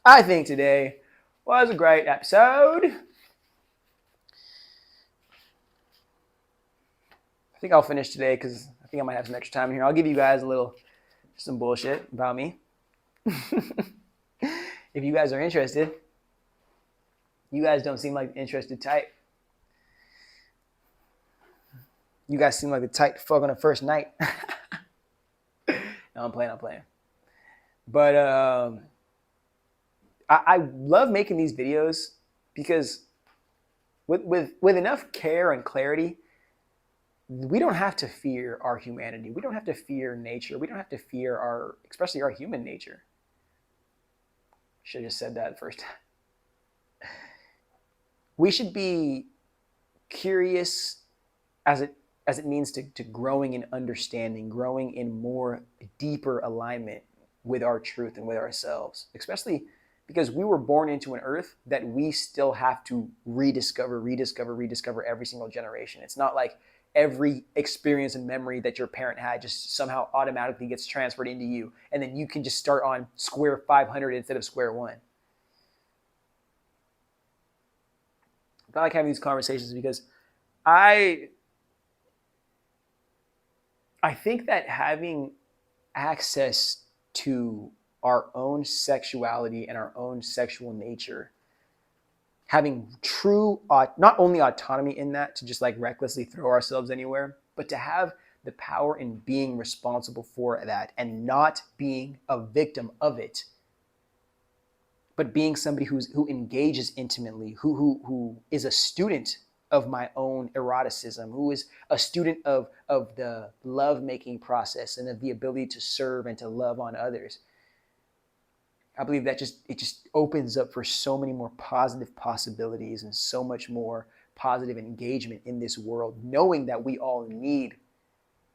I think today was a great episode. I think I'll finish today because I think I might have some extra time in here. I'll give you guys some bullshit about me. If you guys are interested. You guys don't seem like the interested type. You guys seem like the type to fuck on the first night. No, I'm playing. But I love making these videos because with enough care and clarity, we don't have to fear our humanity. We don't have to fear nature. We don't have to fear especially our human nature. Should have just said that first time. We should be curious as it means to growing in understanding, growing in more deeper alignment with our truth and with ourselves, especially because we were born into an earth that we still have to rediscover every single generation. It's not like every experience and memory that your parent had just somehow automatically gets transferred into you, and then you can just start on square 500 instead of square one. I like having these conversations because I think that having access to our own sexuality and our own sexual nature, having true, not only autonomy in that to just like recklessly throw ourselves anywhere, but to have the power in being responsible for that and not being a victim of it, but being somebody who engages intimately, who is a student of my own eroticism, who is a student of the love-making process and of the ability to serve and to love on others. I believe that it just opens up for so many more positive possibilities and so much more positive engagement in this world, knowing that we all need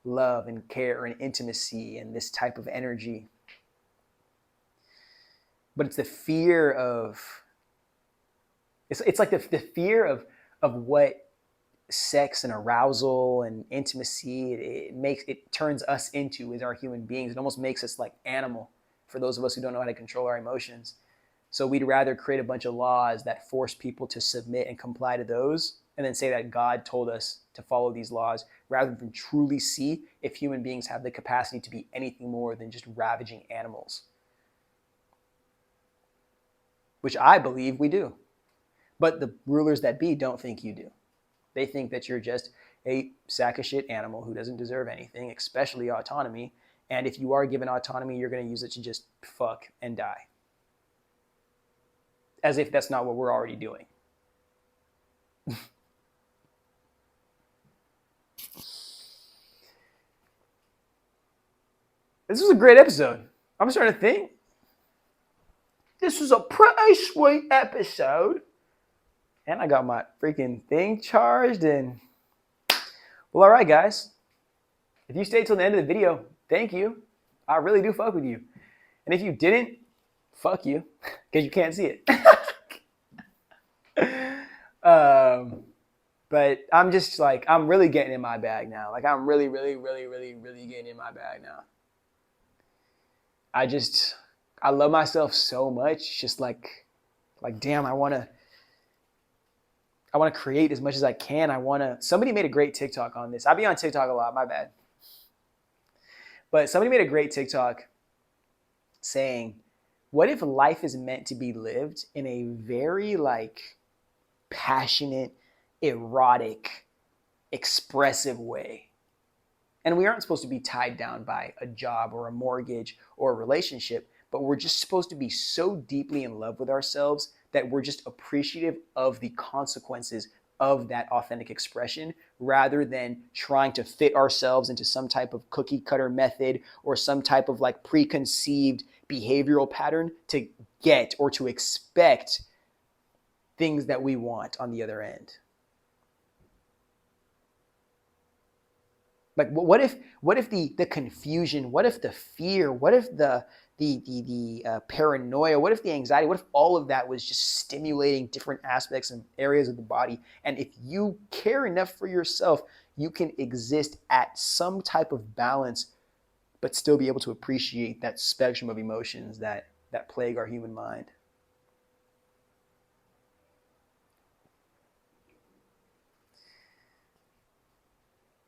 love and care and intimacy and this type of energy. But it's the fear of, it's like the fear of what sex and arousal and intimacy it turns us into as our human beings. It almost makes us like animal for those of us who don't know how to control our emotions. So we'd rather create a bunch of laws that force people to submit and comply to those, and then say that God told us to follow these laws, rather than truly see if human beings have the capacity to be anything more than just ravaging animals. Which I believe we do. But the rulers that be don't think you do. They think that you're just a sack of shit animal who doesn't deserve anything, especially autonomy. And if you are given autonomy, you're going to use it to just fuck and die. As if that's not what we're already doing. This was a great episode. I'm starting to think this was a pretty sweet episode. And I got my freaking thing charged. And well, all right, guys. If you stayed till the end of the video, thank you. I really do fuck with you. And if you didn't, fuck you, because you can't see it. But I'm just like, I'm really getting in my bag now. Like, I'm really getting in my bag now. I love myself so much. Just like damn, I want to create as much as I can. Somebody made a great TikTok on this. I be on TikTok a lot, my bad. But somebody made a great TikTok saying, what if life is meant to be lived in a very like passionate, erotic, expressive way? And we aren't supposed to be tied down by a job or a mortgage or a relationship, but we're just supposed to be so deeply in love with ourselves that we're just appreciative of the consequences of that authentic expression, rather than trying to fit ourselves into some type of cookie cutter method or some type of like preconceived behavioral pattern to get or to expect things that we want on the other end. Like, what if the confusion, what if the fear, what if the paranoia, what if the anxiety, what if all of that was just stimulating different aspects and areas of the body? And if you care enough for yourself, you can exist at some type of balance, but still be able to appreciate that spectrum of emotions that plague our human mind.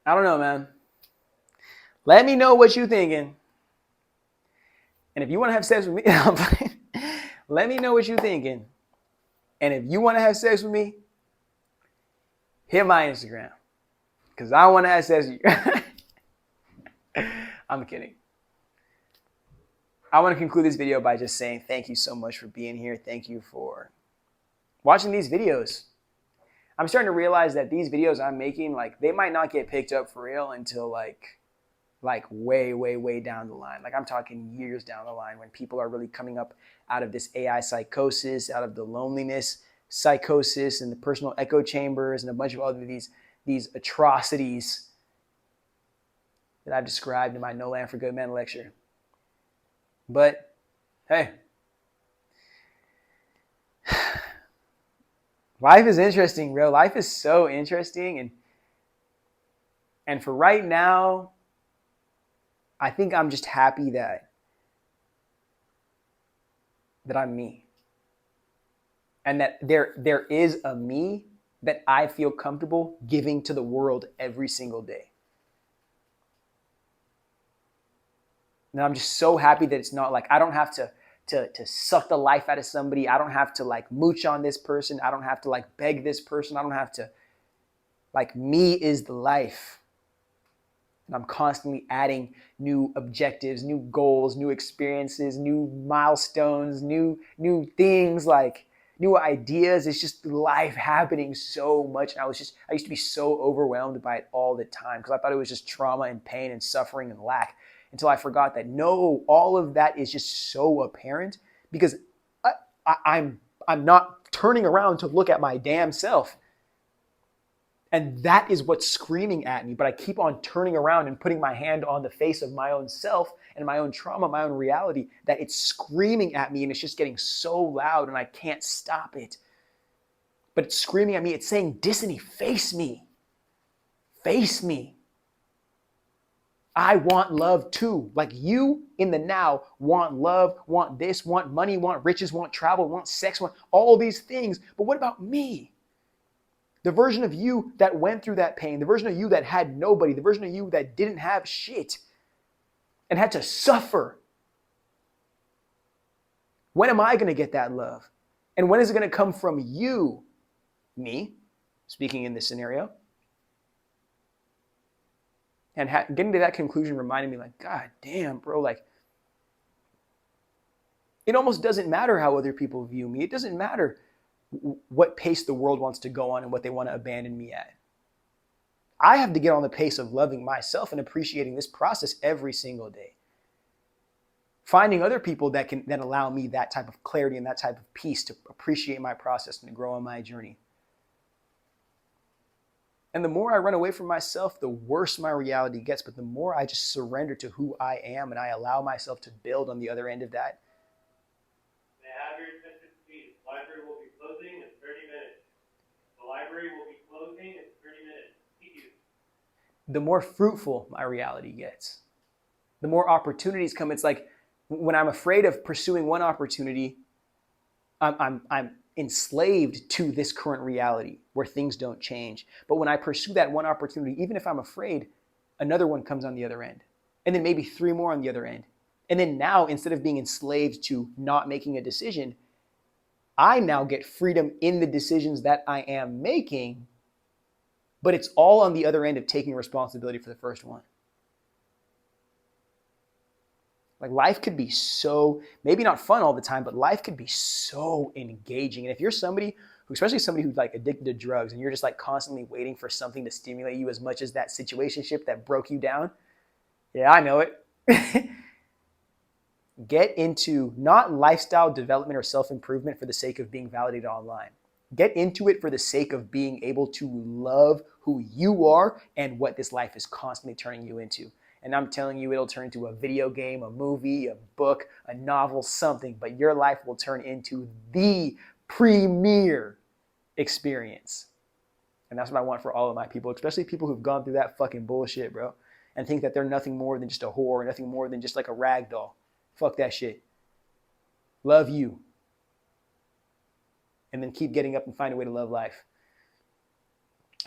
I don't know, man. Let me know what you're thinking. And if you want to have sex with me, let me know what you're thinking. And if you want to have sex with me, hit my Instagram. Because I want to have sex with you. I'm kidding. I want to conclude this video by just saying thank you so much for being here. Thank you for watching these videos. I'm starting to realize that these videos I'm making, like, they might not get picked up for real until like way, way, way down the line. Like, I'm talking years down the line when people are really coming up out of this AI psychosis, out of the loneliness psychosis and the personal echo chambers and a bunch of other these atrocities that I've described in my No Land for Good Men lecture. But hey, life is interesting, bro. Life is so interesting. And for right now, I think I'm just happy that I'm me. And that there is a me that I feel comfortable giving to the world every single day. And I'm just so happy that it's not like I don't have to suck the life out of somebody. I don't have to like mooch on this person. I don't have to like beg this person. I don't have to, like, me is the life. And I'm constantly adding new objectives, new goals, new experiences, new milestones, new things, like new ideas. It's just life happening so much. And I used to be so overwhelmed by it all the time because I thought it was just trauma and pain and suffering and lack, until I forgot that no, all of that is just so apparent because I'm not turning around to look at my damn self. And that is what's screaming at me. But I keep on turning around and putting my hand on the face of my own self and my own trauma, my own reality, that it's screaming at me and it's just getting so loud and I can't stop it. But it's screaming at me. It's saying, Destiny, face me. Face me. I want love too. Like, you in the now want love, want this, want money, want riches, want travel, want sex, want all these things. But what about me? The version of you that went through that pain, the version of you that had nobody, the version of you that didn't have shit and had to suffer. When am I going to get that love? And when is it going to come from you, me, speaking in this scenario? And getting to that conclusion reminded me, like, God damn, bro, like, it almost doesn't matter how other people view me. It doesn't matter what pace the world wants to go on and what they want to abandon me at. I have to get on the pace of loving myself and appreciating this process every single day. Finding other people that can then allow me that type of clarity and that type of peace to appreciate my process and to grow on my journey. And the more I run away from myself, the worse my reality gets. But the more I just surrender to who I am and I allow myself to build on the other end of that. May I have your attention, please? The library will be closing in 30 minutes. The library will be closing in 30 minutes. Thank you. The more fruitful my reality gets. The more opportunities come. It's like when I'm afraid of pursuing one opportunity, I'm enslaved to this current reality where things don't change. But when I pursue that one opportunity, even if I'm afraid, another one comes on the other end. And then maybe 3 more on the other end. And then now, instead of being enslaved to not making a decision, I now get freedom in the decisions that I am making, but it's all on the other end of taking responsibility for the first one. Like, life could be so, maybe not fun all the time, but life could be so engaging. And if you're somebody who, especially somebody who's like addicted to drugs and you're just like constantly waiting for something to stimulate you as much as that situationship that broke you down. Yeah, I know it. Get into not lifestyle development or self-improvement for the sake of being validated online. Get into it for the sake of being able to love who you are and what this life is constantly turning you into. And I'm telling you, it'll turn into a video game, a movie, a book, a novel, something. But your life will turn into the premier experience. And that's what I want for all of my people, especially people who've gone through that fucking bullshit, bro. And think that they're nothing more than just a whore, nothing more than just like a rag doll. Fuck that shit. Love you. And then keep getting up and find a way to love life.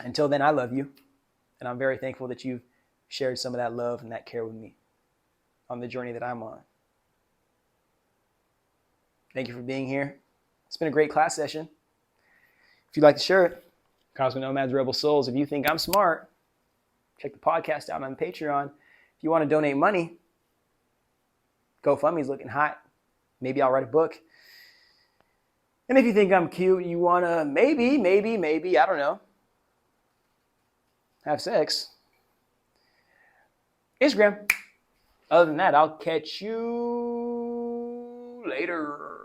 Until then, I love you. And I'm very thankful that you've shared some of that love and that care with me on the journey that I'm on. Thank you for being here. It's been a great class session. If you like the shirt, Cosmic Nomads Rebel Souls, if you think I'm smart, check the podcast out on Patreon. If you want to donate money, GoFundMe's looking hot. Maybe I'll write a book. And if you think I'm cute, you want to maybe, I don't know, have sex, Instagram. Other than that, I'll catch you later.